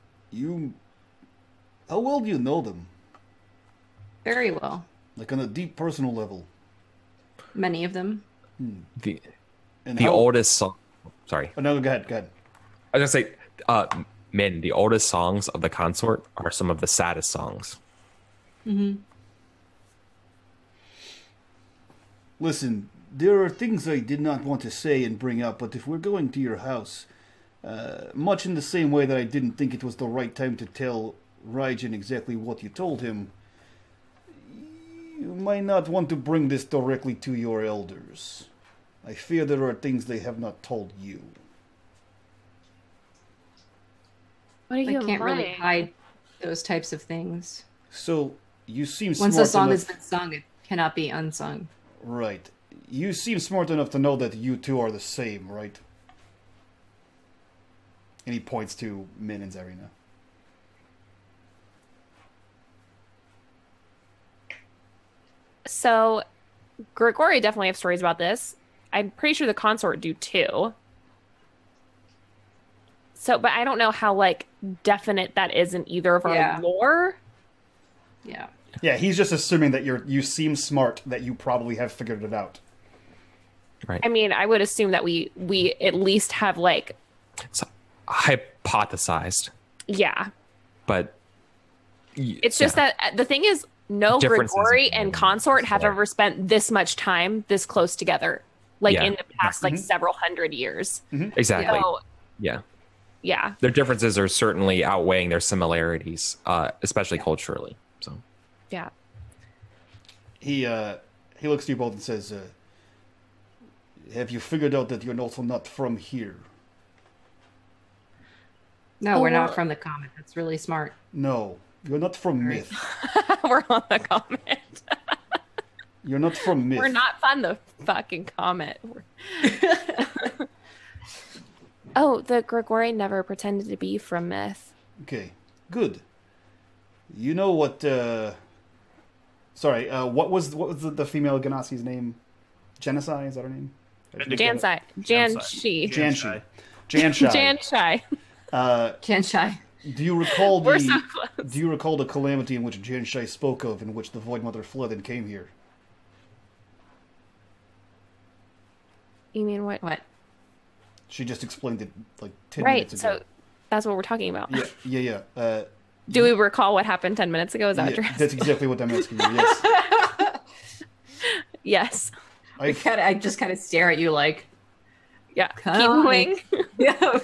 how well do you know them? Very well. Like on a deep personal level? Many of them. The oldest song. Sorry. Oh, no, go ahead. I was gonna say, Min, the oldest songs of the consort are some of the saddest songs. Mm-hmm. Listen, there are things I did not want to say and bring up, but if we're going to your house, much in the same way that I didn't think it was the right time to tell Raijin exactly what you told him, you might not want to bring this directly to your elders. I fear there are things they have not told you. What are you I can't really implying? hide those types of things. So, you seem smart Once a song enough... has been sung, it cannot be unsung. Right. You seem smart enough to know that you two are the same, right? And he points to Min and Zarina. So Grigori definitely have stories about this. I'm pretty sure the consort do too. So, but I don't know how like definite that is in either of our lore. Yeah. Yeah, he's just assuming that you seem smart, that you probably have figured it out. Right. I mean, I would assume that we at least have like hypothesized. Yeah. But it's just that the thing is, no Grigori and consort have ever spent this much time this close together, like in the past, like several hundred years. Exactly. So, yeah. Their differences are certainly outweighing their similarities, especially culturally. So. Yeah. He looks to you both and says, have you figured out that you're also not from here? No, we're not from the comet. That's really smart. No, you're not from Myth. We're on the comet. You're not from Myth. We're not from the fucking comet. Oh, the Grigori never pretended to be from Myth. Okay, good. You know what? Sorry, what was the female Ganassi's name? Genocide, is that her name? Janshai. Janshi. Janshai. Janshai. Janshai. Do you recall We're so close. Do you recall the calamity in which Janshai spoke of, in which the Void Mother fled and came here? You mean what? What? She just explained it like 10 minutes ago. Right, so that's what we're talking about. Yeah. Do we recall what happened 10 minutes ago? Is that what you're asking? That's exactly what I'm asking you, yes. Yes. I just kind of stare at you like, Yeah. Come Keep on. going. yeah.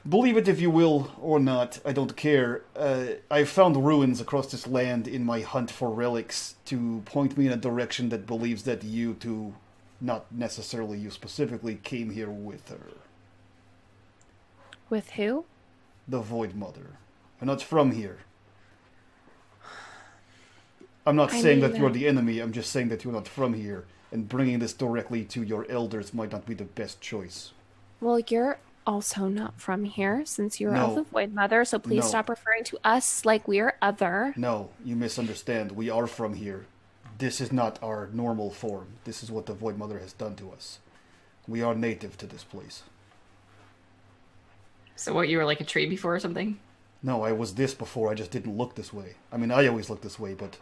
Believe it if you will, or not, I don't care. I found ruins across this land in my hunt for relics to point me in a direction that believes that you two, not necessarily you specifically, came here with her. With who? The Void Mother. You're not from here. I'm not saying that you're the enemy, I'm just saying that you're not from here, and bringing this directly to your elders might not be the best choice. Well, you're also not from here, since you're No. of the Void Mother, so please No. stop referring to us like we're other. No, you misunderstand. We are from here. This is not our normal form. This is what the Void Mother has done to us. We are native to this place. So what, you were like a tree before or something? No, I was this before, I just didn't look this way. I mean, I always look this way, but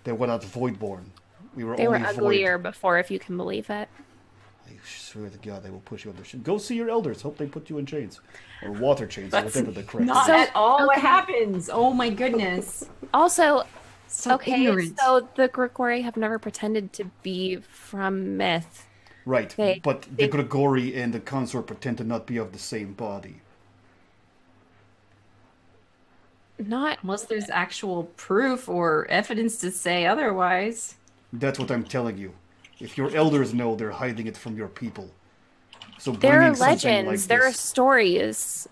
they were not Voidborn. We were They were only uglier Void. before, if you can believe it. I swear to God, they will push you under chains. Go see your elders. Hope they put you in chains. Or water chains, or That's whatever the crap Not is. So- at all what okay. happens. Oh my goodness. Also, So okay, ignorant. so the Grigori have never pretended to be from myth. Right, they- but the Grigori and the Consort pretend to not be of the same body. Not Unless there's actual proof or evidence to say otherwise. That's what I'm telling you. If your elders know, they're hiding it from your people. So there are bringing something legends, like there are this, stories.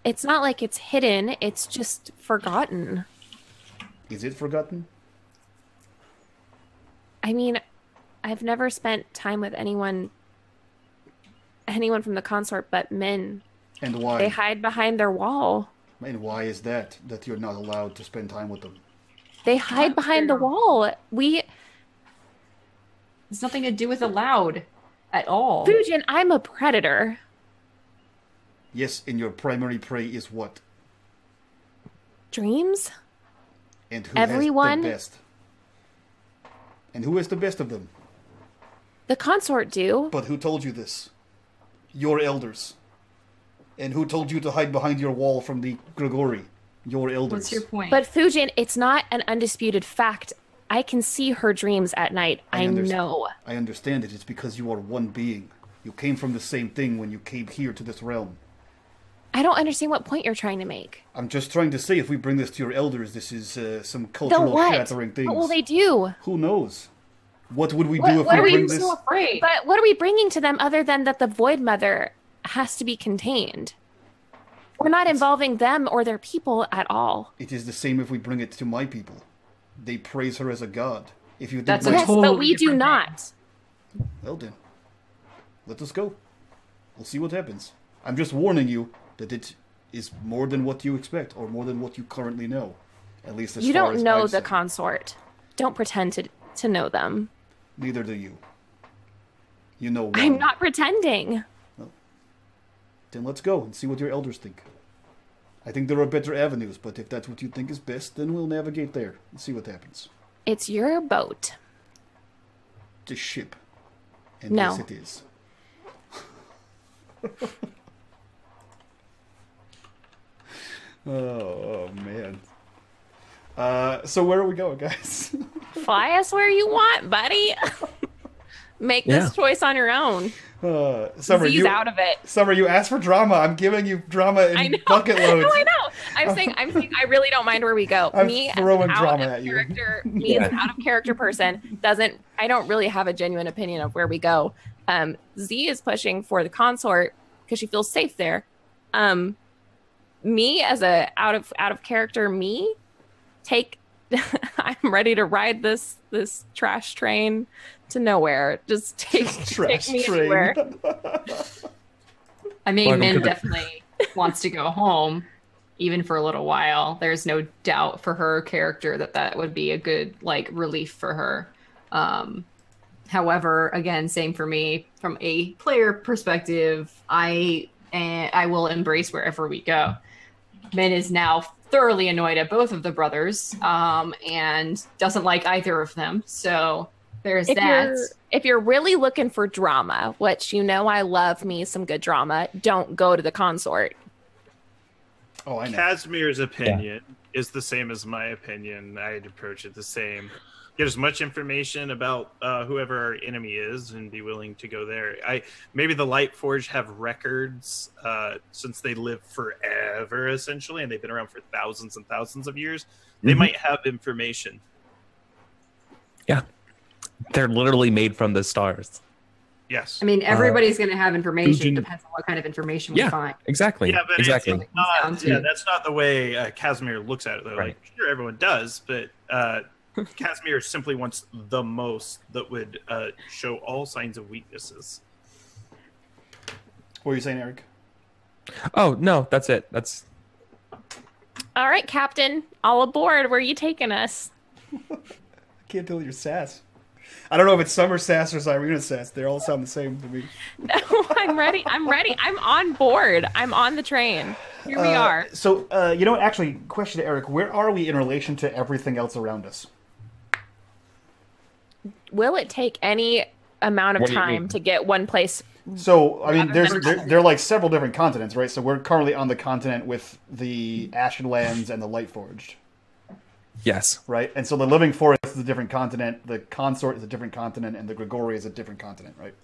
It's not like it's hidden, it's just forgotten. is it forgotten? I mean, I've never spent time with anyone from the consort but men. And why? They hide behind their wall. And why is that you're not allowed to spend time with them? They hide behind the wall. It's nothing to do with allowed at all. Fujin, I'm a predator. Yes, and your primary prey is what? Dreams? And who Everyone? has the best? And who has the best of them? The consort do. But who told you this? Your elders. And who told you to hide behind your wall from the Grigori? Your elders. What's your point? But Fujin, it's not an undisputed fact. I can see her dreams at night. I know. I understand it. It's because you are one being. You came from the same thing when you came here to this realm. I don't understand what point you're trying to make. I'm just trying to say, if we bring this to your elders, this is some They'll cultural what? shattering things. What will they do? Who knows? What would we What- do if what we are bring you this? so afraid. But what are we bringing to them other than that the Void Mother has to be contained? We're not involving them or their people at all. It is the same if we bring it to my people. They praise her as a god. If you did That's a my- Yes, totally but we do different not. Well then, let us go. We'll see what happens. I'm just warning you that it is more than what you expect, or more than what you currently know. At least as You far don't as know I've the seen. consort. Don't pretend to know them. Neither do you. You know one. I'm not pretending. Then let's go and see what your elders think. I think there are better avenues, but if that's what you think is best, then we'll navigate there and see what happens. It's your boat. The ship. And No. yes, it is. Oh, man. So where are we going, guys? Fly us where you want, buddy. Make Yeah. this choice on your own. Summer, Z's out of it. Summer, you asked for drama. I'm giving you drama I in know. bucket loads. No, I know. I'm saying I really don't mind where we go. I'm Me as throwing an drama out at of you. character, me as an out of character person I don't really have a genuine opinion of where we go. Z is pushing for the consort because she feels safe there. Me as a out of character me, I'm ready to ride this trash train to nowhere. Just take Trash me train. anywhere. I mean, Welcome to Min the- definitely wants to go home, even for a little while. There's no doubt for her character that would be a good relief for her. However, again, same for me from a player perspective. I and I will embrace wherever we go. Min is now thoroughly annoyed at both of the brothers, and doesn't like either of them. So there's that. If you're really looking for drama, which you know I love me some good drama, don't go to the consort. Oh, I know. Casimir's opinion is the same as my opinion. I'd approach it the same. Get as much information about whoever our enemy is and be willing to go there. Maybe the Lightforged have records since they live forever, essentially, and they've been around for thousands and thousands of years. They might have information. Yeah. They're literally made from the stars. Yes. I mean, everybody's going to have information. Depends on what kind of information we find. Exactly. Yeah, but exactly. That's not the way Casimir looks at it, though. Right. Like, sure, everyone does, but Casimir simply wants the most that would show all signs of weaknesses. What were you saying, Eric? Oh, no, that's it. That's All right, Captain, all aboard. Where are you taking us? I can't tell your sass. I don't know if it's Summer sass or Cyrena sass. They all sound the same to me. No, I'm ready. I'm ready. I'm on board. I'm on the train. Here we are. So, you know what? Actually, question to Eric. Where are we in relation to everything else around us? Will it take any amount of What do you time mean? to get one place? So, I mean, Rather than- there are like several different continents, right? So we're currently on the continent with the Ashenlands and the Lightforged, yes. right? And so the Living Forest is a different continent, the Consort is a different continent, and the Grigori is a different continent, right?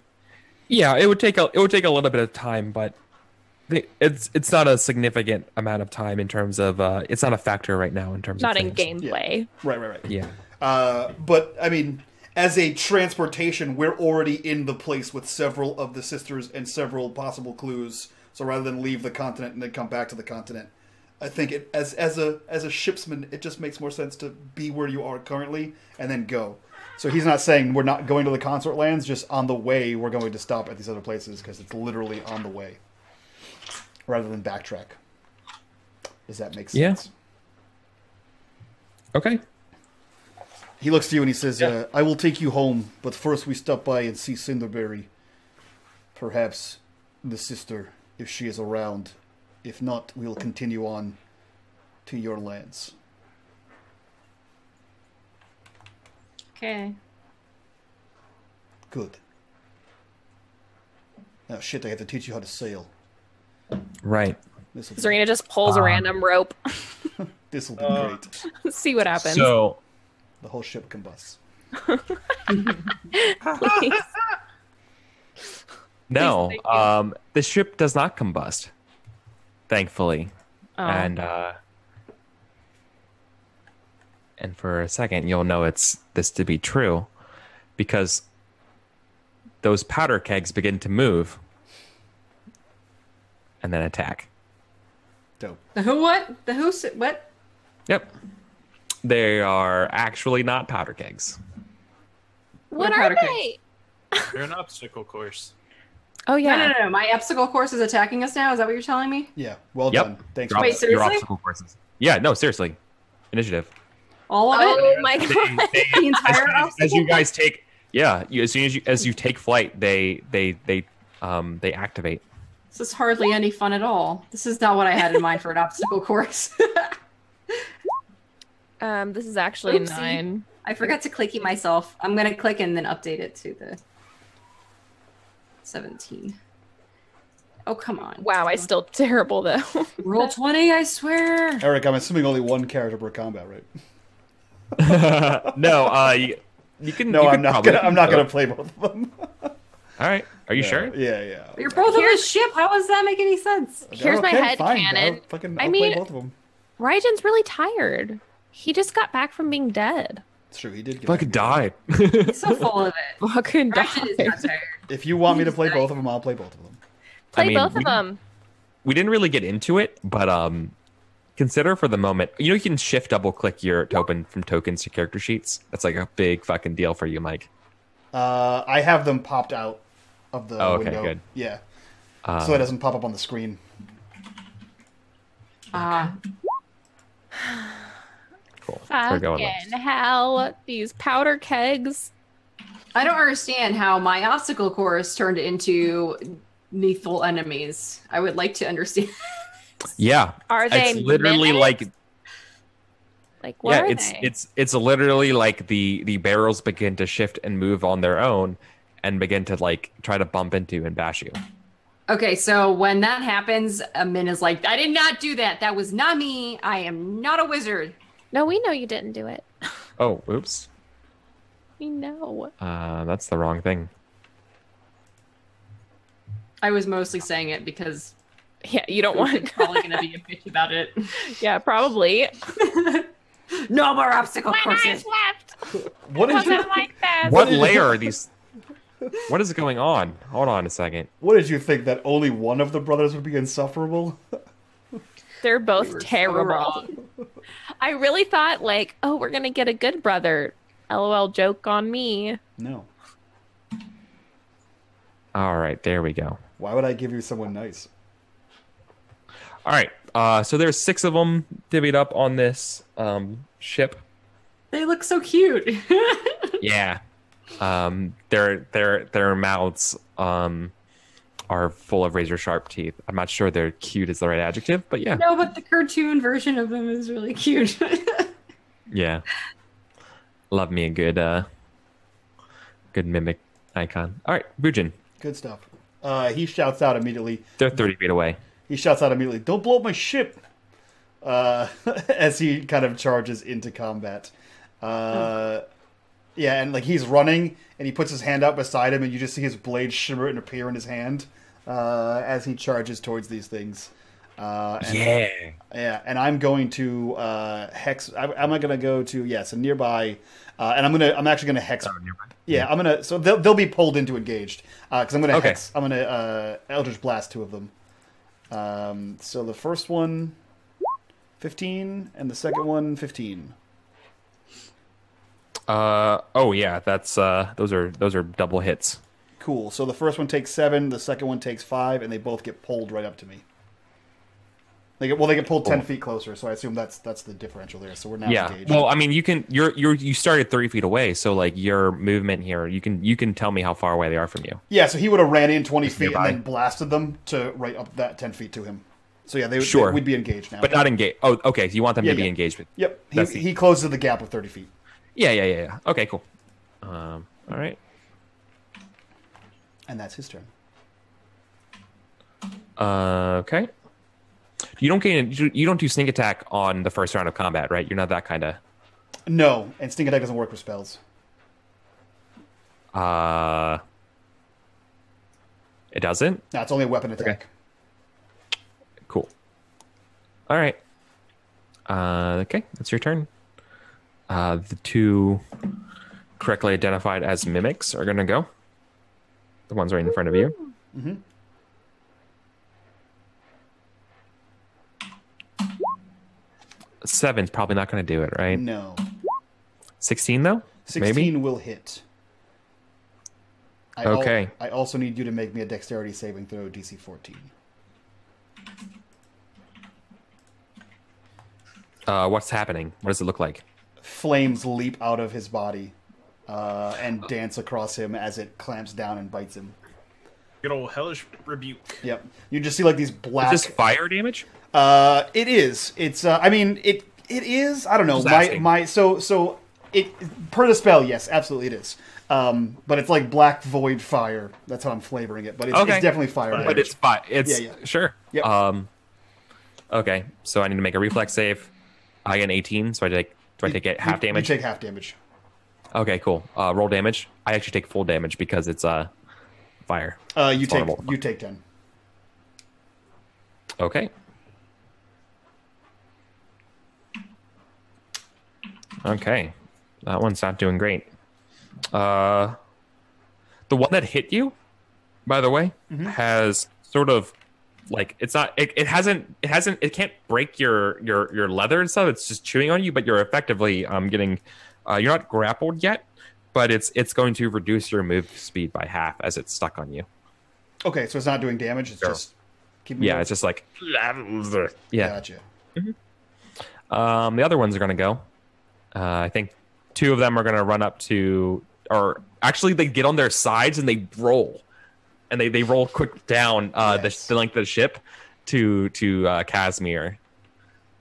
Yeah, it would take a little bit of time, but it's not a significant amount of time in terms of it's not a factor right now in terms Not of in things. gameplay. Right. Yeah. But, I mean, as a transportation, we're already in the place with several of the sisters and several possible clues. So rather than leave the continent and then come back to the continent, I think as a shipsman, it just makes more sense to be where you are currently and then go. So he's not saying we're not going to the consort lands, just on the way we're going to stop at these other places because it's literally on the way, rather than backtrack. Does that make sense? Yeah. Okay. He looks to you and he says, I will take you home, but first we stop by and see Cinderberry. Perhaps the sister, if she is around. If not, we'll continue on to your lands. Okay. Good. Now, shit, I have to teach you how to sail. Right. Serena just pulls a random rope. This will be great. See what happens. So The whole ship combusts. Please. no, Please, thank the ship does not combust, thankfully, Oh. and for a second you'll know it's this to be true, because those powder kegs begin to move and then attack. Dope. The who what? The who what? Yep. They are actually not powder kegs. What are are powder they? They're an obstacle course. Oh yeah. No. My obstacle course is attacking us now. Is that what you're telling me? Yeah, well Yep. done. Thanks. Your Wait, for that. your seriously? obstacle courses. Yeah, no, seriously. Initiative. All of it? Oh my god. The entire As you obstacle? guys take, as soon as you take flight, they activate. This is hardly any fun at all. This is not what I had in mind for an obstacle course. This is actually Oopsie. 9. I forgot to clicky myself. I'm gonna click and then update it to the 17. Oh, come on. Wow, I still terrible though. Roll 20, I swear. Eric, I'm assuming only one character per combat, right? No, you can. No, you I'm could not probably- gonna. I'm not gonna play both of them. All right, are you sure? Yeah. You're both on the ship. How does that make any sense? Here's my head cannon. I'll I play mean- both of them. Raijin's really tired. He just got back from being dead. It's true. He did. Get Fucking back. died. He's so full of it. Fucking Raijin is died. not tired. If you want me to play both of them, I'll play both of them. Play I mean, both of them. We didn't really get into it, but consider for the moment. You can shift double click your token from tokens to character sheets. That's like a big fucking deal for you, Mike. I have them popped out of the Oh, okay, window. good. Yeah. So it doesn't pop up on the screen. Cool. We're going Fucking hell. These powder kegs. I don't understand how my obstacle course turned into lethal enemies? I would like to understand. Yeah. Are they It's literally mimics? Like what yeah, are it's they? it's literally like the barrels begin to shift and move on their own and begin to like try to bump into and bash you. Okay, so when that happens, Min is like, I did not do that. That was not me. I am not a wizard. No, we know you didn't do it. Oh, oops. We know. That's the wrong thing. I was mostly saying it because Yeah, you don't I'm want. probably going to be a bitch about it. Yeah, probably. No more obstacle When I courses. slept, What did you wasn't like that. What layer are these? What is going on? Hold on a second. What did you think, that only one of the brothers would be insufferable? They're We both were so terrible. wrong. I really thought like, oh, we're gonna get a good brother. LOL, joke on me. No. All right, there we go. Why would I give you someone nice? All right. So there's 6 of them divvied up on this ship. They look so cute. Yeah. Their mouths are full of razor sharp teeth. I'm not sure they're cute is the right adjective, but yeah. No, but the cartoon version of them is really cute. Yeah. Love me a good mimic icon. All right, Bujin. Good stuff. He shouts out immediately. They're 30 feet away. He shouts out immediately, "Don't blow up my ship!" As he kind of charges into combat. Yeah, and like he's running, and he puts his hand out beside him, and you just see his blade shimmer and appear in his hand as he charges towards these things. And, yeah, and I'm going to hex. I'm going to go to so nearby, and I'm actually going to hex. Oh, nearby. Yeah, I'm gonna. So they'll be pulled into engaged because I'm gonna Okay. hex. I'm gonna Eldritch Blast 2 of them. So the first one, 15, and the second one, 15. Oh yeah, that's those are double hits. Cool. So the first one takes 7, the second one takes 5, and they both get pulled right up to me. They get pulled 10 feet closer. So I assume that's the differential there. So we're now engaged. Well, I mean, you started 30 feet away, so like your movement here, you can tell me how far away they are from you. Yeah. So he would have ran in 20 feet nearby. and then blasted them to right up that 10 feet to him. So yeah, we'd be engaged now. But not engaged. Oh, okay. So you want them to be Yeah. engaged with? Yep. That's He closes the gap of 30 feet. Yeah. Okay, cool. All right. And that's his turn. Okay. You don't do sneak attack on the first round of combat, right? You're not that kind of. No, and Sting Attack doesn't work with spells. It doesn't. No, it's only a weapon attack. Cool. All right. Okay, that's your turn. The 2 correctly identified as mimics are gonna go. The ones right in front of you. Mm-hmm. Seven's probably not going to do it, right? No. 16 though? 16 Maybe? will hit. Okay. I also need you to make me a dexterity saving throw, DC 14. What's happening? What does it look like? Flames leap out of his body and dance across him as it clamps down and bites him. Good old hellish rebuke. Yep. You just see like these black... Is this fire damage? It is. It's. I mean, it is. I don't know. Just asking. So it per the spell. Yes, absolutely it is. But it's like black void fire. That's how I'm flavoring it. But it's definitely fire. But it's fire. It's Yeah. sure. Yep. Okay. So I need to make a reflex save. I get an 18. So do I take it half damage? You take half damage. Okay. Cool. Roll damage. I actually take full damage because it's fire. You It's vulnerable. take 10. Okay. Okay. That one's not doing great. The one that hit you, by the way, has sort of like it can't break your leather and stuff. It's just chewing on you, but you're effectively getting you're not grappled yet, but it's going to reduce your move speed by half as it's stuck on you. Okay, so it's not doing damage. It's just keeping. Yeah, it's just like yeah. Gotcha. The other ones are going to go. I think 2 of them are going to run up to, or actually they get on their sides and they roll. and they roll quick down Yes. the length of the ship to Casimir.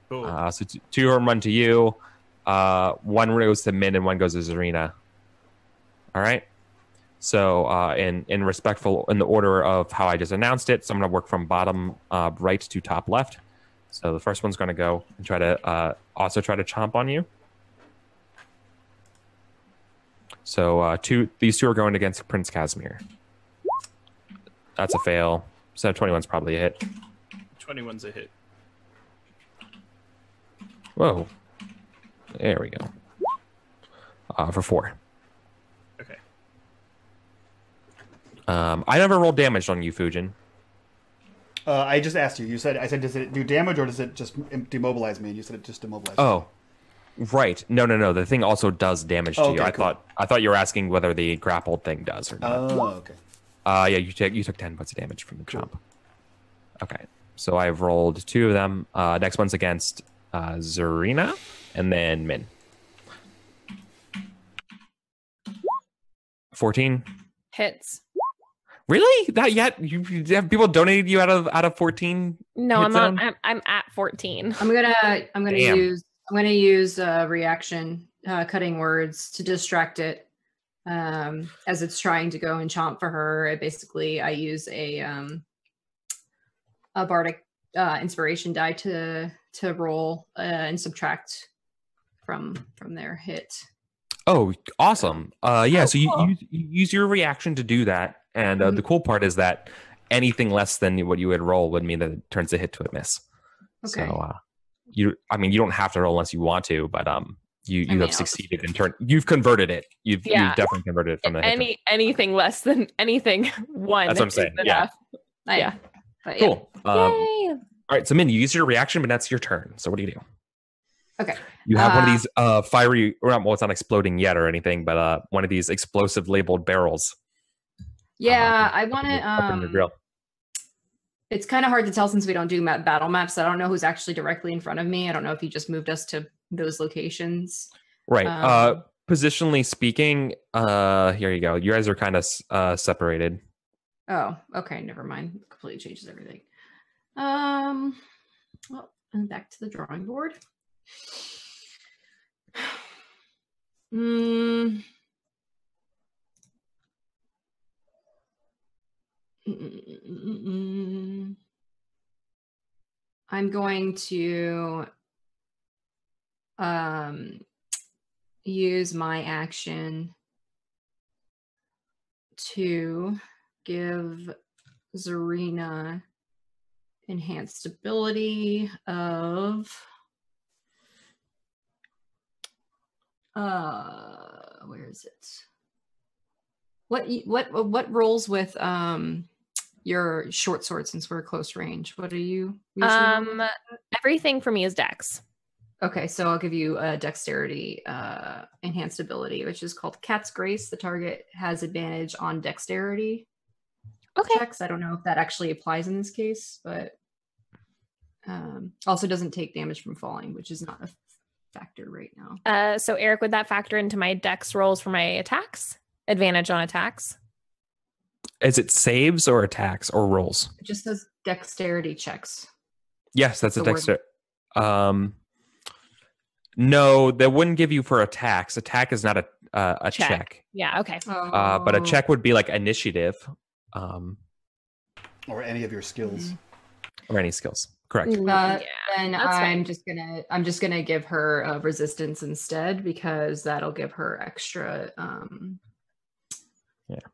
Cool. So two of them run to you. One goes to Min and one goes to Zarina. All right. So in the order of how I just announced it, so I'm going to work from bottom right to top left. So the first one's going to go and try to chomp on you. So these two are going against Prince Casimir. That's a fail. So 21's probably a hit. 21's a hit. Whoa. There we go. For 4. Okay. I never rolled damage on you, Fujin. I just asked you. I said, does it do damage or does it just demobilize me? And you said it just demobilizes. Oh, right. No. The thing also does damage to you. Cool. I thought you were asking whether the grappled thing does or not. Oh, okay. Yeah, you took 10 points of damage from the chomp. Okay, so I've rolled 2 of them. Next one's against Zarina and then Min. 14 Hits. Really? That yet? You have people donated you out of 14? No, hit zone? I'm at 14. I'm gonna Damn. use reaction, cutting words to distract it as it's trying to go and chomp for her. I use a bardic inspiration die to roll and subtract from their hit. Oh, awesome. Yeah, so cool. you use your reaction to do that. And the cool part is that anything less than what you would roll would mean that it turns a hit to a miss. Okay. So you don't have to roll unless you want to, but you have succeeded in turn. You've converted it. You've definitely converted it from the hit. Anything less than anything 1. That's what I'm saying. Yeah. Yeah. But Cool. Yay. All right, so Min, you use your reaction, but that's your turn. So what do you do? Okay. You have one of these fiery, well, it's not exploding yet or anything, but one of these explosive labeled barrels. Yeah, I want up in your grill. It's kind of hard to tell since we don't do battle maps. I don't know who's actually directly in front of me. I don't know if he just moved us to those locations. Right. Positionally speaking, here you go. You guys are kind of separated. Oh, okay. Never mind. Completely changes everything. Well, and back to the drawing board. I'm going to use my action to give Zarina enhanced ability of where is it? What rolls with your short sword since we're close range? What are you usually everything for me is dex. Okay, so I'll give you a dexterity enhanced ability, which is called Cat's Grace. The target has advantage on dexterity checks. I don't know if that actually applies in this case, but also doesn't take damage from falling, which is not a factor right now. So Eric, would that factor into my dex rolls for my attacks? Advantage on attacks? Is it saves or attacks or rolls? It just says dexterity checks. Yes, that's a dexterity. No, that wouldn't give you for attacks. Attack is not a check. Yeah, okay. But a check would be like initiative. Or any of your skills. Or any skills. Correct. And I'm just gonna give her resistance instead, because that'll give her extra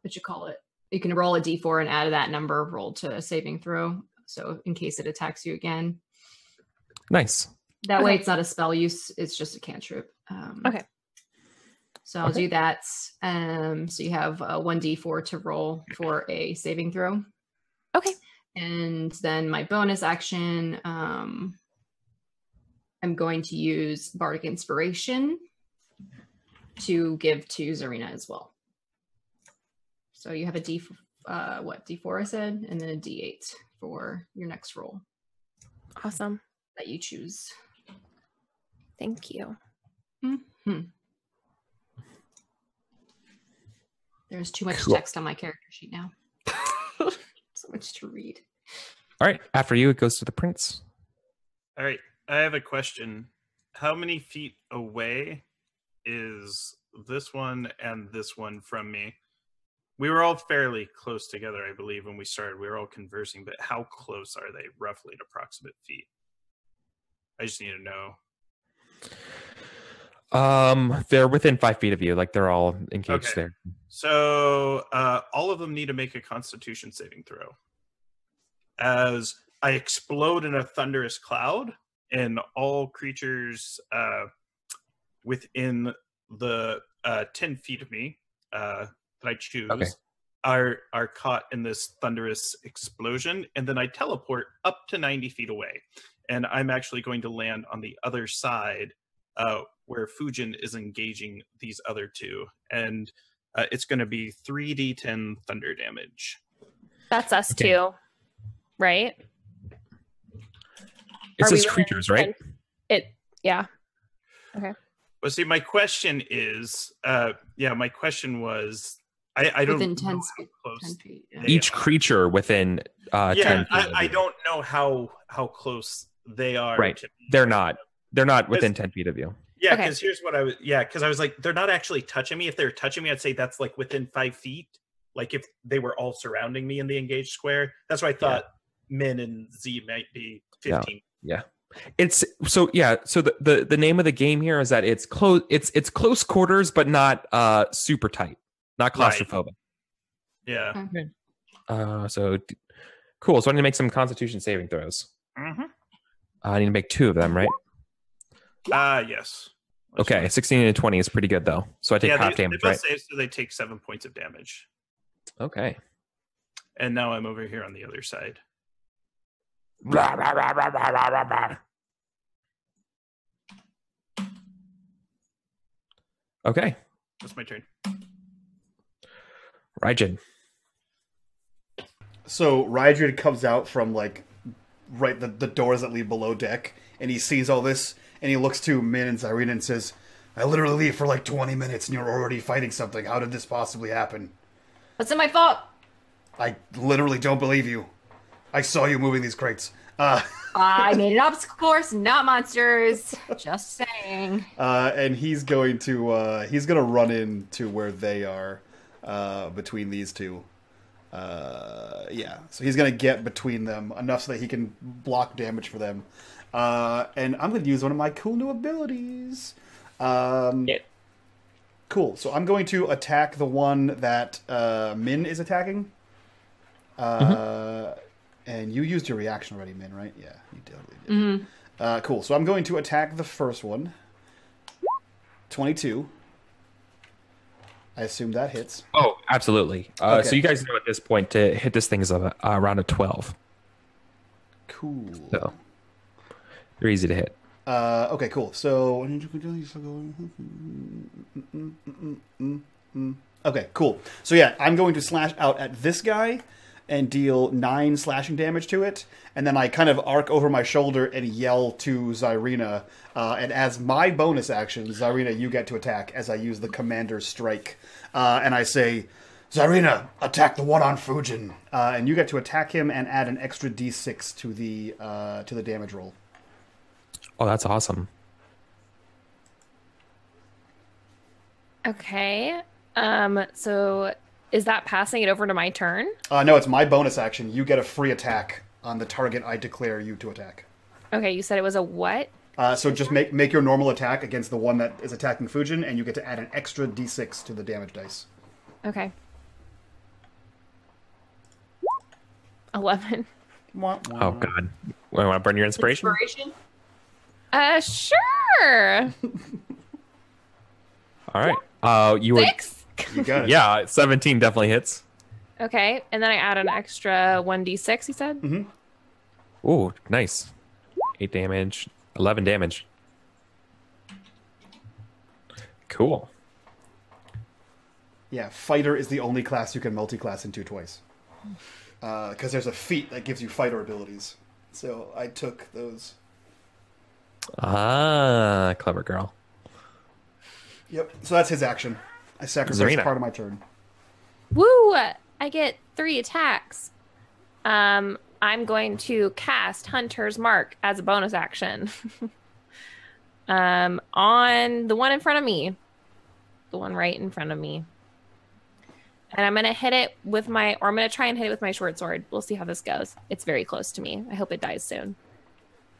what you call it. You can roll a d4 and add that number roll to a saving throw. So in case it attacks you again. Nice. That way it's not a spell use, it's just a cantrip. Okay. So I'll do that. So you have 1d4 to roll for a saving throw. Okay. And then my bonus action, I'm going to use Bardic Inspiration to give to Zarina as well. So you have a D4 I said, and then a D8 for your next roll. Awesome. That you choose. Thank you. Mm-hmm. There's too much text on my character sheet now. So much to read. All right. After you, it goes to the prince. All right. I have a question. How many feet away is this one and this one from me? We were all fairly close together, I believe, when we started. We were all conversing, but how close are they, roughly, in approximate feet? I just need to know. They're within 5 feet of you. Like they're all engaged there. So all of them need to make a Constitution saving throw. As I explode in a thunderous cloud, and all creatures within the 10 feet of me that I choose are caught in this thunderous explosion, and then I teleport up to 90 feet away. And I'm actually going to land on the other side where Fujin is engaging these other two. And it's going to be 3d10 thunder damage. That's us too, right? It says creatures, right? Yeah. Okay. Well, see, my question is, my question was, I don't within know 10 how close 10 feet. Yeah. Each creature within 10 feet. I don't know how close they are. Right. They're not within 10 feet of you. Yeah, because here's what I was like, they're not actually touching me. If they're touching me, I'd say that's like within 5 feet. Like if they were all surrounding me in the engaged square. That's why I thought Min and Z might be 15. Yeah. It's so the name of the game here is that it's close close quarters, but not super tight. Not claustrophobic. Right. Yeah. So cool. So I need to make some Constitution saving throws. Mm-hmm. I need to make 2 of them, right? Yes. That's okay, right. 16 and 20 is pretty good though. So I take half damage, they right? save, so they take 7 points of damage. Okay. And now I'm over here on the other side. Okay. That's my turn. Raijin. So Raijin comes out from like the doors that lead below deck, and he sees all this, and he looks to Min and Zyrina and says, "I literally leave for like 20 minutes, and you're already fighting something. How did this possibly happen?" What's in my fault? I literally don't believe you. I saw you moving these crates. I made an obstacle course, not monsters. Just saying. And he's going to run into where they are, between these two. So he's going to get between them enough so that he can block damage for them. And I'm going to use one of my cool new abilities. Cool. So I'm going to attack the one that Min is attacking. And you used your reaction already, Min, right? Yeah, you totally did. Mm-hmm. Cool. So I'm going to attack the first one. 22. I assume that hits. Oh, absolutely. Okay. So you guys know at this point to hit this thing is around a 12. Cool. So they're easy to hit. Okay, cool. So okay, cool. So yeah, I'm going to slash out at this guy and deal 9 slashing damage to it, and then I kind of arc over my shoulder and yell to Zyrina, and as my bonus action, Zyrina, you get to attack as I use the Commander's Strike, and I say, "Zyrina, attack the one on Fujin," and you get to attack him and add an extra d6 to the damage roll. Oh, that's awesome. Okay. So is that passing it over to my turn? No, it's my bonus action. You get a free attack on the target I declare you to attack. Okay, you said it was a what? So just make your normal attack against the one that is attacking Fujin, and you get to add an extra d6 to the damage dice. Okay. 11. Oh, God. Want to burn your inspiration? Sure. All right. You 6? You got it. Yeah, 17 definitely hits. Okay, and then I add an extra 1d6, you said? Mm-hmm. Ooh, nice. 8 damage, 11 damage. Cool. Yeah, fighter is the only class you can multi-class into twice. Because there's a feat that gives you fighter abilities. So I took those. Ah, clever girl. Yep, so that's his action. I sacrificed Zarina. part of my turn. Woo! I get 3 attacks. I'm going to cast Hunter's Mark as a bonus action. On the one in front of me. The one right in front of me. And I'm going to hit it with I'm going to try and hit it with my short sword. We'll see how this goes. It's very close to me. I hope it dies soon.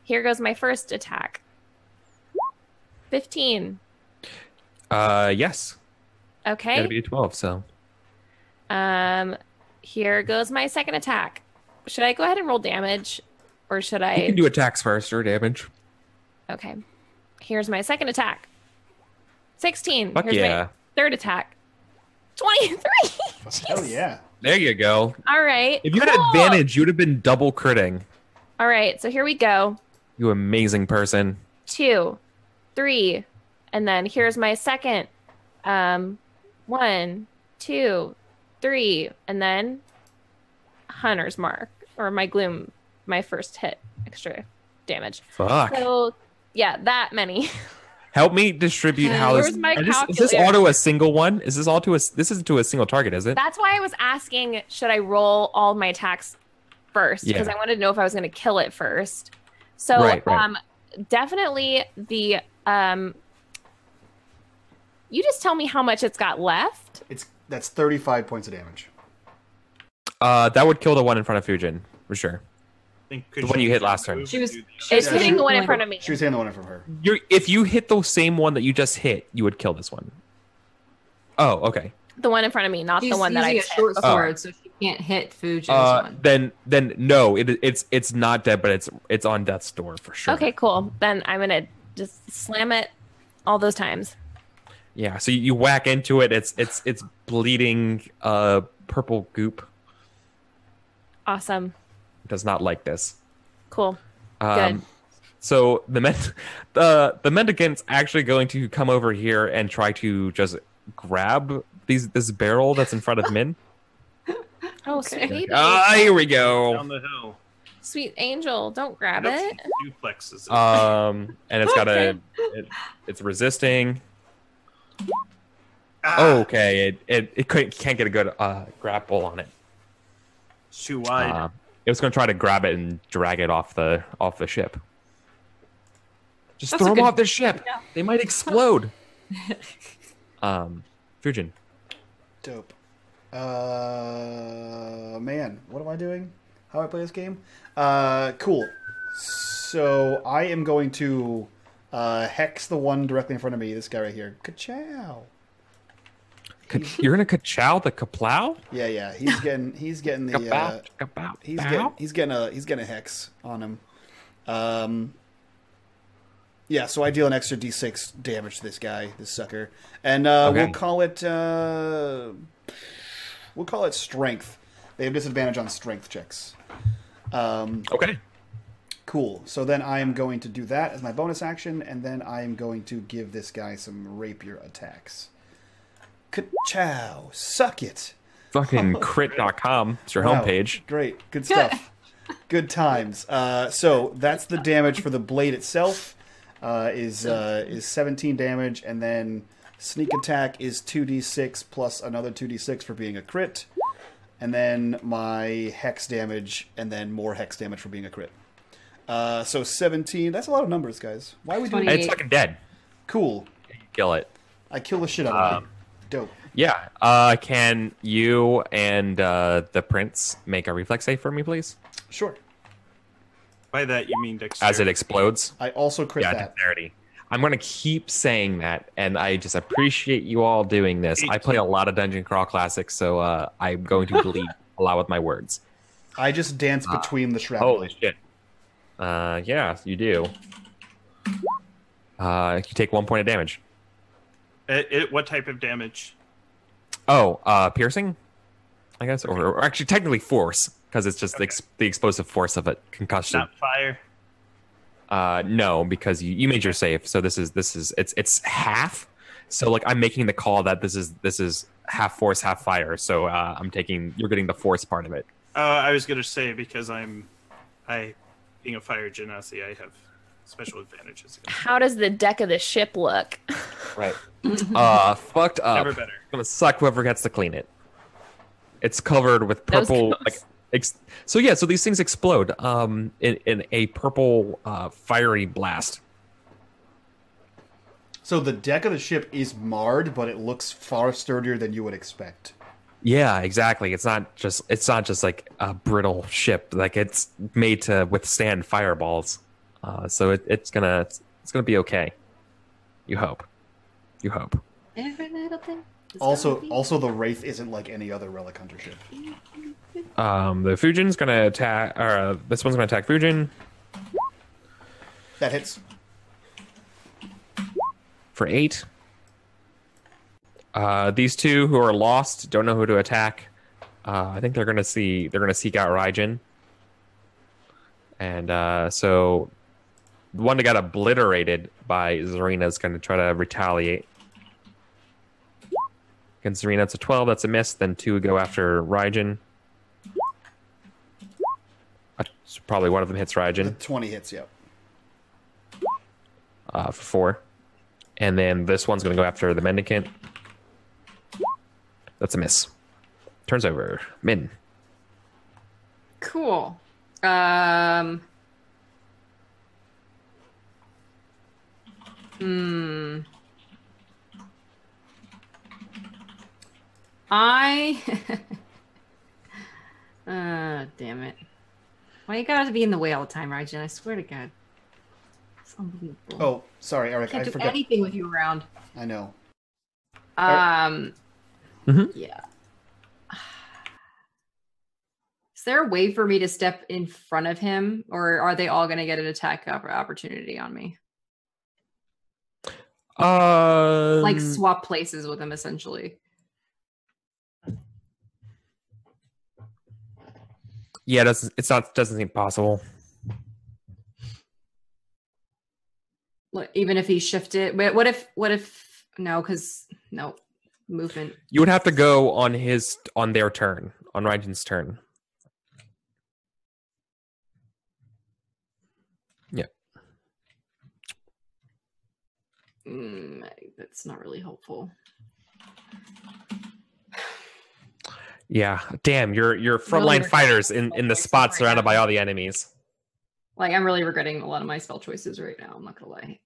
Here goes my first attack. 15. Yes. Okay. Gotta be a 12, so. Here goes my second attack. Should I go ahead and roll damage? Or should I... You can do attacks first or damage. Okay. Here's my second attack. 16. Fuck Here's yeah. my third attack. 23. Hell yeah. There you go. All right. If you had advantage, you would have been double critting. All right. So here we go. You amazing person. 2, 3. And then here's my second. 1, 2, 3. And then Hunter's Mark. Or my Gloom. My first hit. Extra damage. Fuck. So, yeah, that many. Help me distribute how this. Where's my Is this auto a single one? Is this all to a? This isn't to a single target, is it? That's why I was asking, should I roll all my attacks first? Because I wanted to know if I was going to kill it first. So, right. definitely the. You just tell me how much it's got left. That's 35 points of damage. That would kill the one in front of Fujin for sure. The one you hit last turn. It's hitting the one in front of me. She was hitting the one in front of her. If you hit the same one that you just hit, you would kill this one. Oh, okay. The one in front of me, not the one that I using a short sword, so she can't hit Fujin's one. Then no, it's not dead, but it's on death's door for sure. Okay, cool. Then I'm gonna just slam it all those times. Yeah. So you whack into it. It's bleeding purple goop. Awesome. Does not like this. Cool. Good. So the mendicant's actually going to come over here and try to just grab this barrel that's in front of Min. Oh, sweet. Here we go. Down the hill. Sweet angel, don't grab it. Duplexes. And it's got it's resisting. Okay, it can't get a good grapple on it. It's too wide. It was going to try to grab it and drag it off the ship. Just That's throw a them good- off the ship. Yeah. They might explode. Fujin. Dope. Man, what am I doing? How do I play this game? Cool. So I am going to hex the one directly in front of me. This guy right here. Ka-chow. You're gonna ka-chow the kaplow? Yeah. He's getting the he's getting a hex on him. Yeah, so I deal an extra d6 damage to this guy, this sucker, and we'll call it strength. They have disadvantage on strength checks. Okay. Cool. So then I am going to do that as my bonus action, and then I am going to give this guy some rapier attacks. Ka-chow! Suck it! Fucking crit.com. It's your Wow, homepage. Great. Good stuff. Good times. So that's the damage for the blade itself. Is 17 damage, and then sneak attack is 2d6 plus another 2d6 for being a crit, and then my hex damage, and then more hex damage for being a crit. So 17. That's a lot of numbers, guys. Why are we doing? It's fucking dead. Cool. Kill it. I kill the shit out of it. Dope. Yeah. Can you and the prince make a reflex save for me, please? Sure. By that you mean dexterity. As it explodes. I also crit that. Dexterity. I'm going to keep saying that, and I just appreciate you all doing this. I play a lot of Dungeon Crawl Classics, so I'm going to bleed a lot with my words. I just dance between the shrapnel. Holy shit. Yeah, you do. You take 1 point of damage. What type of damage? Oh, piercing, I guess, or actually technically force, because it's just the explosive force of it. Concussion. Not fire. No, because you made your save, so this is it's half. So like I'm making the call that this is half force, half fire. So you're getting the force part of it. I was gonna say because being a fire genasi, I have special advantages. How does the deck of the ship look? Right. Fucked up. Never better. It's gonna suck whoever gets to clean it. It's covered with purple, like So these things explode in a purple fiery blast. So the deck of the ship is marred, but it looks far sturdier than you would expect. Yeah, exactly. It's not just like a brittle ship. Like it's made to withstand fireballs. So it's gonna be okay. You hope. Every little thing. Also, the Wraith isn't like any other Relic Hunter ship. The Fujin's gonna attack, or this one's gonna attack Fujin. That hits. For 8. These two who are lost don't know who to attack. I think they're gonna seek out Raijin. And so the one that got obliterated by Zarina is gonna try to retaliate. Against Zarina, it's a 12, that's a miss. Then 2 go after Raijin. So probably one of them hits Raijin. The 20 hits, yep. For 4. And then this one's going to go after the Mendicant. That's a miss. Turns over. Min. Cool. Damn it. Why you gotta be in the way all the time, Raijin? I swear to God. It's unbelievable. Oh, sorry, Eric. I I can't do forgot. anything with you around. I know. Yeah. Is there a way for me to step in front of him, or are they all going to get an attack opportunity on me? Like swap places with him, essentially. Yeah, doesn't seem possible. Even if he shifted, what if no? Because no movement. You would have to go on their turn, on Raijin's turn. Yeah. That's not really helpful. Yeah, damn, your frontline fighters in the spot surrounded by all the enemies. Like, I'm really regretting a lot of my spell choices right now, I'm not gonna lie.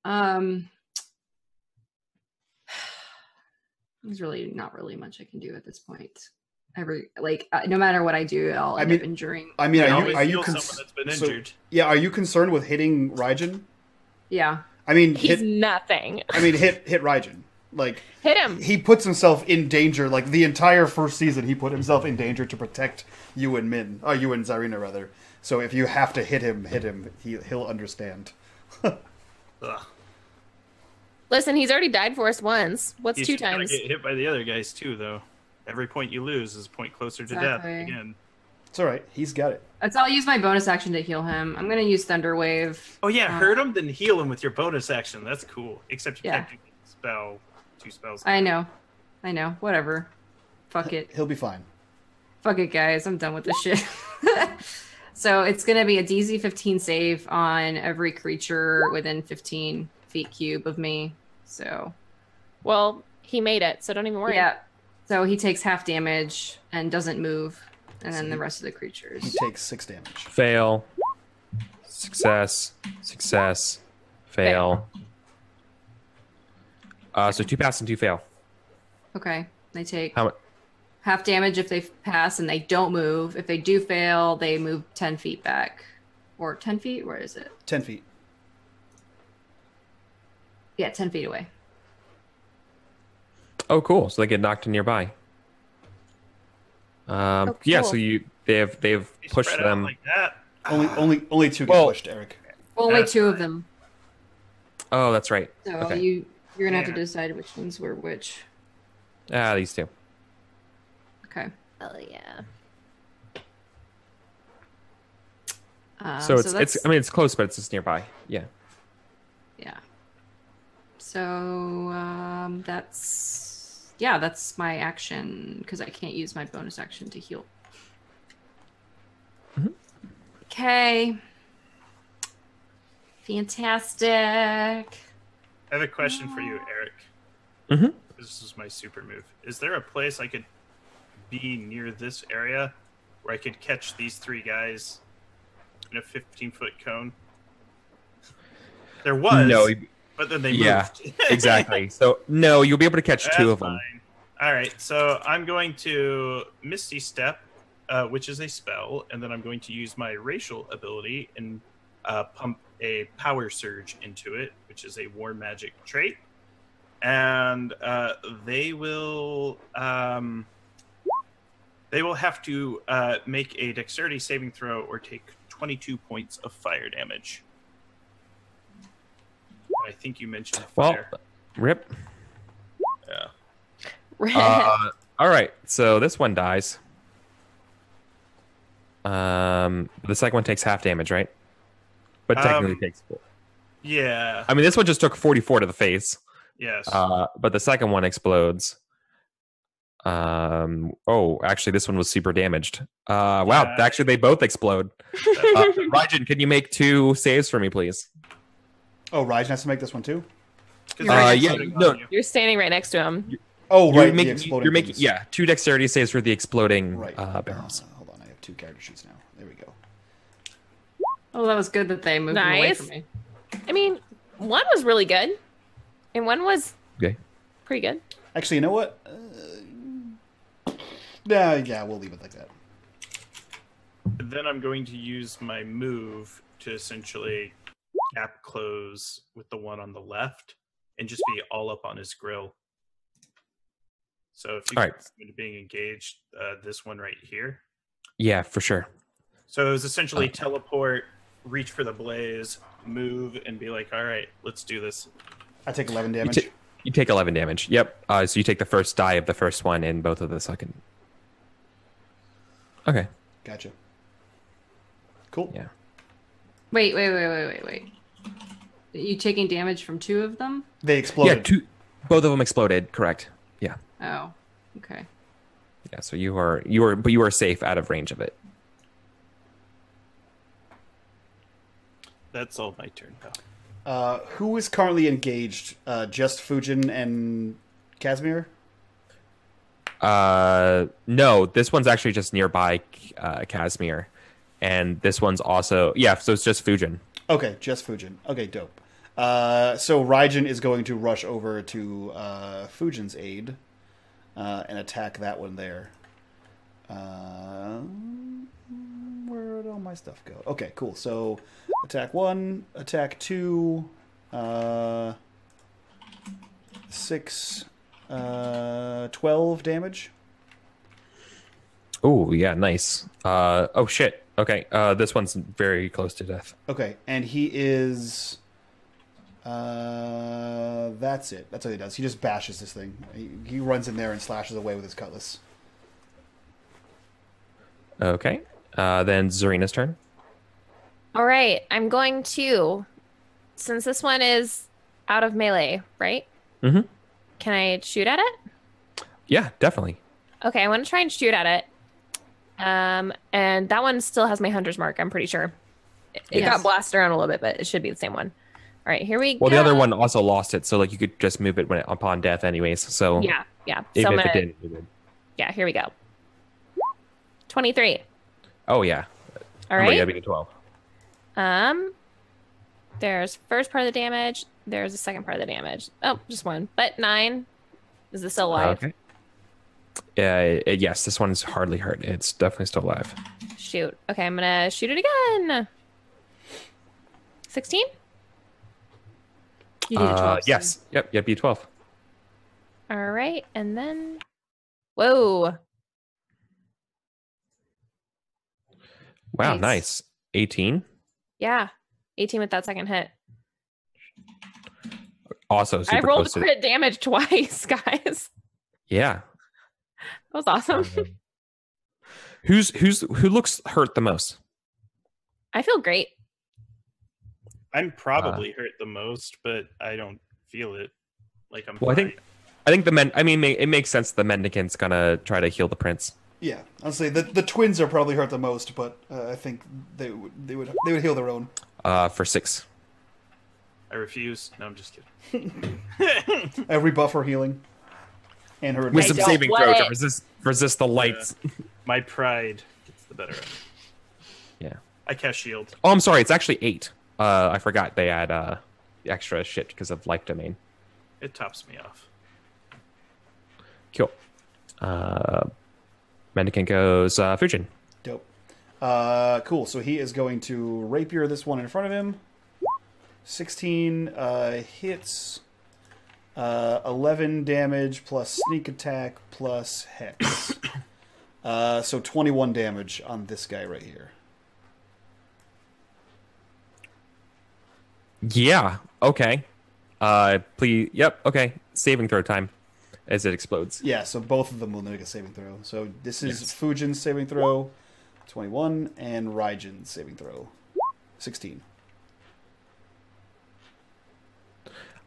There's really not really much I can do at this point. No matter what I do, I'll end up injuring. I mean, are you someone that's been injured? Yeah, are you concerned with hitting Raijin? Yeah. I mean, he's nothing. I mean, hit Raijin. Like, hit him. He puts himself in danger. Like the entire first season, he put himself in danger to protect you and Zarina rather. So if you have to hit him. He'll understand. Listen, he's already died for us once. What's He's 2 times? Get hit by the other guys too, though. Every point you lose is a point closer to death again. It's all right. He's got it. I'll use my bonus action to heal him. I'm gonna use Thunder Wave. Oh yeah, hurt him, then heal him with your bonus action. That's cool. Except you can't do spell 2 spells. I know. Whatever. Fuck it. He'll be fine. Fuck it, guys. I'm done with this shit. So it's gonna be a DC 15 save on every creature within 15 feet cube of me. So, well, he made it, so don't even worry. Yeah. So he takes half damage and doesn't move, and then the rest of the creatures. He takes 6 damage. Fail. Success. Fail. So 2 pass and 2 fail. Okay. They take how much? Half damage if they pass and they don't move. If they do fail, they move 10 feet back. Or 10 feet? Where is it? 10 feet. Yeah, 10 feet away. Oh, cool. So they get knocked nearby. Cool. Yeah, so they've pushed them. Like that. Only 2 get pushed, Eric. Only 2 of them. Oh, that's right. So okay. you're gonna have to decide which ones were which. These 2. Okay. Oh yeah. So it's close, but it's just nearby. Yeah. Yeah. So that's my action because I can't use my bonus action to heal. Okay. Fantastic. I have a question for you, Eric. Mm-hmm. This is my super move. Is there a place I could be near this area where I could catch these 3 guys in a 15-foot cone? There was, No, but then they moved. moved. Exactly. So no, you'll be able to catch That's 2 of them. fine. All right, so I'm going to Misty Step, which is a spell, and then I'm going to use my racial ability and pump a power surge into it, which is a war magic trait. And they will have to make a dexterity saving throw or take 22 points of fire damage. I think you mentioned fire. Well, rip. Yeah. All right, so this one dies. The second one takes half damage, right? But technically takes 4. Yeah. I mean, this one just took 44 to the face. Yes. But the second one explodes. Actually, this one was super damaged. Wow, actually, they both explode. Raijin, can you make 2 saves for me, please? Oh, Raijin has to make this one too? You're standing right next to him. Oh, right. You're making 2 dexterity saves for the exploding barrels. Hold on, I have 2 character sheets now. There we go. Oh, that was good that they moved away from me. I mean, one was really good, and one was pretty good. Actually, you know what? Yeah, we'll leave it like that. Then I'm going to use my move to essentially gap close with the one on the left and just be all up on his grill. So if you can being engaged, this one right here. Yeah, for sure. So it was essentially teleport, reach for the blaze, move, and be like, all right, let's do this. I take 11 damage. You take 11 damage. Yep. So you take the first die of the first one and both of the second. Okay. Gotcha. Cool. Yeah. Wait. You taking damage from 2 of them? They exploded. Yeah, both of them exploded. Correct. Yeah. Oh, okay. Yeah. So you are safe out of range of it. That's all my turn, pal. Who is currently engaged? Just Fujin and Casimir? No, this one's actually just nearby Casimir. And this one's also... Yeah, so it's just Fujin. Okay, just Fujin. Okay, dope. So Raijin is going to rush over to Fujin's aid and attack that one there. Where did all my stuff go? Okay, cool. So attack 1, attack 2, 6, 12 damage. Oh, yeah, nice. Oh, shit. Okay, this one's very close to death. Okay, and he is... that's it. That's what he does. He just bashes this thing. He runs in there and slashes away with his cutlass. Okay. Then Zarina's turn. All right. I'm going to, since this one is out of melee, right? Mm-hmm. Can I shoot at it? Yeah, definitely. Okay, I want to try and shoot at it. And that one still has my hunter's mark, I'm pretty sure. It got blasted around a little bit, but it should be the same one. All right, here we go. Well, the other one also lost it, so like you could just move it upon death anyways. So yeah. Even So if it didn't, you would. Yeah, here we go. 23. Oh yeah. All right. Yeah, being 12. There's first part of the damage. There's the second part of the damage. Oh, just one. But 9. Is this still alive? Okay. Yes, this one's hardly hurt. It's definitely still alive. Shoot. Okay, I'm gonna shoot it again. 16? You need a 12. Yes. Yep, B12. All right, and then... Whoa. Wow, nice. 18? Yeah, 18 with that second hit. Also super I rolled close to crit damage twice, guys. Yeah. That was awesome. Who looks hurt the most? I feel great. I'm probably hurt the most, but I don't feel it. Like I'm. Well, fine. I think the men. I mean, it makes sense. The mendicant's gonna try to heal the prince. Yeah, I'll say the twins are probably hurt the most, but I think they would heal their own. For 6. I refuse. No, I'm just kidding. I rebuff her healing and her Wisdom saving throw to it. resist the lights. My pride the better. Yeah. I cast shield. Oh, I'm sorry. It's actually 8. I forgot they add extra shit because of life domain. It tops me off. Cool. Mendicant goes Fujin. Dope. Cool. So he is going to rapier this one in front of him. 16 hits. 11 damage plus sneak attack plus hex. So 21 damage on this guy right here. Yeah. Okay. Please. Yep. Okay. Saving throw time as it explodes. Yeah, so both of them will make a saving throw. So this is Yes. Fujin's saving throw, 21, and Raijin's saving throw, 16.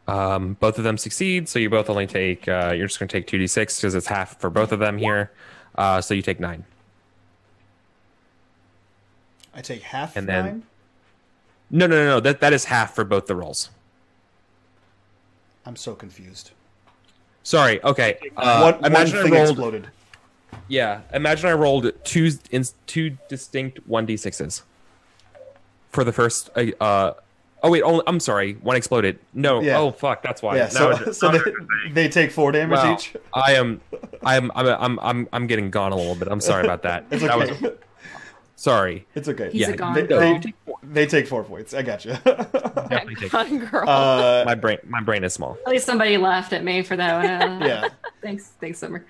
Both of them succeed, so you both only take. You're just going to take 2d6 because it's half for both of them here. So you take 9. I take half And 9? then- No. That is half for both the rolls. I'm so confused. Sorry. Okay. One imagine I thing rolled. exploded. Yeah. Imagine I rolled two distinct 1d6s for the first. Oh wait. I'm sorry. One exploded. No. Yeah. Oh fuck. That's why. Yeah, so they take 4 damage Wow. each? I'm getting gone a little bit. I'm sorry about that. It's That okay. was sorry. It's okay. He's a gone They, girl. they, they take 4 points. I got you. Definitely take. Gone girl. My brain is small. At least somebody laughed at me for that one. Yeah. Thanks, Summer.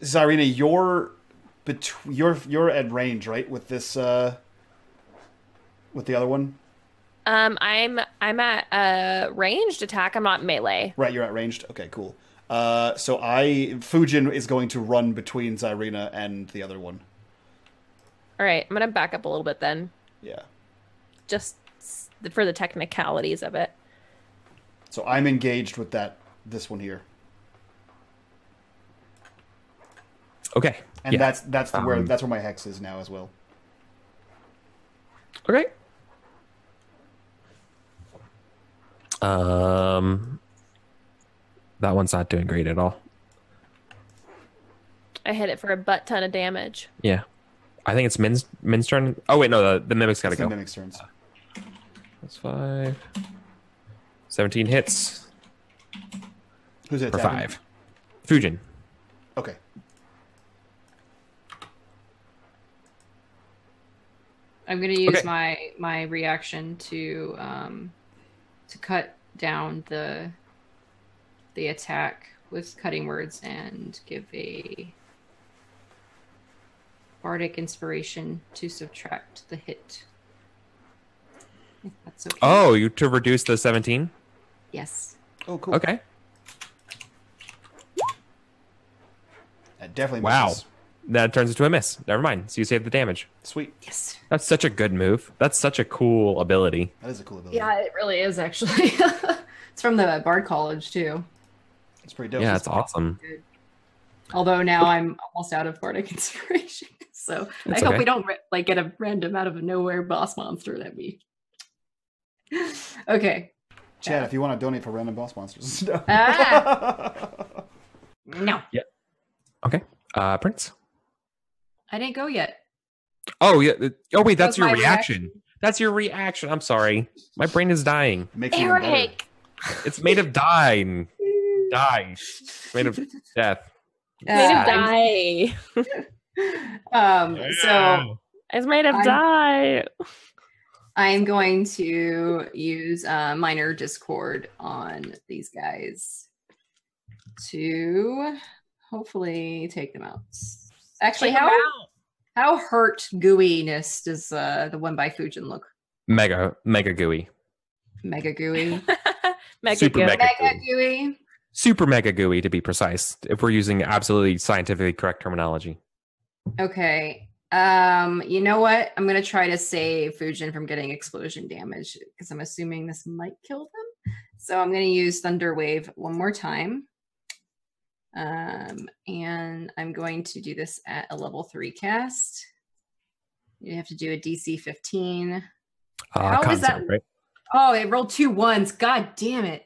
Zarina, you're at range, right? With this, with the other one, I'm at ranged attack. I'm not melee. right? You're at ranged. Okay, cool. So Fujin is going to run between Zarina and the other one. All right, I'm gonna back up a little bit then, Yeah. just for the technicalities of it. So I'm engaged with this one here, Okay. and Yeah. that's where my hex is now as well. Okay. That one's not doing great at all. I hit it for a butt ton of damage. Yeah. I think it's Min's turn. Oh wait, no, the mimic's got to It's the go. mimic's turns. That's 5. 17 hits Who's it? for 5. Fujin. Okay. I'm gonna use Okay. my reaction to cut down the attack with cutting words and give a bardic inspiration to subtract the hit. If that's okay. Oh, you to reduce the 17? Yes. Oh, cool. Okay. That definitely Wow. misses. That turns into a miss. Never mind. So you save the damage. Sweet. Yes. That's such a good move. That's such a cool ability. That is a cool ability. Yeah, it really is actually. It's from the Bard College too. It's pretty dope. Yeah, it's awesome. Good. Although now I'm almost out of bardic inspiration, so That's I hope okay. we don't get a random out of nowhere boss monster that we. Okay. Chad, if you want to donate for random boss monsters. No. No, Okay. Prince. I didn't go yet. Oh yeah. Oh wait, that's was your my reaction. That's your reaction. I'm sorry. My brain is dying. Makes it even better. Eric, It's made of dye. Dye. It's made of death. made of I'm- dye. So It's made of I'm- dye. I'm going to use minor discord on these guys to hopefully take them out. Actually, how hurt gooiness does the one by Fujin look? Mega gooey. Mega gooey. Mega Super good. mega Mega gooey. gooey. Super mega gooey to be precise, if we're using absolutely scientifically correct terminology. Okay. You know what? I'm gonna try to save Fujin from getting explosion damage because I'm assuming this might kill them. So I'm gonna use Thunder Wave one more time. And I'm going to do this at a level 3 cast. You have to do a DC 15. How is that- Consort, right? Oh, it rolled 2 1s. God damn it.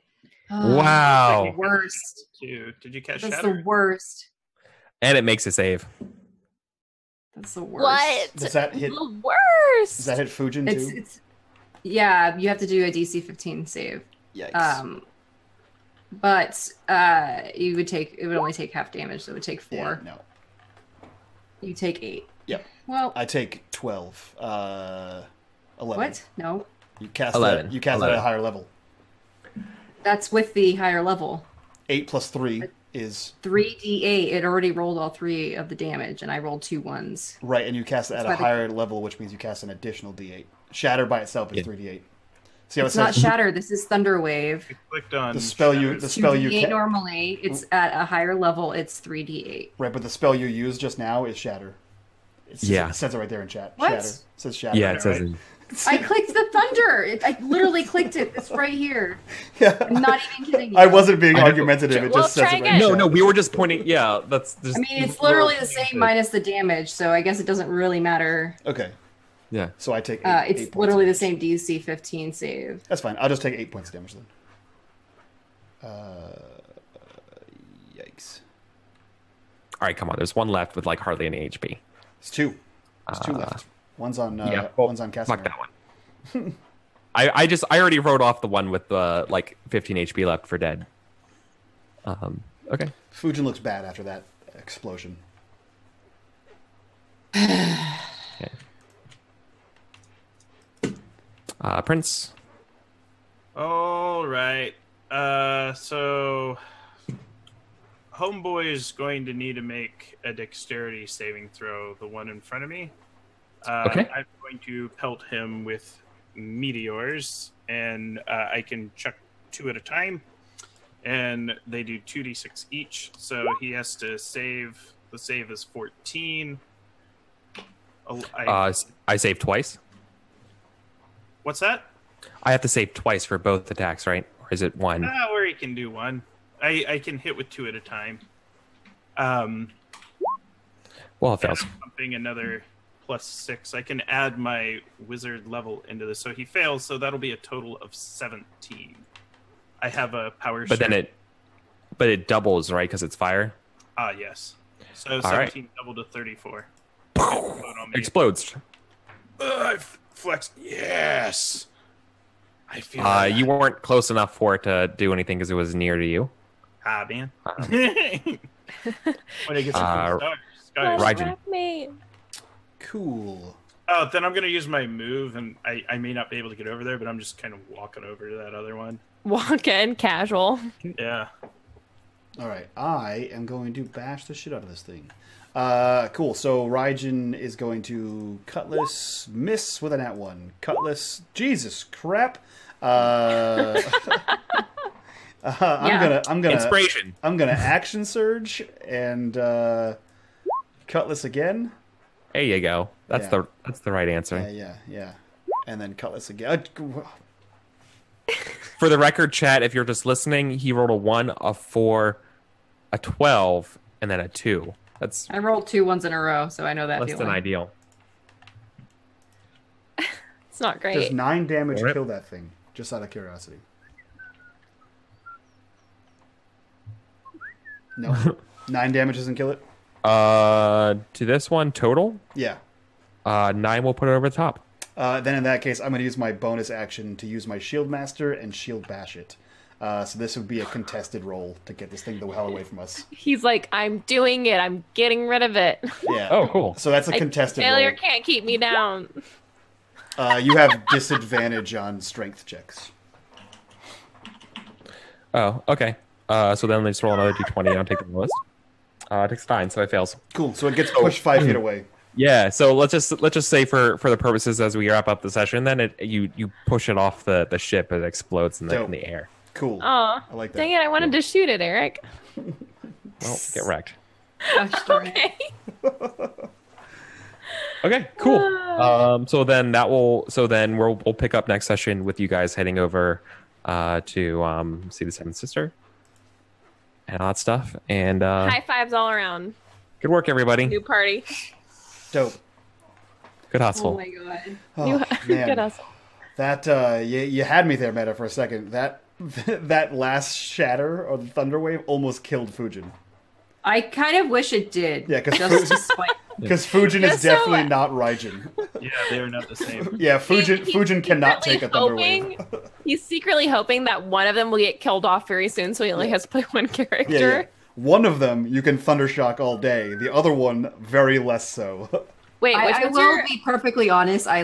Oh, Wow. that's the worst. Did you catch That's Shatter? the worst. And it makes a save. That's the worst. What? Does that hit? The worst. Does that hit Fujin too? Yeah, you have to do a DC 15 save. Yikes. But it would only take half damage, so it would take 4. Yeah, no. You take 8. Yep. Well, I take 12. 11. What? No. You cast 11. That. You cast 11. that at a higher level. That's with the higher level. 8 plus 3 is 3d8. It already rolled all 3 of the damage, and I rolled 2 1s. right, and you cast it at a higher level, which means you cast an additional d8. Shatter by itself is 3d8. See how It's it not says Shatter. This is Thunder Wave. I clicked on the spell you 2d8 normally. It's at a higher level. It's 3d8. right, but the spell you used just now is Shatter. It says it right there in chat. What? Shatter. It says Shatter. Yeah, it says it. I clicked the Thunder. I literally clicked it. It's right here. Yeah. I'm not even kidding you. I wasn't being argumentative. It Well, just says try it right again. in No, chat. we were just pointing. Yeah, that's just. I mean, it's literally the same minus the damage, so I guess it doesn't really matter. Okay, Yeah. so I take 8, It's 8 points literally of the damage. same DC 15 save. That's fine. I'll just take 8 points of damage then. Yikes. All right, come on. There's one left with like hardly any HP. It's 2. There's 2 left. One's on. Well, One's on Casimir. fuck that one. I already wrote off the one with like 15 HP left for dead. Okay. Fujin looks bad after that explosion. Okay. Prince. All right. So Homeboy is going to need to make a dexterity saving throw, the one in front of me. Okay. I'm going to pelt him with meteors, and I can chuck 2 at a time, and they do 2d6 each. So he has to save. The save is 14. I save twice. What's that? I have to save twice for both attacks, right? Or is it one? Or he can do 1. I can hit with 2 at a time. Well, it fails. Something another +6. I can add my wizard level into this, so he fails. So that'll be a total of 17. I have a power. But then it doubles, right? Because it's fire. Yes. So All 17 doubled to 34. Explodes. I flexed. Yes. I feel. You weren't close enough for it to do anything because it was near to you. Man. When it gets stars. Raijin. Me. Cool. Oh, then I'm gonna use my move, and I may not be able to get over there, but I'm just kind of walking over to that other one. Walk in casual. Yeah. All right. I am going to bash the shit out of this thing. Cool. So Raijin is going to Cutlass miss with a nat 1. Cutlass. Jesus crap. I'm gonna Inspiration. I'm gonna action surge and Cutlass again. There you go. That's Yeah. the right answer. Yeah. And then Cutlass again. For the record, chat, if you're just listening, he rolled a 1, a 4, a 12, and then a 2. That's I rolled 2 1s in a row, so I know that less feeling. than ideal. It's not Does great. 9 damage Alright. kill that thing? Just out of curiosity. No. 9 damage doesn't kill it? To this one total, Yeah. 9 will put it over the top. Then in that case, I'm going to use my bonus action to use my Shield Master and Shield Bash it. So this would be a contested roll to get this thing the hell away from us. He's like, I'm doing it. I'm getting rid of it. Yeah. Oh, cool. So that's a contested Failure roll. can't keep me down. You have disadvantage on strength checks. Oh, okay. So then let's roll another d20. I don't take the lowest. It takes 9, so it fails. Cool. So it gets pushed 5 feet away. Yeah. So let's just say for the purposes as we wrap up the session, then you push it off the ship, it explodes in the air. Cool. Aw. I like that. Dang it, I wanted to shoot it, Eric. Well, get wrecked. Gosh darn it. Okay. Okay, cool. So then we'll pick up next session with you guys heading over to see the Seventh Sister and all that stuff. And High fives all around. good work, everybody. New party. Dope. Good Oh hustle. my god. Oh, New, man. good hustle. That you had me there, Meta, for a second. That last shatter or the thunder wave almost killed Fujin. I kind of wish it did. Yeah, because Just Fujin is Just so- definitely not Raijin. Yeah, they are not the same. Yeah, Fujin cannot secretly take a Thunder Wave. hoping- He's secretly hoping that one of them will get killed off very soon, so he only has to play one character. Yeah. One of them you can Thundershock all day. The other one, very less so. Wait, which I one's will your... be perfectly honest. I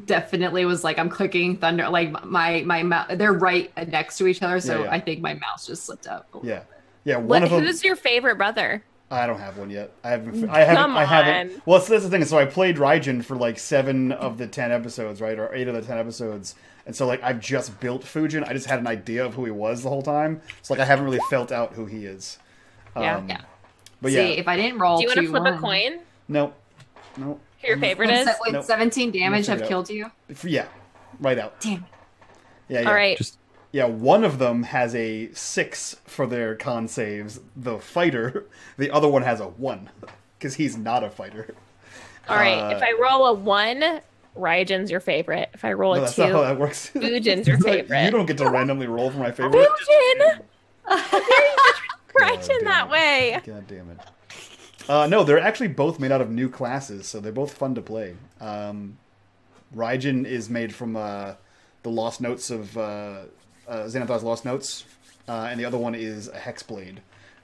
definitely was I'm clicking Thunder. My they're right next to each other, so Yeah. I think my mouse just slipped up. Yeah. One of them. Who's your favorite brother? I don't have one yet. I haven't. Come I haven't. on. Well, that's the thing. So I played Raijin for 7 of the 10 episodes, right, or 8 of the 10 episodes, and so I've just built Fujin. I just had an idea of who he was the whole time. So I haven't really felt out who he is. Yeah. But See, if I didn't roll, Do you want to flip a 2-1. coin? No. Who your favorite is? Would Nope. 17 damage We'll have figure it killed you? Yeah. Right out. Damn. Yeah. All right. Yeah, one of them has a 6 for their con saves, the fighter. The other one has a 1, because he's not a fighter. All right. If I roll a 1, Raijin's your favorite. If I roll No, a that's 2, not how that works. Fujin's your favorite. You don't get to randomly roll for my favorite. Fujin! Raijin that way. God damn it. No, they're actually both made out of new classes, so they're both fun to play. Raijin is made from the Lost Notes of Xanathar's Lost Notes, and the other one is a Hexblade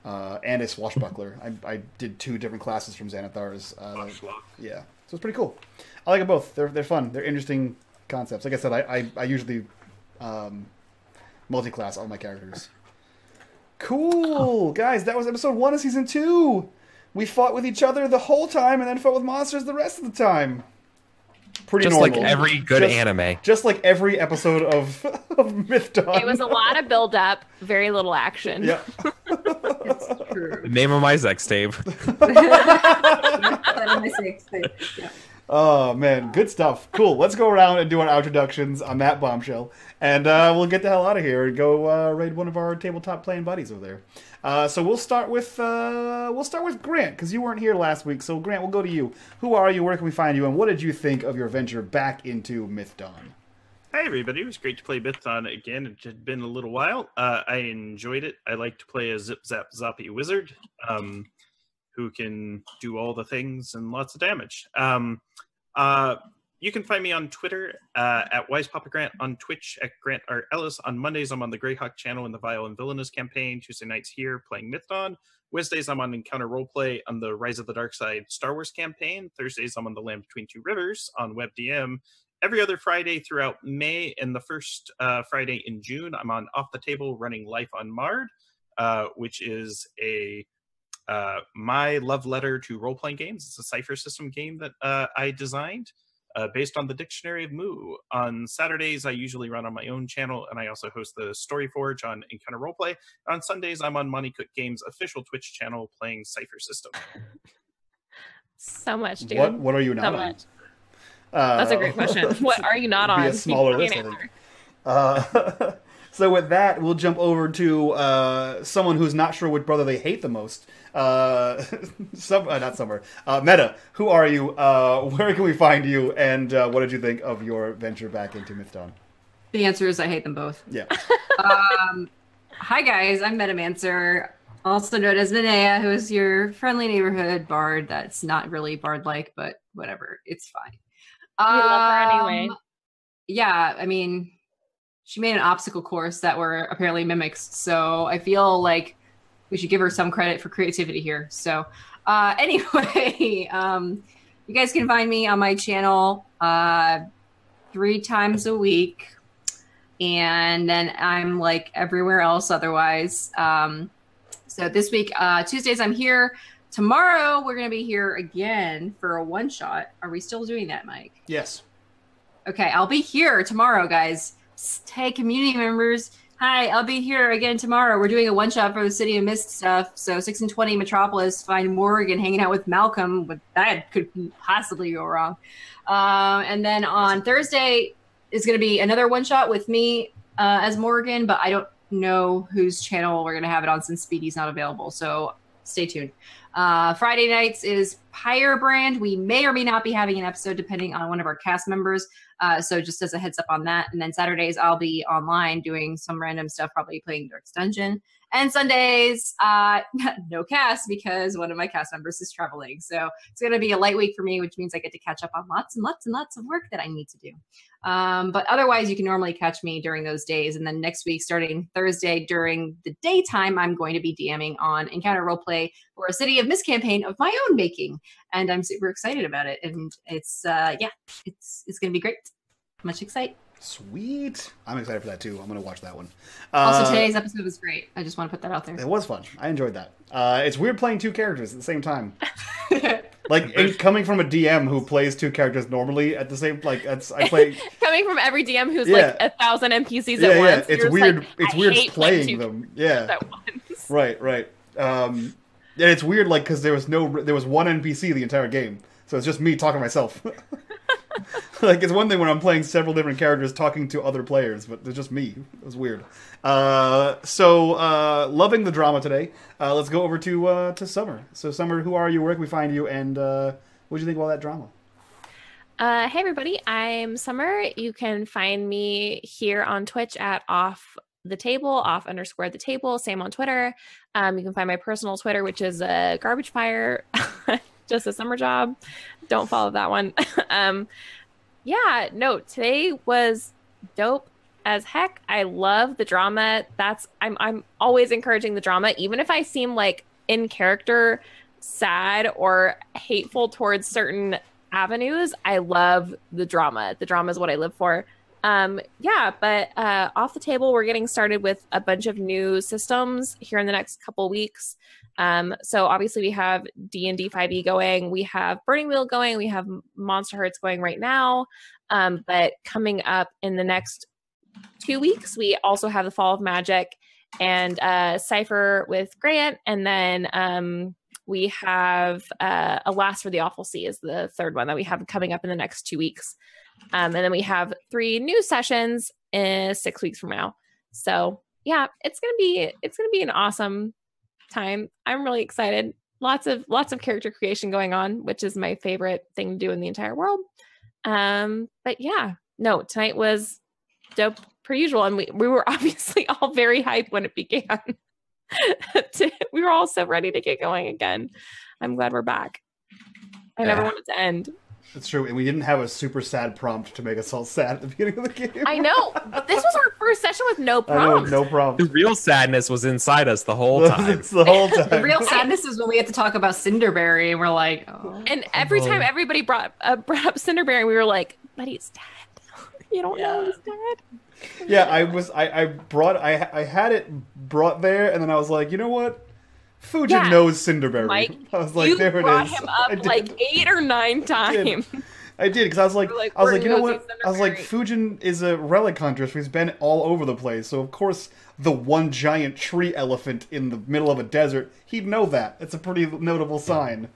and a Swashbuckler. I did 2 different classes from Xanathar's. Yeah, so it's pretty cool. I like them both. They're fun. They're interesting concepts. Like I said, I usually multi-class all my characters. Cool, guys. That was episode 1 of season 2. We fought with each other the whole time, and then fought with monsters the rest of the time. Pretty Just normal. like every good anime. Just like every episode of Myth Dawn. It was a lot of build up, very little action. Yeah. It's true. Name of my Zex Dave. Yeah. Oh, man. Good stuff. Cool. Let's go around and do our introductions on that bombshell. And we'll get the hell out of here and go raid one of our tabletop playing buddies over there. So we'll start with Grant, because you weren't here last week. So Grant, we'll go to you. Who are you? Where can we find you? And what did you think of your venture back into Myth Dawn? Hi, everybody. It was great to play Myth Dawn again. It had been a little while. I enjoyed it. I like to play a zip, zap, zoppy wizard who can do all the things and lots of damage. You can find me on Twitter at WisePapaGrant, on Twitch at Grant R. Ellis. On Mondays, I'm on the Greyhawk channel in the Vile and Villainous campaign. Tuesday nights here playing Myth Dawn. Wednesdays, I'm on Encounter Roleplay on the Rise of the Dark Side Star Wars campaign. Thursdays, I'm on the Land Between Two Rivers on WebDM. Every other Friday throughout May and the first Friday in June, I'm on Off the Table running Life Unmarred, which is a my love letter to role-playing games. It's a cipher system game that I designed based on the Dictionary of Moo. On Saturdays, I usually run on my own channel, and I also host the Story Forge on Encounter Roleplay. On Sundays, I'm on Monty Cook Games' official Twitch channel playing Cipher System. So much, dude. What are you not So on? much. That's a great question. What are you not on? Be a smaller list, I think. So with that, we'll jump over to someone who's not sure which brother they hate the most. Not Summer. Meta, who are you? Where can we find you? And what did you think of your venture back into Myth Dawn? The answer is I hate them both. Yeah. Hi guys, I'm Metamancer, also known as Minea, who is your friendly neighborhood bard that's not really bard-like, but whatever, it's fine. We love her anyway. Yeah, I mean, she made an obstacle course that were apparently mimics, so I feel like we should give her some credit for creativity here. So anyway, you guys can find me on my channel 3 times a week, and then I'm like everywhere else otherwise. So this week, Tuesdays, I'm here. Tomorrow, we're going to be here again for a one-shot. Are we still doing that, Mike? Yes. Okay, I'll be here tomorrow, guys. Hey, community members. Hi, I'll be here again tomorrow. We're doing a one-shot for the City of Mist stuff. So 6 and 20 Metropolis, find Morgan hanging out with Malcolm, but that could possibly go wrong. And then on Thursday is going to be another one-shot with me as Morgan, but I don't know whose channel we're going to have it on since Speedy's not available. So stay tuned. Friday nights is Pyrebrand. We may or may not be having an episode depending on one of our cast members. So just as a heads up on that. And then Saturdays, I'll be online doing some random stuff, probably playing Dark's Dungeon. And Sundays, no cast because one of my cast members is traveling. So it's going to be a light week for me, which means I get to catch up on lots and lots and lots of work that I need to do. But otherwise, you can normally catch me during those days. And then next week, starting Thursday during the daytime, I'm going to be DMing on Encounter Roleplay for a City of Mist campaign of my own making. And I'm super excited about it. And it's going to be great. Much excited. Sweet. I'm excited for that too. I'm going to watch that one. Also, today's episode was great. I just want to put that out there. It was fun. I enjoyed that. It's weird playing two characters at the same time. Like coming from a DM who plays two characters normally at the same I play coming from every DM who's like 1,000 NPCs at once. It's weird. Like, it's weird playing them. Yeah. Right. Yeah, it's weird because there was one NPC the entire game, so it's just me talking to myself. Like, it's one thing when I'm playing several different characters talking to other players, but it's just me. It was weird. So loving the drama today. Let's go over to Summer. So, Summer, who are you? Where can we find you? And what do you think about that drama? Hey, everybody. I'm Summer. You can find me here on Twitch at off_the table. Same on Twitter. You can find my personal Twitter, which is garbage fire. Just a summer job. Don't follow that one. Today was dope as heck. I love the drama. I'm always encouraging the drama, even if I seem like in character sad or hateful towards certain avenues. I love the drama. The drama is what I live for. But off the table, we're getting started with a bunch of new systems here in the next couple weeks. So obviously we have D&D 5e going, we have Burning Wheel going, we have Monster Hearts going right now. But coming up in the next 2 weeks, we also have the Fall of Magic and Cypher with Grant. And then we have Alas for the Awful Sea is the third one that we have coming up in the next 2 weeks. And then we have 3 new sessions in 6 weeks from now. So yeah, it's gonna be an awesome time. I'm really excited. Lots of character creation going on, which is my favorite thing to do in the entire world. But yeah, no, tonight was dope per usual, and we were obviously all very hyped when it began. We were all so ready to get going again. I'm glad we're back. I never want it to end. That's true, and we didn't have a super sad prompt to make us all sad at the beginning of the game. I know, but this was our first session with no prompt. No prompt. The real sadness was inside us the whole time. It's the whole time. The real sadness is when we had to talk about Cinderberry, and we're like, oh. And every time everybody brought up Cinderberry, we were like, but he's dead. You don't know he's dead. Yeah, I had it brought there, and then I was like, you know what? Fujin knows Cinderberry. Mike, I was like, you there it brought is. him up like 8 or 9 times. I did, because I was like, you know what? I was like, Cinderberry. Fujin is a relic hunter, so he's been all over the place. So of course, the one giant tree elephant in the middle of a desert, he'd know that. It's a pretty notable sign.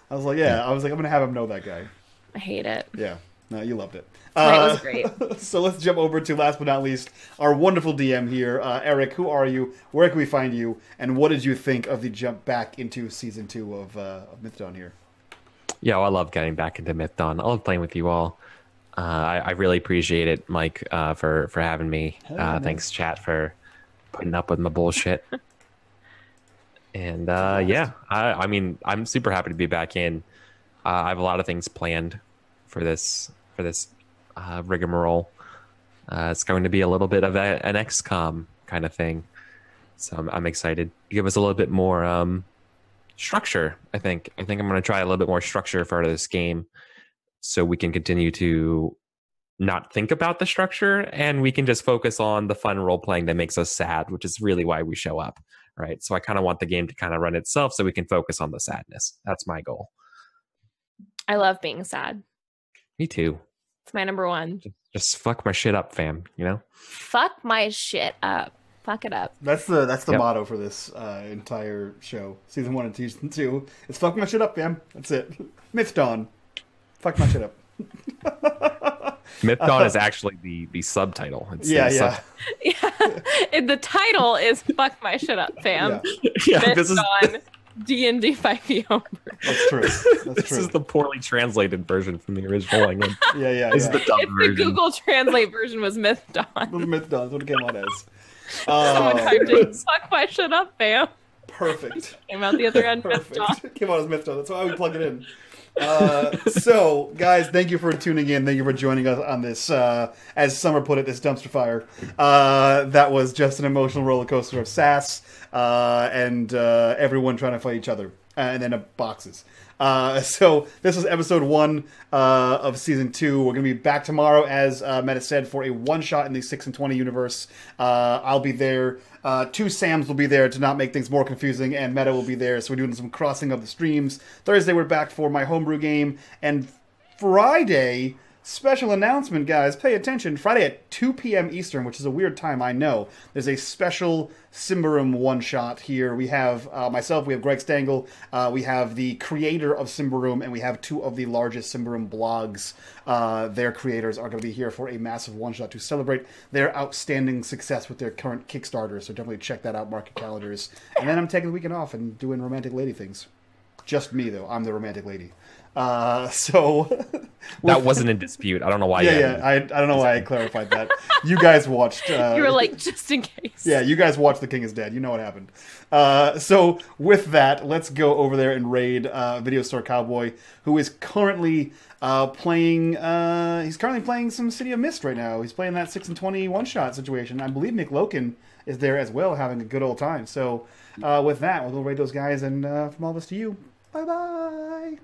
I was like, I'm gonna have him know that guy. I hate it. Yeah, no, you loved it. That was great. So let's jump over to, last but not least, our wonderful DM here. Eric, who are you? Where can we find you? And what did you think of the jump back into Season 2 of Mythdawn here? Yeah, I love getting back into Mythdawn. I love playing with you all. I really appreciate it, Mike, for having me. Thanks, chat, for putting up with my bullshit. And I mean, I'm super happy to be back in. I have a lot of things planned for this rigmarole. It's going to be a little bit of an XCOM kind of thing, so I'm excited to give us a little bit more structure. I think I'm going to try a little bit more structure for this game, so we can continue to not think about the structure, and we can just focus on the fun role playing that makes us sad, which is really why we show up, right? So I kind of want the game to kind of run itself, so we can focus on the sadness. That's my goal. I love being sad. Me too. It's my number one. Just fuck my shit up, fam. You know. Fuck my shit up. Fuck it up. That's the motto for this entire show, Season 1 and Season 2. It's fuck my shit up, fam. That's it. Mythdawn. Fuck my shit up. Mythdawn is actually the subtitle. It's The title is "Fuck My Shit Up, Fam." Yeah, this is D&D 5e homebrew. That's true. This is the poorly translated version from the original language. Yeah. This is the dumb version. The Google Translate version was Mythdawn. Mythdawn is what it came out as. Someone typed in, suck my shit up, fam. Perfect. Came out the other end. Perfect. Came out as Myth Talk. That's why we plug it in. So, guys, thank you for tuning in. Thank you for joining us on this, as Summer put it, this dumpster fire. That was just an emotional roller coaster of sass and everyone trying to fight each other and then boxes. So this is episode 1 of season 2. We're going to be back tomorrow, as Meta said, for a one-shot in the 6 and 20 universe. I'll be there. 2 Sams will be there to not make things more confusing, and Meta will be there. So we're doing some crossing of the streams. Thursday, we're back for my homebrew game. And Friday, special announcement, guys. Pay attention. Friday at 2 p.m. Eastern, which is a weird time, I know. There's a special Symbaroum one-shot here. We have myself, we have Greg Stengel, we have the creator of Symbaroum, and we have 2 of the largest Symbaroum blogs. Their creators are going to be here for a massive one-shot to celebrate their outstanding success with their current Kickstarter. So definitely check that out, mark your calendars. And then I'm taking the weekend off and doing romantic lady things. Just me, though. I'm the romantic lady. So that wasn't in dispute. I don't know why. I don't know why I clarified that. You guys watched. You were like, just in case. Yeah, you guys watched The King is Dead. You know what happened. So with that, let's go over there and raid Video Store Cowboy, who is currently playing. He's currently playing some City of Mist right now. He's playing that 6 and 20 one-shot situation. I believe Nick Loken is there as well, having a good old time. So with that, we'll go raid those guys, and from all of us to you, bye bye.